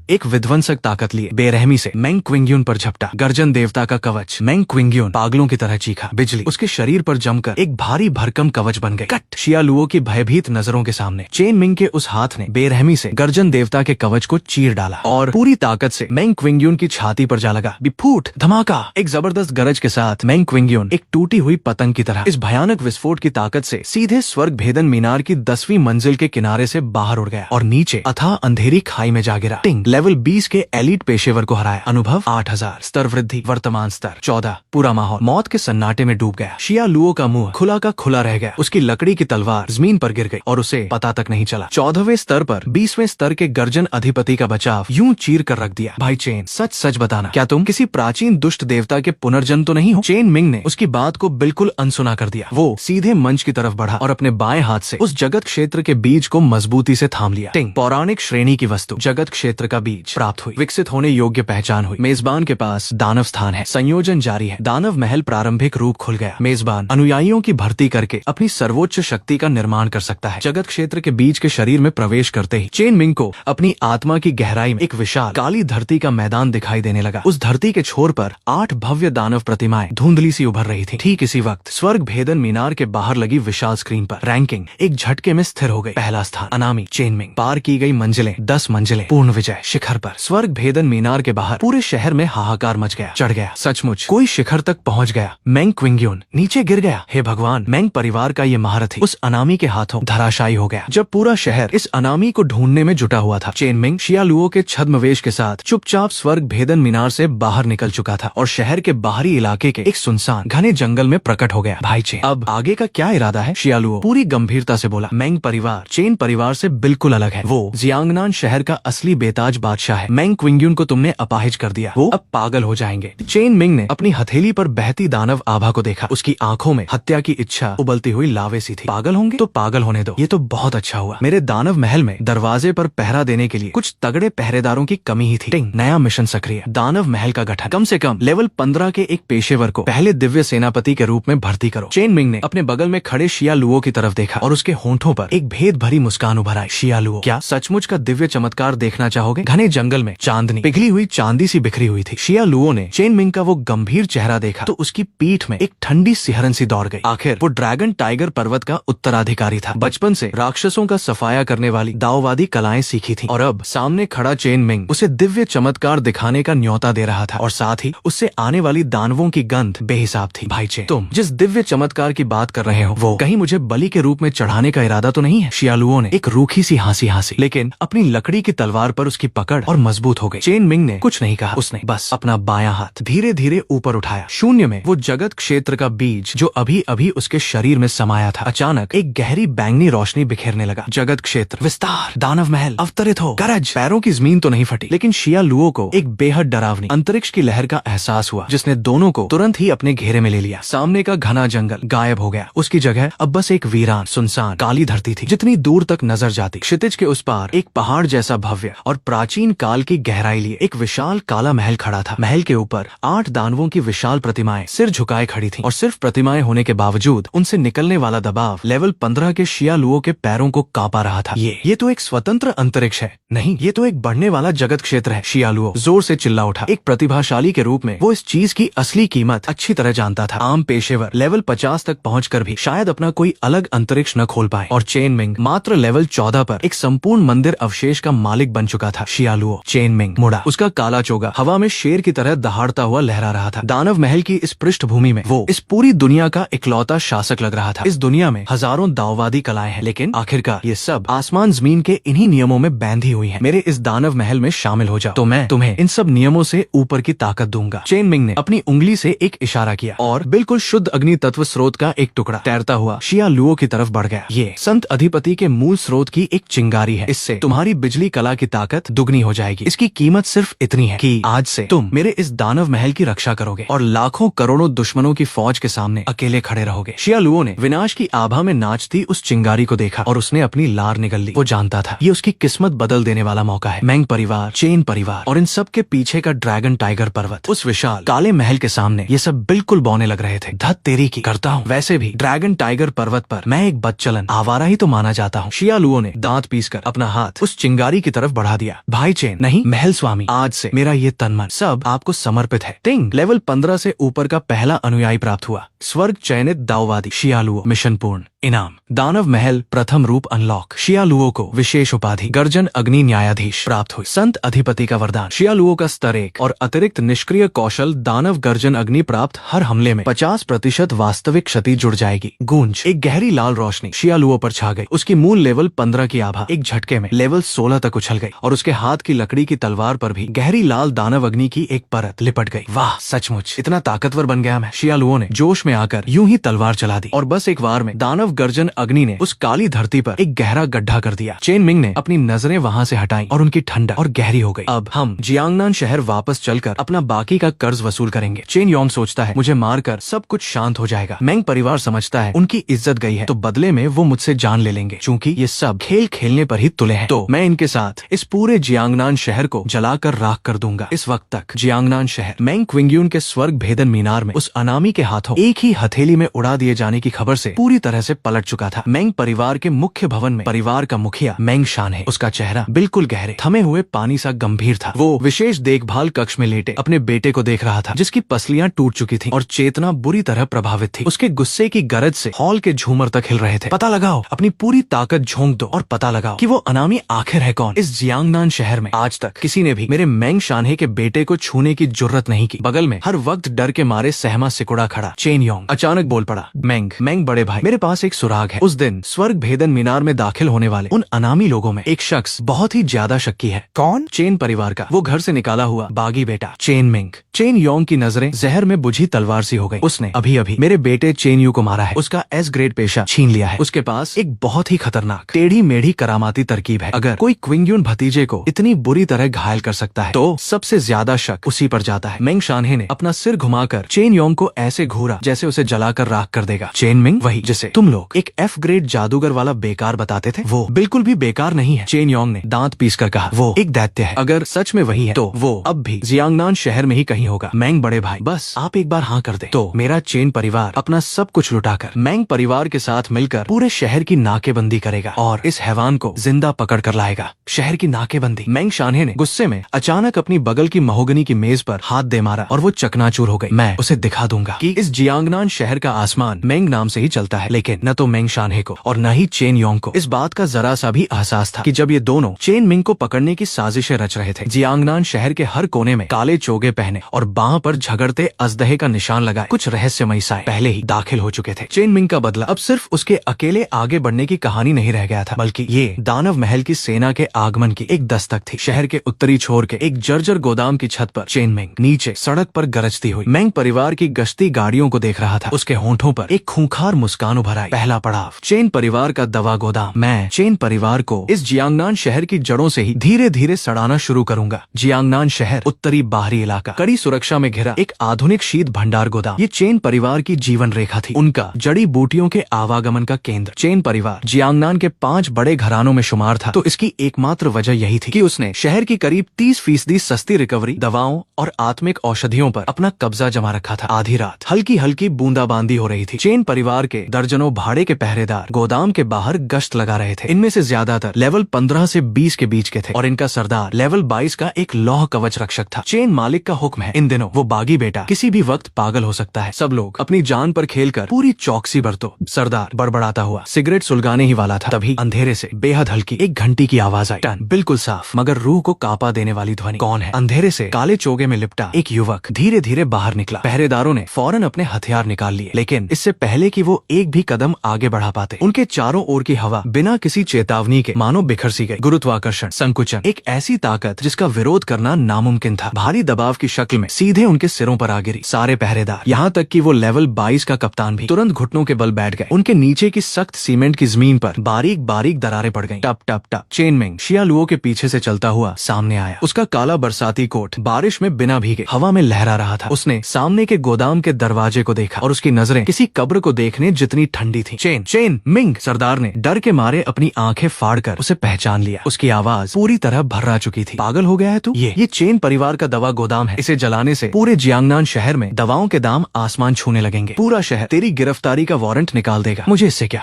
एक विध्वंसक ताकत लिए बेरहमी से मेंग क्विंग्यून पर झपटा। गर्जन देवता का कवच। मेंग क्विंग्यून पागलों की तरह चीखा। बिजली उसके शरीर पर जमकर एक भारी भरकम कवच बन गई। कट। शियालुओ की भयभीत नजरों के सामने चेन मिंग के उस हाथ ने बेरहमी से गर्जन देवता के कवच को चीर डाला और पूरी ताकत से मेंग क्विंग्यून की छाती पर जा लगा। विफूट धमाका। एक जबरदस्त गरज के साथ मेंग क्विंग्यून एक टूटी हुई पतंग की तरह इस भयानक विस्फोट की ताकत से सीधे स्वर्ग भेदन मीनार की 10वीं मंजिल के किनारे से बाहर उड़ गया और नीचे अथाह अंधेरी खाई में जा गिरा। टिंग। लेवल 20 के एलीट पेशेवर को हराया। अनुभव 8000। स्तर वृद्धि। वर्तमान स्तर 14। पूरा माहौल मौत के सन्नाटे में डूब गया। शियालुओ का मुंह खुला का खुला रह गया। उसकी लकड़ी की तलवार जमीन पर गिर गई और उसे पता तक नहीं चला। 14वें स्तर पर 20वें स्तर के गर्जन अधिपति का बचाव यूं चीर कर रख दिया। भाई चेन, सच सच बताना, क्या तुम किसी प्राचीन दुष्ट देवता के पुनर्जन्म तो नहीं हो? चेन मिंग ने उसकी बात को बिल्कुल अनसुना कर दिया। वो सीधे मंच की तरफ बढ़ा और अपने बाएं हाथ से उस जगत क्षेत्र के बीज को मजबूती से थाम लिया। टिंग। पौराणिक श्रेणी की वस्तु जगत क्षेत्र का बीज प्राप्त हुई। विकसित होने योग्य पहचान हुई। मेजबान के पास दानव स्थान है। संयोजन जारी है। दानव महल प्रारंभिक रूप खुल गया। मेजबान अनुयायियों की भर्ती करके अपनी सर्वोच्च शक्ति का निर्माण कर सकता है। जगत क्षेत्र के बीज के शरीर में प्रवेश करते ही चेन मिंग को अपनी आत्मा की गहराई में एक विशाल काली धरती का मैदान दिखाई देने लगा। उस धरती के छोर पर 8 भव्य दानव प्रतिमाएं धुंधली सी उभर रही थी। ठीक इसी वक्त स्वर्ग भेदन मीनार के बाहर लगी विशाल स्क्रीन पर रैंकिंग एक झटके में स्थिर हो गई। पहला स्थान अनामी चेन मिंग। पार की गई मंजिलें 10 मंजिलें। पूर्ण विजय शिखर पर। स्वर्ग भेदन मीनार के बाहर पूरे शहर में हाहाकार मच गया। चढ़ गया सचमुच, कोई शिखर तक पहुंच गया। मेंग क्विंग्यून नीचे गिर गया। हे भगवान, मेंग परिवार का ये महारथी उस अनामी के हाथों धराशायी हो गया। जब पूरा शहर इस अनामी को ढूंढने में जुटा हुआ था, चेन मिंग शियालुओ के छद्मवेश के साथ चुपचाप स्वर्ग भेदन मीनार से बाहर निकल चुका था और शहर के बाहरी इलाके के एक सुनसान घने जंगल में प्रकट हो गया। भाई चेन, अब आगे का क्या इरादा है? शियालुओ पूरी गंभीरता से बोला। मेंग परिवार चेन परिवार से बिल्कुल अलग है। वो जियांगनान शहर का असली बेताज बादशाह है। मेंग क्विंग्यून को तुमने अपाहिज कर दिया, वो अब पागल हो जाएंगे। चेन मिंग ने अपनी हथेली पर बहती दानव आभा को देखा। उसकी आंखों में हत्या की इच्छा उबलती हुई लावे सी थी। पागल होंगे तो पागल होने दो, ये तो बहुत अच्छा हुआ। मेरे दानव महल में दरवाजे पर पहरा देने के लिए कुछ तगड़े पहरेदारों की कमी ही थी। टिंग। नया मिशन सक्रिय। दानव महल का गठन। कम से कम लेवल 15 के एक पेशेवर को पहले दिव्य सेनापति के रूप में भर्ती करो। चेन मिंग ने अपने बगल में खड़े शियालुओ की तरफ देखा और उसके होंठों पर एक भेद भरी मुस्कान उभर आई। शियालुओ, क्या सचमुच का दिव्य चमत्कार देखना चाहोगे? घने जंगल में चांदनी, पिघली हुई चांदी सी बिखरी हुई थी। शियालुओ ने चेन मिंग का वो गंभीर चेहरा देखा तो उसकी पीठ में एक ठंडी सिहरन सी दौड़ गई। आखिर वो ड्रैगन टाइगर पर्वत का उत्तराधिकारी था। बचपन से राक्षसों का सफाया करने वाली दाववादी कलाएं सीखी थी और अब सामने खड़ा चेन मिंग उसे दिव्य चमत्कार दिखाने का न्योता दे रहा था और साथ ही उससे आने वाली दानवों की गंध बेहिसाब थी। भाई चेन, तुम जिस दिव्य चमत्कार की बात कर रहे हो वो कहीं मुझे बलि के रूप में चढ़ाने का इरादा तो नहीं है? शियालुओ ने एक रूखी सी हंसी हंसी, लेकिन अपनी लकड़ी की तलवार पर उसकी पकड़ और मजबूत हो गई। चेन मिंग ने कुछ नहीं कहा। उसने बस अपना बायां हाथ धीरे धीरे ऊपर उठाया। शून्य में वो जगत क्षेत्र का बीज जो अभी अभी उसके शरीर में समाया था अचानक एक गहरी बैंगनी रोशनी बिखेरने लगा। जगत क्षेत्र विस्तार। दानव महल अवतरित हो। गरज। पैरों की जमीन तो नहीं फटी, लेकिन शियालुओ को एक बेहद डरावनी अंतरिक्ष की लहर का एहसास हुआ जिसने दोनों को तुरंत ही अपने घेरे में ले लिया। सामने का घना जंगल गायब हो गया। उसकी जगह अब बस एक वीरान सुनसान काली धरती थी। जितनी दूर तक नजर जाती क्षितिज के उस पार एक पहाड़ जैसा भव्य और प्राचीन काल की गहराई लिए एक विशाल काला महल खड़ा था। महल के ऊपर 8 दानवों की विशाल प्रतिमाएं सिर झुकाए खड़ी थीं और सिर्फ प्रतिमाएं होने के बावजूद उनसे निकलने वाला दबाव लेवल 15 के शियालुओ लुओ के पैरों को कांपा रहा था। ये तो एक स्वतंत्र अंतरिक्ष है। नहीं, ये तो एक बढ़ने वाला जगत क्षेत्र है। शिया लुओ जोर से चिल्ला उठा। एक प्रतिभाशाली के रूप में वो इस चीज की असली कीमत अच्छी तरह जानता था। आम पेशेवर लेवल 50 तक पहुंचकर भी शायद अपना कोई अलग अंतरिक्ष न खोल पाए, और चेन मिंग मात्र लेवल 14 पर एक संपूर्ण मंदिर अवशेष का मालिक बन चुका था। शिया लुओ चेन मिंग मुड़ा। उसका काला चोगा हवा में शेर की तरह दहाड़ता हुआ लहरा रहा था। दानव महल की इस पृष्ठभूमि में वो इस पूरी दुनिया का इकलौता शासक लग रहा था। इस दुनिया में हजारों दाववादी कलाएं हैं, लेकिन आखिरकार ये सब आसमान जमीन के इन्हीं नियमों में बंधी हुई हैं। मेरे इस दानव महल में शामिल हो जाओ तो मैं तुम्हें इन सब नियमों से ऊपर की ताकत दूंगा। चेन मिंग ने अपनी उंगली से एक इशारा किया और बिल्कुल शुद्ध अग्नि तत्व स्रोत का एक टुकड़ा तैरता हुआ शिया लुओ की तरफ बढ़ गया। ये संत अधिपति के मूल स्रोत की एक चिंगारी है। इससे तुम्हारी बिजली कला की ताकत दुगनी हो जाएगी। इसकी कीमत सिर्फ इतनी है कि आज से तुम मेरे इस दानव महल की रक्षा करोगे और लाखों करोड़ों दुश्मनों की फौज के सामने अकेले खड़े रहोगे। शिया लुओ ने विनाश की आभा में नाचती उस चिंगारी को देखा और उसने अपनी लार निगल ली। वो जानता था ये उसकी किस्मत बदल देने वाला मौका है। मैंग परिवार, चेन परिवार और इन सब के पीछे का ड्रैगन टाइगर पर्वत, उस विशाल काले महल के सामने ये सब बिल्कुल बौने लग रहे थे। धत तेरी की करता हूँ। वैसे भी ड्रैगन टाइगर पर्वत पर मैं एक बदचलन आवारा ही तो माना जाता हूँ। शिया लुओ ने दांत पीसकर अपना हाथ उस चिंगारी की तरफ बढ़ा दिया। भाई चेन, नहीं महल स्वामी, आज से मेरा ये तन मन सब आपको समर्पित है। टिंग, लेवल 15 से ऊपर का पहला अनुयायी प्राप्त हुआ। स्वर्ग चयनित दाववादी। शिया लुओ मिशन पूर्ण। इनाम, दानव महल प्रथम रूप अनलॉक। शिया लुओ को विशेष उपाधि गर्जन अग्नि न्यायाधीश प्राप्त हुई। संत अधिपति का वरदान। शिया लुओ का स्तर 1 और अतिरिक्त निष्क्रिय कौशल दानव गर्जन अग्नि प्राप्त। हर हमले में 50% वास्तविक क्षति जुड़ जाएगी। गूंज, एक गहरी लाल रोशनी शिया लुओ पर छा गई। उसकी मूल लेवल 15 की आभा एक झटके में लेवल 16 तक उछल गई और उसके हाथ की लकड़ी की तलवार पर भी गहरी लाल दानव अग्नि की एक परत लिपट गई। वाह, सचमुच इतना ताकतवर बन गया मैं। शिया लुओ ने जोश में आकर यूं ही तलवार चला दी और बस एक वार में दानव गर्जन अग्नि ने उस काली धरती पर एक गहरा गड्ढा कर दिया। चेन मिंग ने अपनी नजरें वहां से हटाई और उनकी ठंडक और गहरी हो गई। अब हम जियांगनान शहर वापस चलकर अपना बाकी का कर्ज वसूल करेंगे। चेन योंग सोचता है मुझे मारकर सब कुछ शांत हो जाएगा। मैंग परिवार समझता है उनकी इज्जत गई है तो बदले में वो मुझसे जान ले लेंगे। चूंकि ये सब खेल खेलने पर ही तुले हैं तो मैं इनके साथ इस पूरे जियांगनान शहर को जलाकर राख कर दूंगा। इस वक्त तक जियांगनान शहर मैंग क्विंग्यून के स्वर्ग भेदन मीनार में उस अनामी के हाथों एक ही हथेली में उड़ा दिए जाने की खबर से पूरी तरह से पलट चुका था। मैंग परिवार के मुख्य भवन में परिवार का मुखिया मैंग शानहे, उसका चेहरा बिल्कुल गहरे थमे हुए पानी सा गंभीर था। वो विशेष देखभाल कक्ष में लेटे अपने बेटे को देख रहा था जिसकी पसलियां टूट चुकी थी और चेतना बुरी तरह प्रभावित थी। उसके गुस्से की गरज से हॉल के झूमर तक हिल रहे थे। पता लगाओ, अपनी पूरी ताकत झोंक दो और पता लगाओ कि वो अनामी आखिर है कौन। इस जियांगनान शहर में आज तक किसी ने भी मेरे मैंग शानहे के बेटे को छूने की जुर्रत नहीं की। बगल में हर वक्त डर के मारे सहमा सिकुड़ा खड़ा चेन योंग अचानक बोल पड़ा, मैंग बड़े भाई, मेरे पास एक सुराग है। उस दिन स्वर्ग भेदन मीनार में दाखिल होने वाले उन अनामी लोगों में एक शख्स बहुत ही ज्यादा शक्की है। कौन? चेन परिवार का वो घर से निकाला हुआ बागी बेटा चेन मिंग। चेन योंग की नजरें जहर में बुझी तलवार सी हो गई। उसने अभी अभी मेरे बेटे चेन यू को मारा है, उसका एस ग्रेड पेशा छीन लिया है। उसके पास एक बहुत ही खतरनाक टेढ़ी मेढ़ी करामाती तरकीब है। अगर कोई क्विंग्यून भतीजे को इतनी बुरी तरह घायल कर सकता है तो सबसे ज्यादा शक उसी पर जाता है। मैंग शानहे ने अपना सिर घुमाकर चेन योंग को ऐसे घूरा जैसे उसे जलाकर राख कर देगा। चेन मिंग, वही जिसे तुम लोग एक एफ ग्रेड जादूगर वाला बेकार बताते थे, वो बिल्कुल भी बेकार नहीं है। चेन योंग ने दांत पीसकर कहा, वो एक दैत्य है। अगर सच में वही है तो वो अब भी जियांगनान शहर में ही कहीं होगा। मैंग बड़े भाई, बस आप एक बार हाँ कर दे तो मेरा चेन परिवार अपना सब कुछ लुटाकर मैंग परिवार के साथ मिलकर पूरे शहर की नाकेबंदी करेगा और इस हैवान को जिंदा पकड़ कर लाएगा। शहर की नाकेबंदी। मैंग शानहे ने गुस्से में अचानक अपनी बगल की महोगनी की मेज पर हाथ दे मारा और वो चकनाचूर हो गई। मैं उसे दिखा दूंगा कि इस जियांगनान शहर का आसमान मैंग नाम से ही चलता है। लेकिन न तो मैंग शानहे को और न ही चेन योंग को इस बात का जरा सा भी एहसास था कि जब ये दोनों चेन मिंग को पकड़ने की साजिशें रच रहे थे। जियांगनान शहर के हर कोने में काले चोगे पहने और बाह पर झगड़ते अजदहे का निशान लगाए कुछ रहस्यमयी साए पहले ही दाखिल हो चुके थे। चेन मिंग का बदला अब सिर्फ उसके अकेले आगे बढ़ने की कहानी नहीं रह गया था, बल्कि ये दानव महल की सेना के आगमन की एक दस्तक थी। शहर के उत्तरी छोर के एक जर्जर गोदाम की छत पर चेन मिंग नीचे सड़क पर गरजती हुई मैंग परिवार की गश्ती गाड़ियों को देख रहा था। उसके होंठों पर एक खूंखार मुस्कान उभर आई। पहला पड़ाव, चेन परिवार का दवा गोदाम। मैं चेन परिवार को इस जियांगनान शहर की जड़ों से ही धीरे धीरे सड़ाना शुरू करूंगा। जियांगनान शहर उत्तरी बाहरी इलाका, कड़ी सुरक्षा में घिरा एक आधुनिक शीत भंडार गोदाम। ये चेन परिवार की जीवन रेखा थी, उनका जड़ी बूटियों के आवागमन का केंद्र। चेन परिवार जियांगनान के 5 बड़े घरानों में शुमार था, तो इसकी एकमात्र वजह यही थी कि उसने शहर की करीब 30% सस्ती रिकवरी दवाओं और आत्मिक औषधियों पर अपना कब्जा जमा रखा था। आधी रात हल्की हल्की बूंदाबांदी हो रही थी। चेन परिवार के दर्जनों पहाड़े के पहरेदार गोदाम के बाहर गश्त लगा रहे थे। इनमें से ज्यादातर लेवल 15 से 20 के बीच के थे और इनका सरदार लेवल 22 का एक लौह कवच रक्षक था। चेन मालिक का हुक्म है, इन दिनों वो बागी बेटा किसी भी वक्त पागल हो सकता है। सब लोग अपनी जान पर खेलकर पूरी चौकसी बरतो। सरदार बड़बड़ाता हुआ सिगरेट सुलगाने ही वाला था, तभी अंधेरे से बेहद हल्की एक घंटी की आवाज आई। टन, बिल्कुल साफ मगर रूह को कांपा देने वाली ध्वनि। कौन है? अंधेरे से काले चोगे में लिपटा एक युवक धीरे धीरे बाहर निकला। पहरेदारों ने फौरन अपने हथियार निकाल लिए, लेकिन इससे पहले कि वो एक भी कदम आगे बढ़ा पाते, उनके चारों ओर की हवा बिना किसी चेतावनी के मानो बिखर सी गई। गुरुत्वाकर्षण, संकुचन, एक ऐसी ताकत जिसका विरोध करना नामुमकिन था, भारी दबाव की शक्ल में सीधे उनके सिरों पर आ गिरी। सारे पहरेदार, यहाँ तक कि वो लेवल 22 का कप्तान भी तुरंत घुटनों के बल बैठ गए। उनके नीचे की सख्त सीमेंट की जमीन पर बारीक बारीक दरारें पड़ गईं। टप टप टप। चेन मिंग शिया लुओ के पीछे से चलता हुआ सामने आया। उसका काला बरसाती कोट बारिश में बिना भीगे हवा में लहरा रहा था। उसने सामने के गोदाम के दरवाजे को देखा और उसकी नजरें किसी कब्र को देखने जितनी ठंडी थी। Chain Ming! सरदार ने डर के मारे अपनी आंखें फाड़कर उसे पहचान लिया। उसकी आवाज पूरी तरह भर्रा चुकी थी। पागल हो गया है तू? ये चेन परिवार का दवा गोदाम है। इसे जलाने से पूरे जियांगनान शहर में दवाओं के दाम आसमान छूने लगेंगे। पूरा शहर तेरी गिरफ्तारी का वारंट निकाल देगा। मुझे इससे क्या?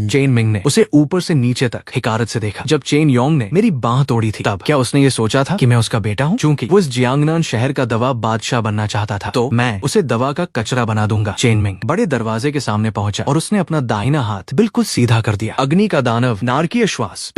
चेन मिंग ने उसे ऊपर से नीचे तक हिकारत से देखा। जब चेन योंग ने मेरी बांह तोड़ी थी, तब क्या उसने ये सोचा था कि मैं उसका बेटा हूँ? चूंकि वो इस जियांगनान शहर का दवा बादशाह बनना चाहता था, तो मैं उसे दवा का कचरा बना दूंगा। चेन मिंग बड़े दरवाजे के सामने पहुंचा और उसने अपना दाहिना हाथ बिल्कुल सीधा कर दिया। अग्नि का दानव, नारकीय श्वास,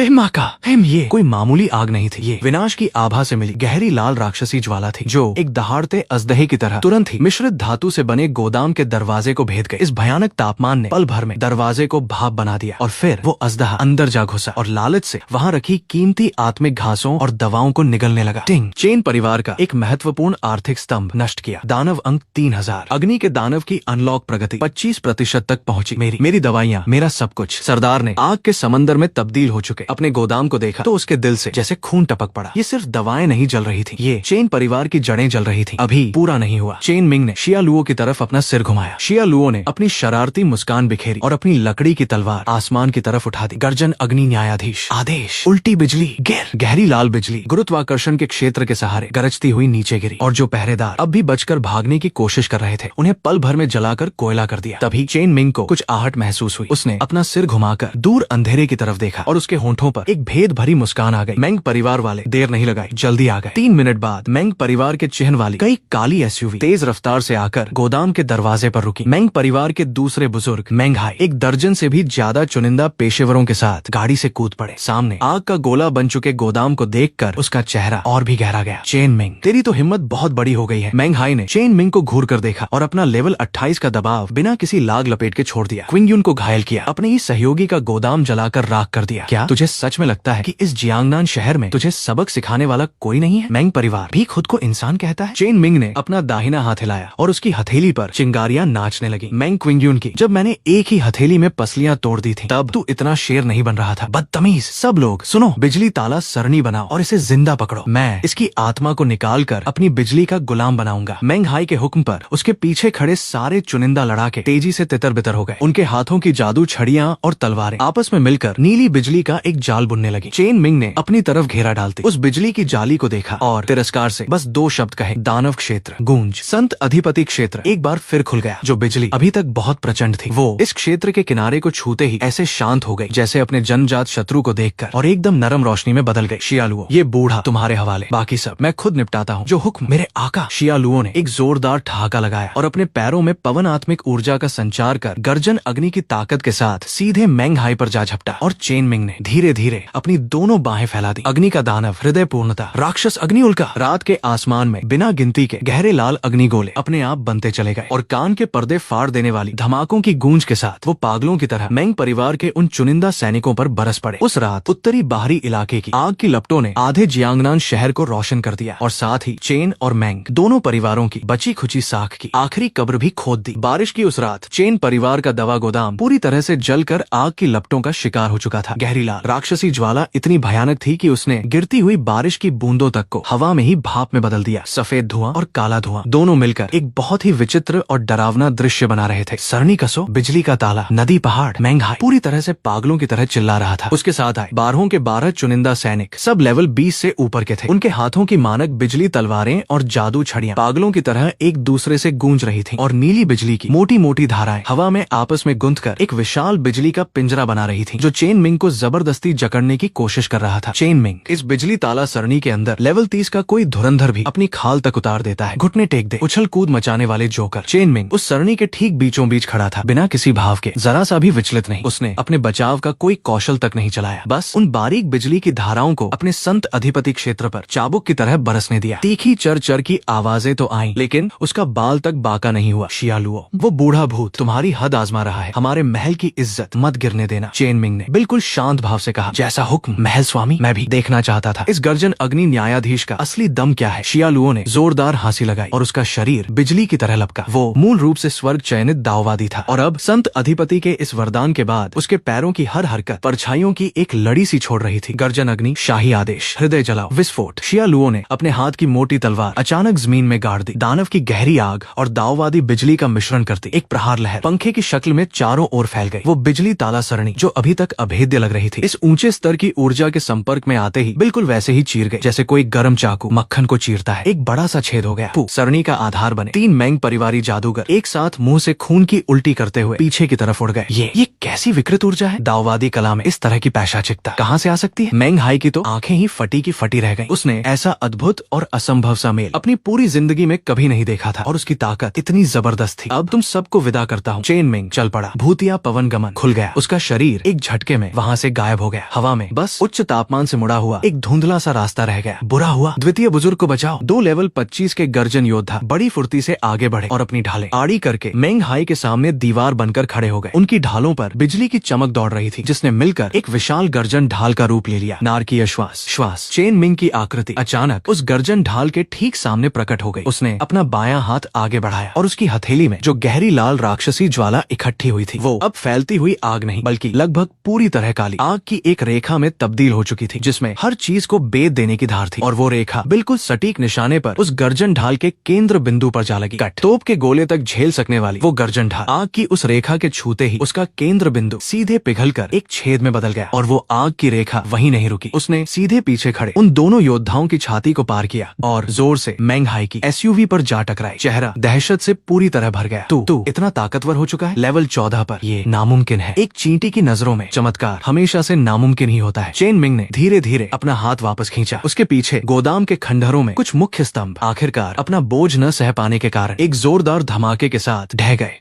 ये कोई मामूली आग नहीं थी। ये विनाश की आभा से मिली गहरी लाल राक्षसी ज्वाला थी, जो एक दहाड़ते अजदहे की तरह तुरंत ही मिश्रित धातु से बने गोदाम के दरवाजे को भेद गई। इस भयानक तापमान ने पल भर में दरवाजे को भाप बना दिया और फिर वो अजदहा अंदर जा घुसा और लालच से वहाँ रखी कीमती आत्मिक घासों और दवाओं को निगलने लगा। टिंग! चेन परिवार का एक महत्वपूर्ण आर्थिक स्तंभ नष्ट किया। दानव अंक 3000। अग्नि के दानव की अनलॉक प्रगति 25% तक पहुंची। मेरी दवाइयाँ, मेरा सब कुछ सरदार ने आग के समंदर में तब्दील हो चुके अपने गोदाम को देखा तो उसके दिल से जैसे खून टपक पड़ा। ये सिर्फ दवाएं नहीं जल रही थी, ये चेन परिवार की जड़ें जल रही थी। अभी पूरा नहीं हुआ। चेन मिंग ने शिया लुओ की तरफ अपना सिर घुमाया। शिया लुओ ने अपनी शरारती मुस्कान बिखेरी और अपनी लकड़ी की तलवार आसमान की तरफ उठा दी। गर्जन! अग्नि न्यायाधीश! आदेश! उल्टी बिजली! गहरी लाल बिजली गुरुत्वाकर्षण के क्षेत्र के सहारे गरजती हुई नीचे गिरी और जो पहरेदार अब भी बचकर भागने की कोशिश कर रहे थे, उन्हें पल भर में जलाकर कोयला कर दिया। तभी चेन मिंग को कुछ आहट महसूस हुई। उसने अपना सिर घुमाकर दूर अंधेरे की तरफ देखा और उसके होंठों पर एक भेद भरी मुस्कान आ गई। मेंग परिवार वाले देर नहीं लगाई, जल्दी आ गए। 3 मिनट बाद मेंग परिवार के चिन्ह वाली कई काली एसयूवी तेज रफ्तार से आकर गोदाम के दरवाजे पर रुकी। मेंग परिवार के दूसरे बुजुर्ग मेंग हाई एक दर्जन से भी ज्यादा चुनिंदा पेशेवरों के साथ गाड़ी से कूद पड़े। सामने आग का गोला बन चुके गोदाम को देखकर उसका चेहरा और भी गहरा गया। चेन मिंग, तेरी तो हिम्मत बहुत बड़ी हो गई है। मेंग हाई ने चेन मिंग को घूर कर देखा और अपना लेवल 28 का दबाव बिना किसी लाग लपेट के छोड़ दिया। क्विंग युन को घायल किया, अपने ही सहयोगी का गोदाम जलाकर राख कर दिया। क्या तुझे सच में लगता है कि इस जियांगनान शहर में तुझे सबक सिखाने वाला कोई नहीं है? मेंग परिवार भी खुद को इंसान कहता है। चेन मिंग ने अपना दाहिना हाथ हिलाया और उसकी हथेली पर चिंगारियां नाचने लगी। मेंग क्विंग युन की, जब मैंने एक ही हथेली में पसलियां तोड़ दी थी, तब तू इतना शेर नहीं बन रहा था। बदतमीज! सब लोग सुनो, बिजली ताला सरनी बनाओ और इसे जिंदा पकड़ो। मैं इसकी आत्मा को निकाल कर अपनी बिजली का गुलाम बनाऊंगा। मेंग हाई के हुक्म पर उसके पीछे खड़े सारे चुनिंदा लड़ाके तेजी से तितर बितर हो गए। उनके हाथों की जादू छड़ियां और तलवारें आपस में मिलकर नीली बिजली का एक जाल बुनने लगी। चेन मिंग ने अपनी तरफ घेरा डालती उस बिजली की जाली को देखा और तिरस्कार से बस 2 शब्द कहे, दानव क्षेत्र। गूंज! संत अधिपति क्षेत्र एक बार फिर खुल गया। जो बिजली अभी तक बहुत प्रचंड थी, वो इस क्षेत्र के किनारे को छूते ही ऐसे शांत हो गई जैसे अपने जन्मजात शत्रु को देखकर, और एकदम नरम रोशनी में बदल गई। शिया लुओ, ये बूढ़ा तुम्हारे हवाले, बाकी सब मैं खुद निपटाता हूँ। जो हुक्म मेरे आका। शिया लुओ ने एक जोरदार ठहाका लगाया और अपने पैरों में पवन आत्मिक ऊर्जा का संचार कर गर्जन अग्नि की ताकत के साथ सीधे मेंग हाई पर जा झपटा और चेन मिंग ने धीरे धीरे अपनी दोनों बाहें फैला दी। अग्नि का दानव, हृदय पूर्णता, राक्षस अग्नि उल्का। रात के आसमान में बिना गिनती के गहरे लाल अग्नि गोले अपने आप बनते चले गए और कान के पर्दे फाड़ देने वाली धमाकों की गूंज के साथ वो पागलों की तरह मेंग परिवार के उन चुनिंदा सैनिकों पर बरस पड़े। उस रात उत्तरी बाहरी इलाके की आग की लपटों ने आधे जियांगनान शहर को रोशन कर दिया और साथ ही चेन और मेंग दोनों परिवारों की बची खुची साख की आखिरी कब्र भी खोद दी। बारिश की उस रात चेन परिवार का दवा गोदाम पूरी तरह से जलकर आग की लपटों का शिकार हो चुका था। गहरी लाल राक्षसी ज्वाला इतनी भयानक थी कि उसने गिरती हुई बारिश की बूंदों तक को हवा में ही भाप में बदल दिया। सफेद धुआं और काला धुआं दोनों मिलकर एक बहुत ही विचित्र और डरावना दृश्य बना रहे थे। सरनी कसो, बिजली का ताला, नदी, पहाड़। मेंग हाई पूरी तरह से पागलों की तरह चिल्ला रहा था। उसके साथ आए 12 के 12 चुनिंदा सैनिक, सब लेवल 20 से ऊपर के थे। उनके हाथों की मानक बिजली तलवारें और जादू छड़ियां पागलों की तरह एक दूसरे से गूंज रही थीं और नीली बिजली की मोटी मोटी धाराएं हवा में आपस में में गुंथकर एक विशाल बिजली का पिंजरा बना रही थी, जो चेन मिंग को जबरदस्ती जकड़ने की कोशिश कर रहा था। चेन मिंग इस बिजली ताला सरणी के अंदर लेवल 30 का कोई धुरंधर भी अपनी खाल तक उतार देता है। घुटने टेक दे उछल कूद मचाने वाले जोकर चेन मिंग उस सरणी के ठीक बीचों बीच खड़ा था, बिना किसी भाव के, जरा सा भी विचलित नहीं। उसने अपने बचाव का कोई कौशल तक नहीं चलाया, बस उन बारीक बिजली की धाराओं को अपने संत अधिपति क्षेत्र पर चाबुक की तरह बरसने दिया। तीखी चर चर की आवाजें तो आईं, लेकिन उसका बाल तक बाका नहीं हुआ। शियालुओ, वो बूढ़ा भूत तुम्हारी हद आजमा रहा है, हमारे महल की इज्जत मत गिरने देना। चेन मिंग ने बिल्कुल शांत भाव से कहा। जैसा हुक्म महल स्वामी। मैं भी देखना चाहता था इस गर्जन अग्नि न्यायाधीश का असली दम क्या है। शियालुओ ने जोरदार हंसी लगाई और उसका शरीर बिजली की तरह लपका। वो मूल रूप से स्वर्ग चयनित दाववादी था, और अब संत अधिपति के इस वरदान के बाद उसके पैरों की हर हरकत परछाइयों की एक लड़ी सी छोड़ रही थी। गर्जन अग्नि, शाही आदेश, हृदय जलाओ, विस्फोट। शियालुओ ने अपने हाथ की मोटी तलवार अचानक जमीन में गाड़ दी। दानव की गहरी आग और दाववादी बिजली का मिश्रण करती एक प्रहार लहर पंखे की शक्ल में चारों ओर फैल गई। वो बिजली ताला सरणी जो अभी तक अभेद्य लग रही थी, इस ऊंचे स्तर की ऊर्जा के संपर्क में आते ही बिल्कुल वैसे ही चीर गई जैसे कोई गर्म चाकू मक्खन को चीरता है। एक बड़ा सा छेद हो गया। सरणी का आधार बने 3 मैंग परिवारी जादूगर एक साथ मुंह से खून की उल्टी करते हुए पीछे की तरफ उड़ गए। ये कैसी विकृत ऊर्जा है? दाववादी कला में इस तरह की पैशाचिकता कहाँ से आ सकती है? मैंग हाई की तो आंखें ही फटी की फटी रह गईं। उसने ऐसा अद्भुत और असंभव सा मेल अपनी पूरी जिंदगी में कभी नहीं देखा था, और उसकी ताकत इतनी जबरदस्त थी। अब तुम सबको विदा करता हूँ। चेन मिंग चल पड़ा। भूतिया पवन गमन खुल गया। उसका शरीर एक झटके में वहाँ से गायब हो गया। हवा में बस उच्च तापमान से मुड़ा हुआ एक धुंधला सा रास्ता रह गया। बुरा हुआ, द्वितीय बुजुर्ग को बचाओ। 2 लेवल 25 के गर्जन योद्धा बड़ी फुर्ती से आगे बढ़े और अपनी ढालें आड़ी करके मैंग हाई के सामने दीवार बनकर खड़े हो गए। उनकी ढालों पर बिजली की चमक दौड़ रही थी, जिसने मिलकर एक विशाल गर्जन ढाल का रूप ले लिया। नारकीय श्वास। चेन मिंग की आकृति अचानक उस गर्जन ढाल के ठीक सामने प्रकट हो गई। उसने अपना बायां हाथ आगे बढ़ाया और उसकी हथेली में जो गहरी लाल राक्षसी ज्वाला इकट्ठी हुई थी, वो अब फैलती हुई आग नहीं बल्कि लगभग पूरी तरह काली आग की एक रेखा में तब्दील हो चुकी थी, जिसमें हर चीज को बेद देने की धार थी। और वो रेखा बिल्कुल सटीक निशाने पर उस गर्जन ढाल के केंद्र बिंदु पर जा लगी। कट तोप के गोले तक झेल सकने वाली वो गर्जन ढाल आग की उस रेखा के छूते ही उसका केंद्र बिंदु सीधे पिघलकर एक छेद में बदल गया, और वो आग की रेखा वहीं नहीं रुकी। उसने सीधे पीछे खड़े उन दोनों योद्धाओं की छाती को पार किया और जोर से मैंग हाई की एसयूवी पर जा टकराई। चेहरा दहशत से पूरी तरह भर गया। तू इतना ताकतवर हो चुका है? लेवल 14 पर? ये नामुमकिन है। एक चींटी की नजरों में चमत्कार हमेशा से नामुमकिन ही होता है। चेन मिंग ने धीरे धीरे अपना हाथ वापस खींचा। उसके पीछे गोदाम के खंडहरों में कुछ मुख्य स्तंभ आखिरकार अपना बोझ न सह पाने के कारण एक जोरदार धमाके के साथ ढह गए।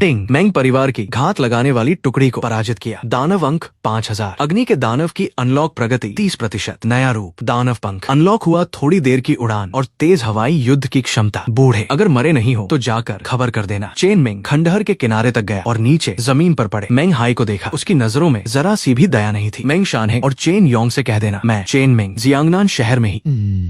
टिंग। मैंग परिवार की घात लगाने वाली टुकड़ी को पराजित किया। दानव अंक 5000। अग्नि के दानव की अनलॉक प्रगति 30%। नया रूप दानव पंख अनलॉक हुआ। थोड़ी देर की उड़ान और तेज हवाई युद्ध की क्षमता। बूढ़े, अगर मरे नहीं हो तो जाकर खबर कर देना। चेन मिंग खंडहर के किनारे तक गया और नीचे जमीन पर पड़े मैंग हाई को देखा। उसकी नजरों में जरा सी भी दया नहीं थी। मैंग शानहे और चेन योंग से कह देना, मैं चेन मिंग जियांगनान शहर में ही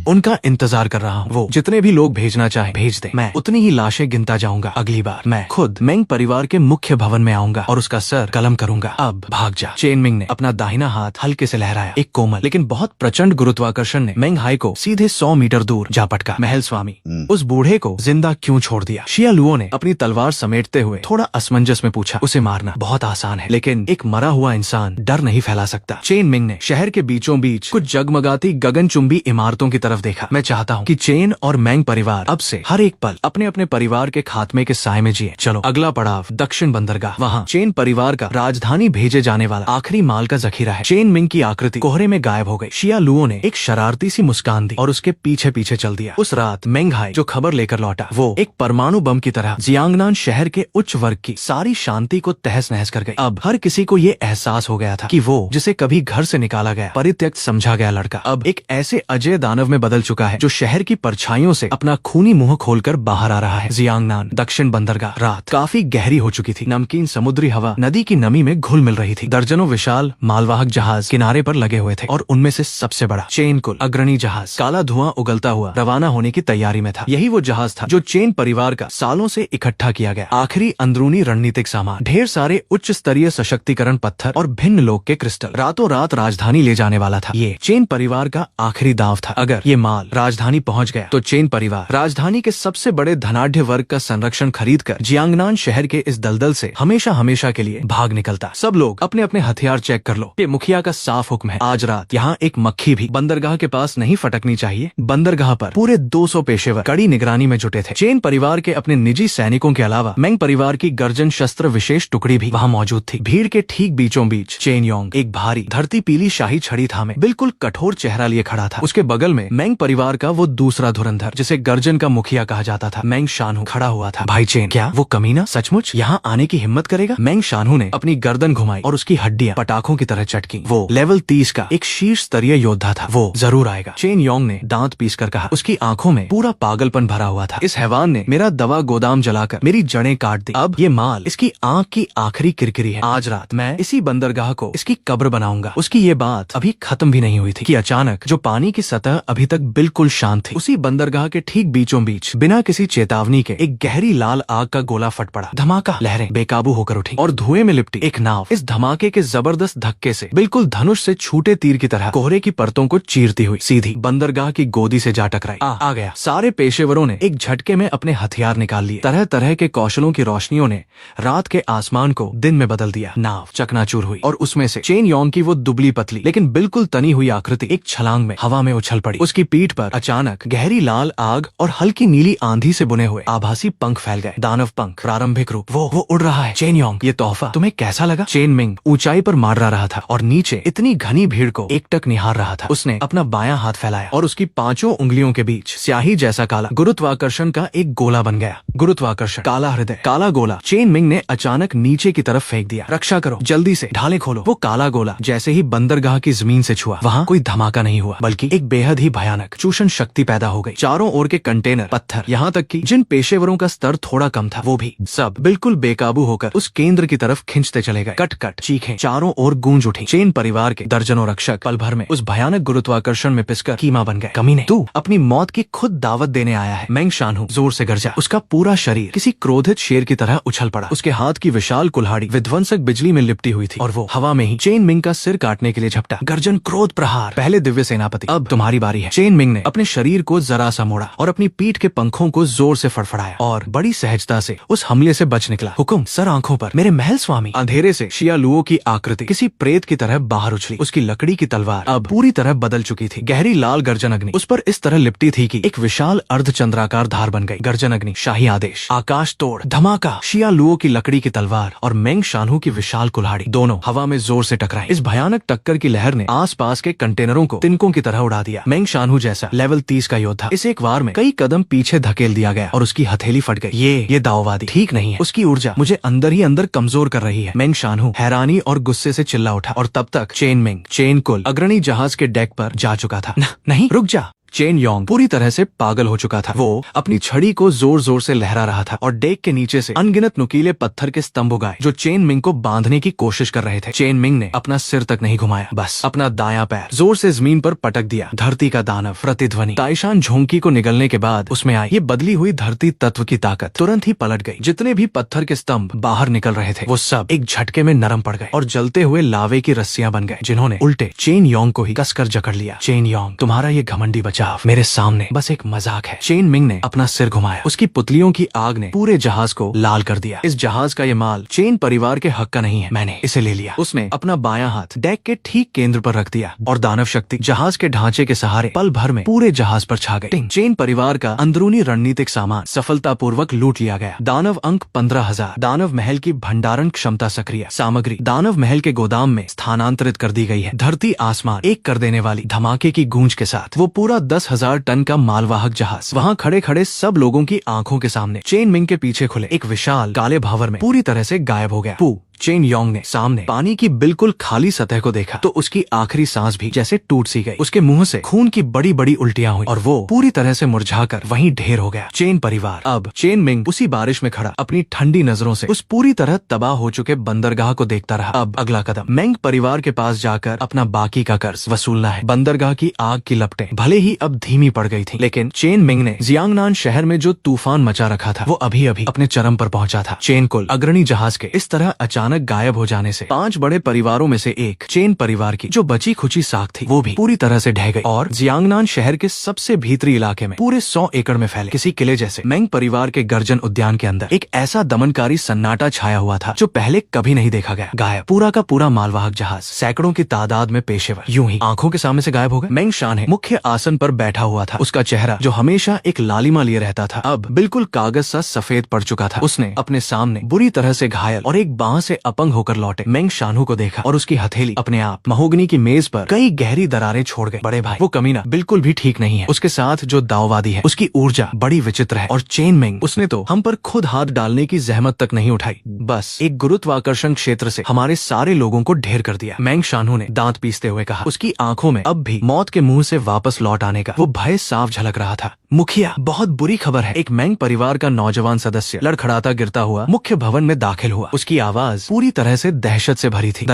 उनका इंतजार कर रहा हूँ। वो जितने भी लोग भेजना चाहे भेज दे। मैं उतनी ही लाशें गिनता जाऊंगा। अगली बार मैं खुद मैंग परिवार के मुख्य भवन में आऊंगा और उसका सर कलम करूंगा। अब भाग जा। चेन मिंग ने अपना दाहिना हाथ हल्के से लहराया। एक कोमल लेकिन बहुत प्रचंड गुरुत्वाकर्षण ने मैंग हाई को सीधे 100 मीटर दूर जा पटका। महल स्वामी, उस बूढ़े को जिंदा क्यों छोड़ दिया? शियालुओ ने अपनी तलवार समेटते हुए थोड़ा असमंजस में पूछा। उसे मारना बहुत आसान है, लेकिन एक मरा हुआ इंसान डर नहीं फैला सकता। चेन मिंग ने शहर के बीचों बीच कुछ जगमगाती गगनचुंबी इमारतों की तरफ देखा। मैं चाहता हूँ कि चेन और मैंग परिवार अब से हर एक पल अपने अपने परिवार के खात्मे के साय में जिए। चलो अगला पड़ाव दक्षिण बंदरगाह। वहाँ चेन परिवार का राजधानी भेजे जाने वाला आखिरी माल का जखीरा है। चेन मिंग की आकृति कोहरे में गायब हो गई। शियालुओ ने एक शरारती सी मुस्कान दी और उसके पीछे पीछे चल दिया। उस रात मैंग हाई जो खबर लेकर लौटा, वो एक परमाणु बम की तरह जियांगनान शहर के उच्च वर्ग की सारी शांति को तहस नहस कर गई। अब हर किसी को ये एहसास हो गया था कि वो जिसे कभी घर से निकाला गया, परित्यक्त समझा गया लड़का अब एक ऐसे अजय दानव में बदल चुका है जो शहर की परछाइयों से अपना खूनी मुंह खोलकर बाहर आ रहा है। जियांगनान दक्षिण बंदरगाह। रात काफी गहरी हो चुकी थी। नमकीन समुद्री हवा नदी की नमी में घुल मिल रही थी। दर्जनों विशाल मालवाहक जहाज किनारे पर लगे हुए थे और उनमें से सबसे बड़ा चेन कुल अग्रणी जहाज काला धुआं उगलता हुआ रवाना होने की तैयारी में था। यही वो जहाज था जो चेन परिवार का सालों से इकट्ठा किया गया आखिरी अंदरूनी रणनीतिक सामान। ढेर सारे उच्च स्तरीय सशक्तिकरण पत्थर और भिन्न लोक के क्रिस्टल रातों रात राजधानी ले जाने वाला था। ये चेन परिवार का आखिरी दांव था। अगर ये माल राजधानी पहुंच गया तो चेन परिवार राजधानी के सबसे बड़े धनाढ्य वर्ग का संरक्षण खरीद कर जियांगनान शहर के इस दलदल से हमेशा हमेशा के लिए भाग निकलता। सब लोग अपने अपने हथियार चेक कर लो। ये मुखिया का साफ हुक्म है। आज रात यहाँ एक मक्खी भी बंदरगाह के पास नहीं फटकनी चाहिए। बंदरगाह पर पूरे 200 पेशेवर कड़ी निगरानी में जुटे थे। चेन परिवार के अपने निजी सैनिकों के अलावा मैंग परिवार की दर्जन शस्त्र विशेष टुकड़ी भी वहाँ मौजूद थी। भीड़ के ठीक बीचों बीच चेन योंग एक भारी धरती पीली शाही छड़ी थामे बिल्कुल कठोर चेहरा लिए खड़ा था। उसके बगल में मेंग परिवार का वो दूसरा धुरंधर जिसे गर्जन का मुखिया कहा जाता था, मेंग शानहू खड़ा हुआ था। भाई चेन, क्या वो कमीना सचमुच यहाँ आने की हिम्मत करेगा? मेंग शानहू ने अपनी गर्दन घुमाई और उसकी हड्डियां पटाखों की तरह चटकी। वो लेवल 30 का एक शीर्ष स्तरीय योद्धा था, वो जरूर आएगा। चेन योंग ने दांत पीसकर कहा। उसकी आंखों में पूरा पागलपन भरा हुआ था। इस हैवान ने मेरा दवा गोदाम जलाकर मेरी जड़ें काट दी। अब ये माल इसकी आंख की आखिरी किरकिरी है। आज रात मैं इसी बंदरगाह को इसकी कब्र बनाऊंगा। उसकी ये बात अभी खत्म भी नहीं हुई थी कि अचानक जो पानी की सतह अभी तक बिल्कुल शांत थी, उसी बंदरगाह के ठीक बीचों बीच बिना किसी चेतावनी के एक गहरी लाल आग का गोला फट पड़ा। धमाका, लहरें बेकाबू होकर उठी और धुएं में लिपटी एक नाव इस धमाके के जबरदस्त धक्के से बिल्कुल धनुष से छूटे तीर की तरह कोहरे की परतों को चीरती हुई सीधी बंदरगाह की गोदी से जा टकराई। आ गया। सारे पेशेवरों ने एक झटके में अपने हथियार निकाल लिए। तरह तरह के कौशलों की रोशनियों ने रात के आसमान को दिन में बदल दिया। नाव चकनाचूर हुई और उसमें से चेन योंग की वो दुबली पतली लेकिन बिल्कुल तनी हुई आकृति एक छलांग में हवा में उछल पड़ी। उसकी पीठ पर अचानक गहरी लाल आग और हल्की नीली आंधी से बुने हुए आभासी पंख फैल गए। दानव पंख, प्रारंभिक रूप। वो उड़ रहा है। चेन योंग, ये तोहफा तुम्हें कैसा लगा? चेन मिंग ऊंचाई पर मार रहा था और नीचे इतनी घनी भीड़ को एकटक निहार रहा था। उसने अपना बायां हाथ फैलाया और उसकी पांचों उंगलियों के बीच स्याही जैसा काला गुरुत्वाकर्षण का एक गोला बन गया। गुरुत्वाकर्षण, काला हृदय, काला गोला चेन मिंग ने अचानक नीचे की तरफ फेंक दिया। रक्षा करो, जल्दी से ढाले खोलो। वो काला गोला जैसे ही बंदरगाह की जमीन से छुआ, वहाँ कोई धमाका नहीं हुआ बल्कि एक बेहद ही भयानक चूषण शक्ति पैदा हो गई। चारों ओर के कंटेनर, पत्थर, यहाँ तक कि जिन पेशेवरों का स्तर थोड़ा कम था वो भी सब बिल्कुल बेकाबू होकर उस केंद्र की तरफ खिंचते चले गए। कट कट चीखें चारों ओर गूंज उठी। चेन परिवार के दर्जनों रक्षक पल भर में उस भयानक गुरुत्वाकर्षण में पिसकर कीमा बन गए। कमीने, तू अपनी मौत की खुद दावत देने आया है। मेंग शानहू जोर से गरजा। उसका पूरा शरीर किसी क्रोधित शेर की तरह उछल पड़ा। उसके हाथ की विशाल कुल्हाड़ी विध्वंसक बिजली में लिपटी हुई थी और वो हवा में ही चेन मिंग का सिर काटने के लिए झपटा। गर्जन, क्रोध, प्रहार। पहले दिव्य सेनापति, अब तुम्हारी बारी है। चेन मिंग ने अपने शरीर को जरा सा मोड़ा और अपनी पीठ के पंखों को जोर से फड़फड़ाया और बड़ी सहजता से उस हमले से बच निकला। हुकुम, सर आंखों पर। मेरे महल स्वामी। अंधेरे से शिया लुओ की आकृति किसी प्रेत की तरह बाहर उछली। उसकी लकड़ी की तलवार अब पूरी तरह बदल चुकी थी। गहरी लाल गर्जन अग्नि उस पर इस तरह लिपटी थी कि एक विशाल अर्धचंद्राकार धार बन गई। गर्जन अग्नि, शाही आदेश, आकाश तोड़, धमाका। शिया लुओ की लकड़ी की तलवार और मेंग शानहू की विशाल कुल्हाड़ी दोनों हवा में जोर से टकराए। इस भयानक टक्कर की लहर ने आसपास के कंटेनरों को तिनकों की तरह उड़ा दिया। मेंग शानहू जैसा लेवल 30 का योद्धा इस एक वार में कई कदम पीछे धकेल दिया गया और उसकी हथेली फट गई। ये दाववादी ठीक नहीं है। उसकी ऊर्जा मुझे अंदर ही अंदर कमजोर कर रही है। मेंग शानहू हैरानी और गुस्से से चिल्ला उठा और तब तक चेन मिंग, चेन कुल अग्रणी जहाज के डेक पर जा चुका था। नहीं, रुक जा। चेन योंग पूरी तरह से पागल हो चुका था। वो अपनी छड़ी को जोर जोर से लहरा रहा था और डेक के नीचे से अनगिनत नुकीले पत्थर के स्तंभ उगाए जो चेन मिंग को बांधने की कोशिश कर रहे थे। चेन मिंग ने अपना सिर तक नहीं घुमाया, बस अपना दायां पैर जोर से जमीन पर पटक दिया। धरती का दानव प्रतिध्वनि ताइशान झोंकी को निगलने के बाद उसमें आई ये बदली हुई धरती तत्व की ताकत तुरंत ही पलट गई। जितने भी पत्थर के स्तंभ बाहर निकल रहे थे वो सब एक झटके में नरम पड़ गए और जलते हुए लावे की रस्सियां बन गए जिन्होंने उल्टे चेन योंग को ही कसकर जकड़ लिया। चेन योंग, तुम्हारा ये घमंडी बचाव मेरे सामने बस एक मजाक है। चेन मिंग ने अपना सिर घुमाया। उसकी पुतलियों की आग ने पूरे जहाज को लाल कर दिया। इस जहाज का ये माल चेन परिवार के हक का नहीं है, मैंने इसे ले लिया। उसने अपना बायां हाथ डेक के ठीक केंद्र पर रख दिया और दानव शक्ति जहाज के ढांचे के सहारे पल भर में पूरे जहाज पर छा गई। चेन परिवार का अंदरूनी रणनीतिक सामान सफलतापूर्वक लूट लिया गया। दानव अंक 15,000। दानव महल की भंडारण क्षमता सक्रिय सामग्री दानव महल के गोदाम में स्थानांतरित कर दी गई है। धरती आसमान एक कर देने वाली धमाके की गूंज के साथ वो पूरा 10,000 टन का मालवाहक जहाज वहाँ खड़े खड़े सब लोगों की आंखों के सामने चेन मिंग के पीछे खुले एक विशाल काले भावर में पूरी तरह से गायब हो गया। चेन योंग ने सामने पानी की बिल्कुल खाली सतह को देखा तो उसकी आखिरी सांस भी जैसे टूट सी गई। उसके मुंह से खून की बड़ी बड़ी उल्टियां हुई और वो पूरी तरह से मुरझाकर वहीं ढेर हो गया। चेन परिवार, अब चेन मिंग उसी बारिश में खड़ा अपनी ठंडी नजरों से उस पूरी तरह तबाह हो चुके बंदरगाह को देखता रहा। अब अगला कदम मेंग परिवार के पास जाकर अपना बाकी का कर्ज वसूलना है। बंदरगाह की आग की लपटें भले ही अब धीमी पड़ गई थी, लेकिन चेन मिंग ने जियांगनान शहर में जो तूफान मचा रखा था वो अभी अभी अपने चरम पर पहुंचा था। चेन कुल अग्रणी जहाज के इस तरह अचानक अचानक गायब हो जाने से 5 बड़े परिवारों में से एक चेन परिवार की जो बची खुची साख थी वो भी पूरी तरह से ढह गई और जियांगनान शहर के सबसे भीतरी इलाके में पूरे 100 एकड़ में फैले किसी किले जैसे मेंग परिवार के गर्जन उद्यान के अंदर एक ऐसा दमनकारी सन्नाटा छाया हुआ था जो पहले कभी नहीं देखा गया। गायब पूरा का पूरा मालवाहक जहाज, सैकड़ों की तादाद में पेशेवर यूं ही आंखों के सामने से गायब हो गए। मेंग शानहे मुख्य आसन पर बैठा हुआ था। उसका चेहरा जो हमेशा एक लालिमा लिए रहता था अब बिल्कुल कागज सा सफेद पड़ चुका था। उसने अपने सामने बुरी तरह से घायल और एक बांह से अपंग होकर लौटे मेंग शानहू को देखा और उसकी हथेली अपने आप महोगनी की मेज पर कई गहरी दरारें छोड़ गई। बड़े भाई, वो कमीना बिल्कुल भी ठीक नहीं है। उसके साथ जो दाववादी है उसकी ऊर्जा बड़ी विचित्र है और चेन मेंग, उसने तो हम पर खुद हाथ डालने की जहमत तक नहीं उठाई, बस एक गुरुत्वाकर्षण क्षेत्र से हमारे सारे लोगों को ढेर कर दिया। मेंग शानहू ने दांत पीसते हुए कहा। उसकी आंखों में अब भी मौत के मुंह से वापस लौट आने का वो भय साफ झलक रहा था। मुखिया, बहुत बुरी खबर है। एक मेंग परिवार का नौजवान सदस्य लड़खड़ाता गिरता हुआ मुख्य भवन में दाखिल हुआ। उसकी आवाज पूरी तरह से दहशत से भरी थी।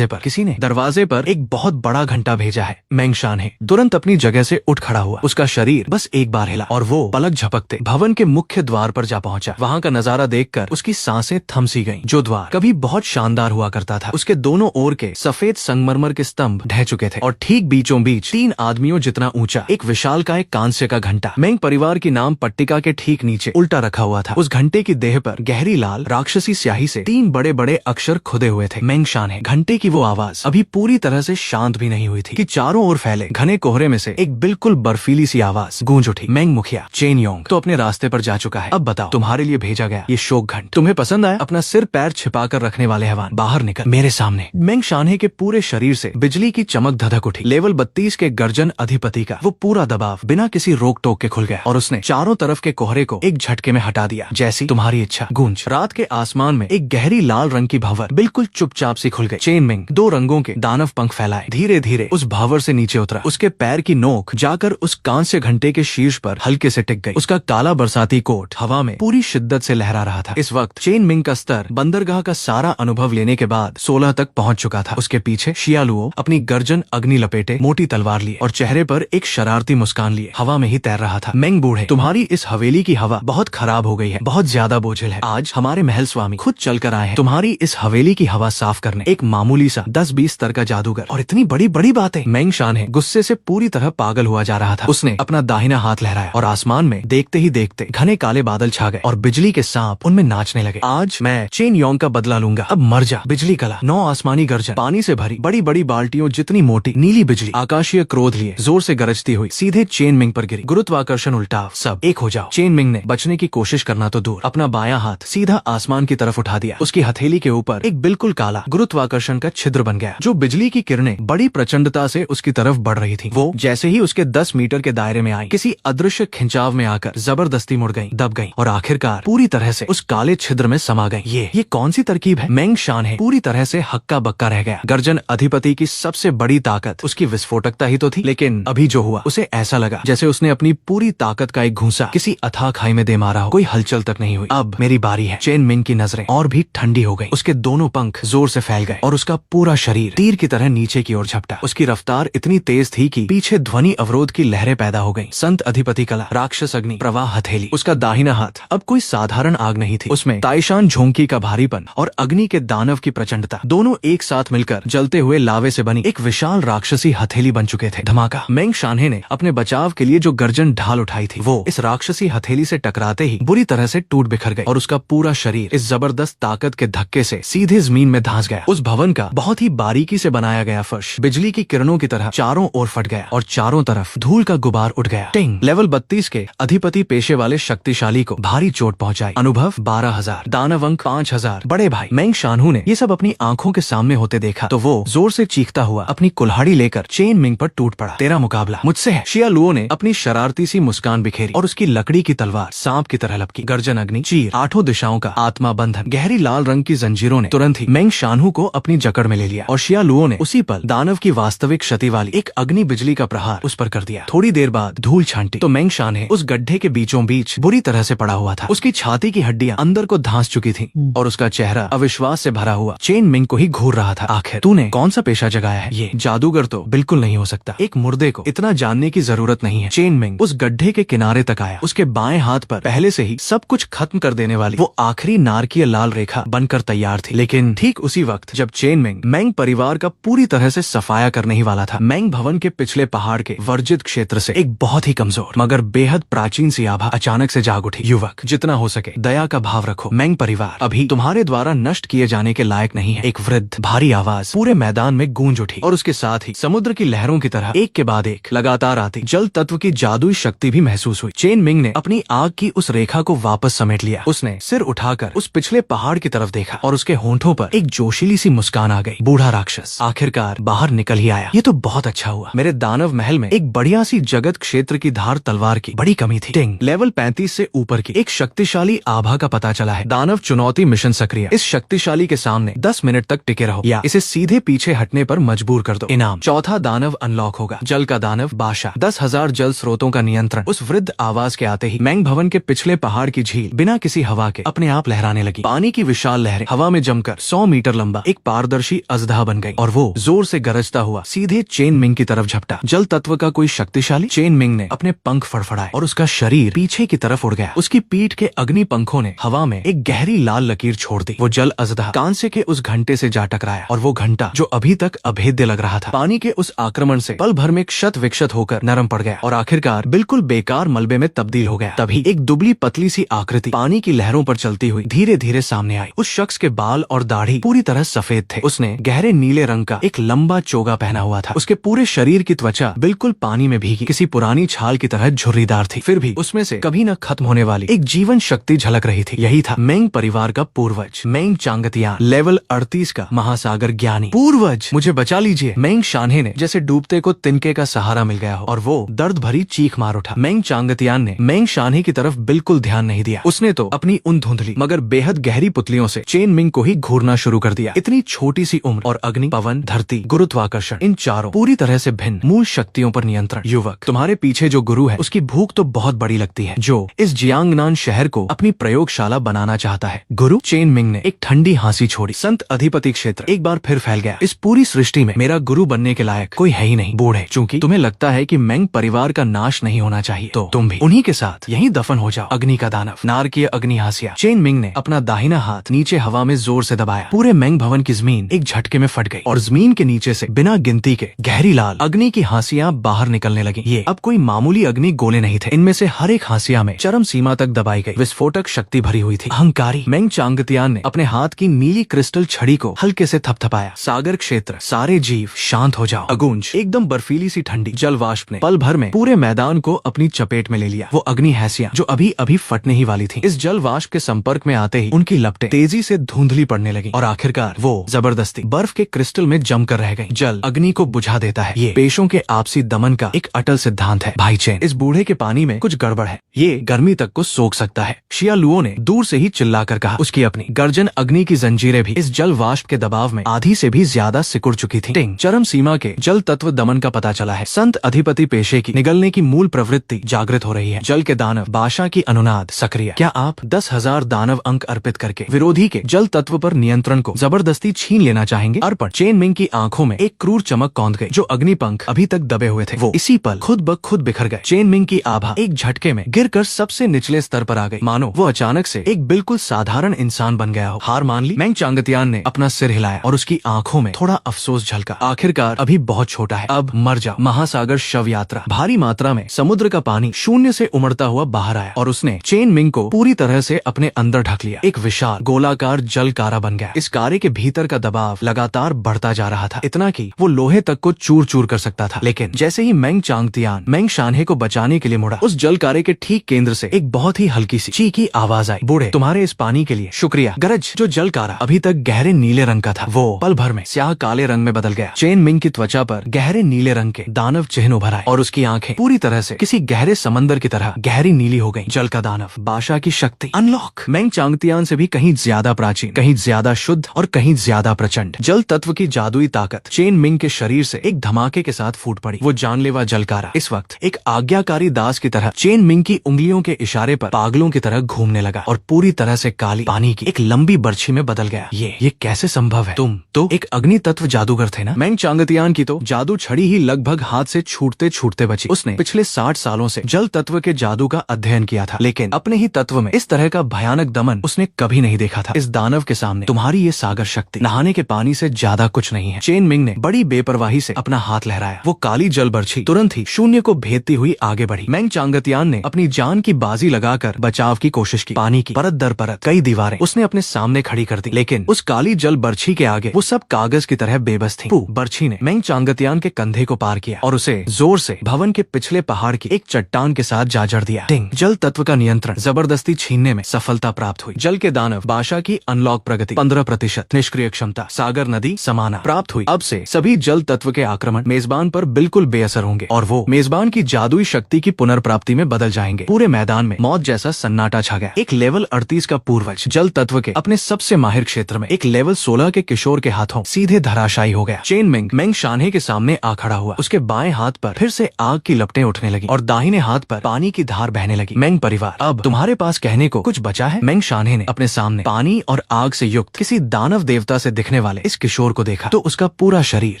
किसी ने दरवाजे पर एक बहुत बड़ा घंटा भेजा है। मेंग शानहे तुरंत अपनी जगह से उठ खड़ा हुआ। उसका शरीर बस एक बार हिला और वो पलक झपकते भवन के मुख्य द्वार पर जा पहुंचा। वहां का नजारा देखकर उसकी सांसें थम सी गईं। जो द्वार कभी बहुत शानदार हुआ करता था, उसके दोनों ओर के सफेद संगमरमर के स्तंभ ढह चुके थे और ठीक बीचों बीच 3 आदमियों जितना ऊंचा एक विशालकाय कांस्य का घंटा मेंग परिवार की नाम पट्टिका के ठीक नीचे उल्टा रखा हुआ था। उस घंटे की देह पर गहरी लाल राक्षसी स्याही से 3 बड़े बड़े अक्षर खुदे हुए थे। मेंग शानहे घंटे की वो आवाज अभी पूरी तरह से शांत भी नहीं हुई थी कि चारों ओर फैले घने कोहरे में से एक बिल्कुल बर्फीली सी आवाज गूंज उठी। मेंग मुखिया, चेन योंग तो अपने रास्ते पर जा चुका है। अब बताओ, तुम्हारे लिए भेजा गया ये शोक घंट तुम्हें पसंद आया? अपना सिर पैर छिपाकर रखने वाले हैवान, बाहर निकल मेरे सामने। मेंग शानहे के पूरे शरीर से बिजली की चमक धधक उठी। लेवल 32 के गर्जन अधिपति का वो पूरा दबाव बिना किसी रोक टोक के खुल गया और उसने चारों तरफ के कोहरे को एक झटके में हटा दिया। जैसी तुम्हारी इच्छा। गूंज। रात के आसमान में एक गहरी लाल रंग की भंवर बिल्कुल चुपचाप सी खुल गई। चेन मेंग 2 रंगों के दानव पंख फैलाए धीरे धीरे उस भंवर से नीचे उतरा। उसके पैर की नोक जाकर उस कांस्य घंटे के शीर्ष पर हल्के से टिक गई। उसका काला बरसाती कोट हवा में पूरी शिद्दत से लहरा रहा था। इस वक्त चेन मिंग का स्तर बंदरगाह का सारा अनुभव लेने के बाद 16 तक पहुंच चुका था। उसके पीछे शियालुओ अपनी गर्जन अग्नि लपेटे मोटी तलवार लिए और चेहरे पर एक शरारती मुस्कान लिए हवा में ही तैर रहा था। मेंग बूढ़े, तुम्हारी इस हवेली की हवा बहुत खराब हो गई है, बहुत ज्यादा बोझिल है। आज हमारे महल स्वामी खुद चल कर आए हैं तुम्हारी इस हवेली की हवा साफ करने। एक मामूली सा 10-20 स्तर का जादूगर और इतनी बड़ी बड़ी बातें। मेंग शानहे गुस्से से पूरी तरह पागल हुआ जा रहा था। उसने अपना दाहिना हाथ लहराया और आसमान में देखते ही देखते घने काले बादल छा गए और बिजली के सांप उनमें नाचने लगे। आज मैं चेन योंग का बदला लूंगा। अब मर जा। बिजली कला, 9 आसमानी गर्जन, पानी से भरी बड़ी बड़ी बाल्टियों जितनी मोटी नीली बिजली आकाशीय क्रोध लिए जोर से गरजती हुई सीधे चेन मिंग पर गिरी। गुरुत्वाकर्षण उल्टाव, सब एक हो जाओ। चेन मिंग ने बचने की कोशिश करना तो दूर, अपना बायां हाथ सीधा आसमान की तरफ उठा दिया। उसकी हथेली के ऊपर एक बिल्कुल काला गुरुत्वाकर्षण का छिद्र बन गया। जो बिजली की किरणें बड़ी प्रचंडता से उसकी तरफ बढ़ रही थी, वो जैसे ही उसके 10 मीटर के दायरे में आई किसी अदृश्य खिंचाव में आकर जबरदस्ती मुड़ गई, दब गई और आखिरकार पूरी तरह से उस काले छिद्र में समा गई। ये कौन सी तरकीब है? मेंग शानहे पूरी तरह से हक्का बक्का रह गया। गर्जन अधिपति की सबसे बड़ी ताकत उसकी विस्फोटकता ही तो थी, लेकिन अभी जो हुआ उसे ऐसा लगा जैसे उसने अपनी पूरी ताकत का एक घूंसा किसी अथाह खाई में दे मारा हो। कोई हलचल तक नहीं हुई। अब मेरी बारी है। चेन मिंग की नजरें और भी ठंडी हो गई। उसके दोनों पंख जोर से फैल गए और उसका पूरा शरीर तीर की तरह नीचे की ओर झपटा। उसकी रफ्तार इतनी तेज थी कि पीछे ध्वनि अवरोध की लहरें पैदा हो गई। संत अधिपति कला, राक्षस अग्नि प्रवाह हथेली। उसका दाहिना हाथ अब कोई साधारण आग नहीं थी, उसमें ताइशान झोंकी का भारीपन और अग्नि के दानव की प्रचंडता दोनों एक साथ मिलकर जलते हुए लावे से बनी एक विशाल राक्षसी हथेली बन चुके थे। धमाका। मेंग शानहे ने अपने बचाव के लिए जो गर्जन ढाल उठाई थी वो इस राक्षसी हथेली से टकराते ही बुरी तरह से टूट बिखर गई और उसका पूरा शरीर इस जबरदस्त ताकत के धक्के से सीधे जमीन में धंस गया। उस भवन का बहुत ही बारीकी से बनाया गया फर्श बिजली की किरणों की तरह चारों ओर फट गया और चारों तरफ धूल का गुबार उठ गया। टिंग। लेवल 32 के अधिपति पेशे वाले शक्तिशाली को भारी चोट पहुंचाई। अनुभव 12,000, दानव अंक 5,000। बड़े भाई मेंग शानहू ने ये सब अपनी आंखों के सामने होते देखा तो वो जोर से चीखता हुआ अपनी कुल्हाड़ी लेकर चेन मिंग पर टूट पड़ा। तेरा मुकाबला मुझसे है। शियालुओ ने अपनी शरारती सी मुस्कान बिखेरी और उसकी लकड़ी की तलवार सांप की तरह लपकी। गर्जन अग्नि, चीर, 8 दिशाओं का आत्मा बंधन, गहरी लाल रंग की जंजीरों ने तुरंत ही मेंग शानहू को अपनी जकड़ में ले लिया और शियालुओ ने उसी पल दानव की वास्तविक क्षति वाली एक अग्नि बिजली का प्रहार उस पर कर दिया। थोड़ी देर बाद धूल छांटी तो मेंग शानहे उस गड्ढे के बीचों बीच बुरी तरह से पड़ा हुआ था। उसकी छाती की हड्डियां अंदर को धंस चुकी थी और उसका चेहरा अविश्वास से भरा हुआ चेन मिंग को ही घूर रहा था। आखिर तूने कौन सा पेशा जगाया है? ये जादूगर तो बिल्कुल नहीं हो सकता। एक मुर्दे को इतना जानने की जरूरत नहीं है। चेन मिंग उस गड्ढे के किनारे तक आया। उसके बाएं हाथ पर पहले से ही सब कुछ खत्म कर देने वाली वो आखिरी नारकीय लाल रेखा बनकर तैयार तैयार थी। लेकिन ठीक उसी वक्त जब चेन मिंग मैंग परिवार का पूरी तरह से सफाया करने ही वाला था, मैंग भवन के पिछले पहाड़ के वर्जित क्षेत्र से एक बहुत ही कमजोर मगर बेहद प्राचीन सी आभा अचानक से जाग उठी। युवक, जितना हो सके दया का भाव रखो। मैंग परिवार अभी तुम्हारे द्वारा नष्ट किए जाने के लायक नहीं है। एक वृद्ध भारी आवाज पूरे मैदान में गूंज उठी और उसके साथ ही समुद्र की लहरों की तरह एक के बाद एक लगातार आती जल तत्व की जादुई शक्ति भी महसूस हुई। चेन मिंग ने अपनी आग की उस रेखा को वापस समेट लिया। उसने सिर उठाकर उस पिछले पहाड़ की तरफ देखा और उसके होंठों पर एक जोशीली सी मुस्कान आ गई। बूढ़ा राक्षस आखिरकार बाहर निकल ही आया। ये तो बहुत अच्छा हुआ। मेरे दानव महल में एक बढ़िया सी जगत क्षेत्र की धार तलवार की बड़ी कमी थी। टिंग, लेवल 35 से ऊपर की एक शक्तिशाली आभा का पता चला है। दानव चुनौती मिशन सक्रिय। इस शक्तिशाली के सामने 10 मिनट तक टिके रहो या इसे सीधे पीछे हटने पर मजबूर कर दो। इनाम, चौथा दानव अनलॉक होगा। जल का दानव बादशाह, 10,000 जल स्रोतों का नियंत्रण। उस वृद्ध आवाज के आते ही मैंग भवन के पिछले पहाड़ की झील बिना किसी हवा के अपने आप लहराने लगी। पानी की विशाल लहरें हवा में जमकर 100 मीटर लंबा एक पारदर्शी अजदहा बन गई और वो जोर से गरजता हुआ सीधे चेन मिंग की तरफ झपटा। जल तत्व का कोई शक्तिशाली? चेन मिंग ने अपने पंख फड़फड़ाए और उसका शरीर पीछे की तरफ उड़ गया। उसकी पीठ के अग्नि पंखों ने हवा में एक गहरी लाल लकीर छोड़ दी। वो जल अजदहा कांसे के उस घंटे से जा टकराया और वो घंटा जो अभी तक अभेद्य लग रहा था पानी के उस आक्रमण से पल भर में क्षत विक्षत होकर नरम पड़ गया और आखिरकार बिल्कुल बेकार मलबे में तब्दील हो गया। तभी एक दुबली पतली सी आकृति पानी की लहरों पर चलती हुई धीरे धीरे सामने आई। उस शख्स के बाल और दाढ़ी पूरी तरह सफेद थे। उसने गहरे नीले रंग का एक लंबा चोगा पहना हुआ था। उसके पूरे शरीर की त्वचा बिल्कुल पानी में भीगी किसी पुरानी छाल की तरह झुर्रीदार थी। फिर भी उसमें से कभी न खत्म होने वाली एक जीवन शक्ति झलक रही थी। यही था मैंग परिवार का पूर्वज, मैंग चांगतियान, लेवल 38 का महासागर ज्ञानी। पूर्वज, मुझे बचा लीजिए। मैंग शान्हे ने जैसे डूबते को तिनके का सहारा मिल गया हो और वो दर्द भरी चीख मार उठा। मैंग चांगतियान ने मैंग शान्हे की तरफ बिल्कुल ध्यान नहीं दिया। उसने तो अपनी उन धुंधली मगर बेहद गहरी पुतलियों से चेन मिंग को ही घूरना शुरू कर दिया। इतनी छोटी सी उम्र और अग्नि, पवन, धरती, गुरुत्वाकर्षण, इन चारों पूरी तरह से भिन्न मूल शक्तियों पर नियंत्रण। युवक, तुम्हारे पीछे जो गुरु है उसकी भूख तो बहुत बड़ी लगती है, जो इस जियांगनान शहर को अपनी प्रयोगशाला बनाना चाहता है। गुरु? चेन मिंग ने एक ठंडी हंसी छोड़ी। संत अधिपति क्षेत्र एक बार फिर फैल गया। इस पूरी सृष्टि में मेरा गुरु बनने के लायक कोई है ही नहीं। बूढ़े, चूंकि तुम्हें लगता है कि मैंग परिवार का नाश नहीं होना चाहिए तो तुम भी उन्हीं के साथ यहीं दफन हो जाओ। अग्नि का दानव, नारकीय अग्नि हासिया। चेन मिंग ने अपना दाहिना हाथ नीचे हवा में जोर से दबाया। पूरे मैंग भवन की जमीन एक झटके में फट गई और जमीन के नीचे से बिना गिनती के गहरी लाल अग्नि की हासियां बाहर निकलने लगी। ये अब कोई मामूली अग्नि गोले नहीं थे। इनमें से हर एक हासिया में चरम सीमा तक दबाई गई विस्फोटक शक्ति भरी हुई थी। अहंकारी मैंग चांगतियान ने अपने हाथ की नीली क्रिस्टल छड़ी को हल्के से थपथपाया। सागर क्षेत्र, सारे जीव शांत हो जाओ। अगूंज, एकदम बर्फीली सी ठंडी जल वाष्प ने पल भर में पूरे मैदान को अपनी चपेट में ले लिया। वो अग्नि हैसियां जो अभी अभी फटने ही वाली थी, इस जल वाष्प के संपर्क में आते ही उनकी लपटें तेजी से धुंधली पड़ने लगी और आखिरकार वो जबरदस्ती बर्फ के क्रिस्टल में जमकर रह गई। जल अग्नि को बुझा देता है। ये पेशों के आपसी दमन का एक अटल सिद्धांत है। भाई चेन, इस बूढ़े के पानी में कुछ गड़बड़ है। ये गर्मी तक को सोख सकता है। शिया लुओ ने दूर से ही चिल्लाकर कहा। उसकी अपनी गर्जन अग्नि की जंजीरें भी इस जल वाष्प के दबाव में आधी से भी ज्यादा सिकुड़ चुकी थी। टिंग, चरम सीमा के जल तत्व दमन का पता चला है। संत अधिपति पेशे की निगलने की मूल प्रवृत्ति जागृत हो रही है। जल के दानव बादशाह की अनुनाद सक्रिय। क्या आप 10,000 दानव अंक अर्पित करके विरोधी के जल तत्व पर नियंत्रण को जबरदस्ती छीन लेना चाहेंगे? अर्पण। चेन मिंग की आंखों में एक क्रूर चमक कौंध गई। जो अग्निपंख अभी तक दबे हुए थे वो इसी पल खुद ब खुद बिखर गए। चेन मिंग की आभा एक झटके में गिरकर सबसे निचले स्तर पर आ गई, मानो वो अचानक से एक बिल्कुल साधारण इंसान बन गया हो। हार मान ली? मैंग चांगतियान ने अपना सिर हिलाया और उसकी आंखों में थोड़ा अफसोस झलका। आखिरकार अभी बहुत छोटा है, अब मर जाओ। महासागर शव यात्रा। भारी मात्रा में समुद्र का पानी शून्य से उमड़ता हुआ बाहर आया और उसने चेन मिंग को पूरी तरह से अपने अंदर ढक लिया। एक विशाल गोलाकार जल कारा बन गया। इस कारे के भीतर का दबाव लगातार बढ़ता जा रहा था, इतना कि वो लोहे तक को चूर चूर कर सकता था। लेकिन जैसे ही मैंग चांगतियान मैंग शान्हे को बचाने के लिए मुड़ा, उस जल कारे के ठीक केंद्र से एक बहुत ही हल्की सी चीखी आवाज आई। बूढ़े, तुम्हारे इस पानी के लिए शुक्रिया। गरज। जो जल कारा अभी तक गहरे नीले रंग का था वो पल भर में स्याह काले रंग में बदल गया। चेन मिंग की त्वचा पर गहरे नीले रंग के दानव चिन्ह उभर आए और उसकी आंखें पूरी तरह से किसी गहरे समंदर की तरह गहरी नीली हो गईं। जल का दानव बादशाह की शक्ति अनलॉक। मैंग चांगतियान से भी कहीं ज्यादा प्राचीन, कहीं ज्यादा शुद्ध और कहीं ज्यादा प्रचंड जल तत्व की जादुई ताकत चेन मिंग के शरीर से एक धमाके के साथ फूट पड़ी। वो जानलेवा जलकारा इस वक्त एक आज्ञाकारी दास की तरह चेन मिंग की उंगलियों के इशारे पर पागलों की तरह घूमने लगा और पूरी तरह से काली पानी की एक लंबी बर्छी में बदल गया। ये कैसे संभव है? तुम तो एक अग्नि तत्व जादूगर थे ना? मैंग चांगतियान की तो जादू छड़ी ही लगभग हाथ से छूटते छूटते बची। उसने पिछले 60 सालों से जल तत्व के जादू का अध्ययन किया था, लेकिन अपने ही तत्व में इस तरह का भयानक दमन उसने कभी नहीं देखा था। इस दानव दानव के सामने तुम्हारी ये सागर शक्ति नहाने के पानी से ज्यादा कुछ नहीं है। चेन मिंग ने बड़ी बेपरवाही से अपना हाथ लहराया। वो काली जल बर्छी तुरंत ही शून्य को भेदती हुई आगे बढ़ी। मेंग चांगतियान ने अपनी जान की बाजी लगाकर बचाव की कोशिश की। पानी की परत दर परत कई दीवारें उसने अपने सामने खड़ी कर दी, लेकिन उस काली जल बर्छी के आगे वो सब कागज की तरह बेबस थी। बर्छी ने मेंग चांगतियान के कंधे को पार किया और उसे जोर से भवन के पिछले पहाड़ की एक चट्टान के साथ जा जड़ दिया। जल तत्व का नियंत्रण जबरदस्ती छीनने में सफलता प्राप्त हुई। जल के दानव बादशाह की अनलॉक प्रगति 15%, निष्क्रिय क्षमता सागर नदी समाना प्राप्त हुई। अब से सभी जल तत्व के आक्रमण मेजबान पर बिल्कुल बेअसर होंगे और वो मेजबान की जादुई शक्ति की पुनर्प्राप्ति में बदल जाएंगे। पूरे मैदान में मौत जैसा सन्नाटा छा गया। एक लेवल 38 का पूर्वज जल तत्व के अपने सबसे माहिर क्षेत्र में एक लेवल 16 के किशोर के हाथों सीधे धराशायी हो गया। चेन मिंग मेंग शानहे के सामने आ खड़ा हुआ। उसके बाएं हाथ पर फिर से आग की लपटें उठने लगी और दाहिने हाथ पर पानी की धार बहने लगी। मेंग परिवार, अब तुम्हारे पास कहने को कुछ बचा है? मेंग शानहे ने अपने सामने पानी और आग से युक्त किसी दानव देवता से दिखने वाले इस किशोर को देखा तो उसका पूरा शरीर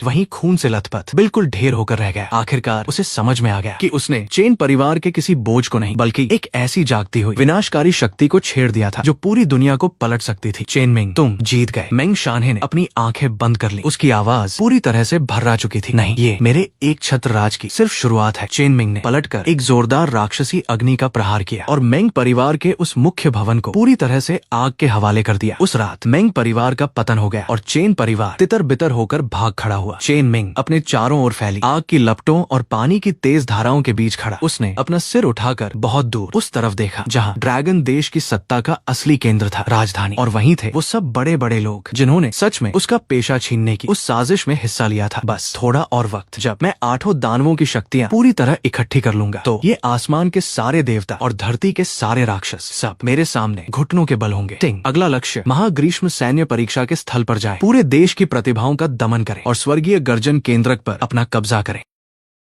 वहीं खून से लथपथ बिल्कुल ढेर होकर रह गया। आखिरकार उसे समझ में आ गया कि उसने चेन परिवार के किसी बोझ को नहीं बल्कि एक ऐसी जागती हुई विनाशकारी शक्ति को छेड़ दिया था जो पूरी दुनिया को पलट सकती थी। चेन मिंग, तुम जीत गए। मेंग शानहे ने अपनी आंखें बंद कर ली। उसकी आवाज पूरी तरह से भर्रा चुकी थी। नहीं, ये मेरे एक छत्र राज की सिर्फ शुरुआत है। चेन मिंग ने पलटकर एक जोरदार राक्षसी अग्नि का प्रहार किया और मेंग परिवार के उस मुख्य भवन को पूरी तरह से आग के हवाले कर दिया। उस रात मेंग परिवार का पतन हो गया और चेन परिवार तितर बितर होकर भाग खड़ा हुआ। चेन मिंग अपने चारों ओर फैली आग की लपटों और पानी की तेज धाराओं के बीच खड़ा। उसने अपना सिर उठाकर बहुत दूर उस तरफ देखा जहाँ ड्रैगन देश की सत्ता का असली केंद्र था, राजधानी। और वहीं थे वो सब बड़े बड़े लोग जिन्होंने सच में उसका पेशा छीनने की उस साजिश में हिस्सा लिया था। बस थोड़ा और वक्त, जब मैं 8 दानवों की शक्तियाँ पूरी तरह इकट्ठी कर लूंगा तो ये आसमान के सारे देवता और धरती के सारे राक्षस सब मेरे सामने घुटनों के बल होंगे। अगला लक्ष्य महाग्रीष्म सैन्य परीक्षा के स्थल पर जाए, पूरे देश की प्रतिभाओं का दमन करें और स्वर्गीय गर्जन केंद्रक पर अपना कब्जा करें।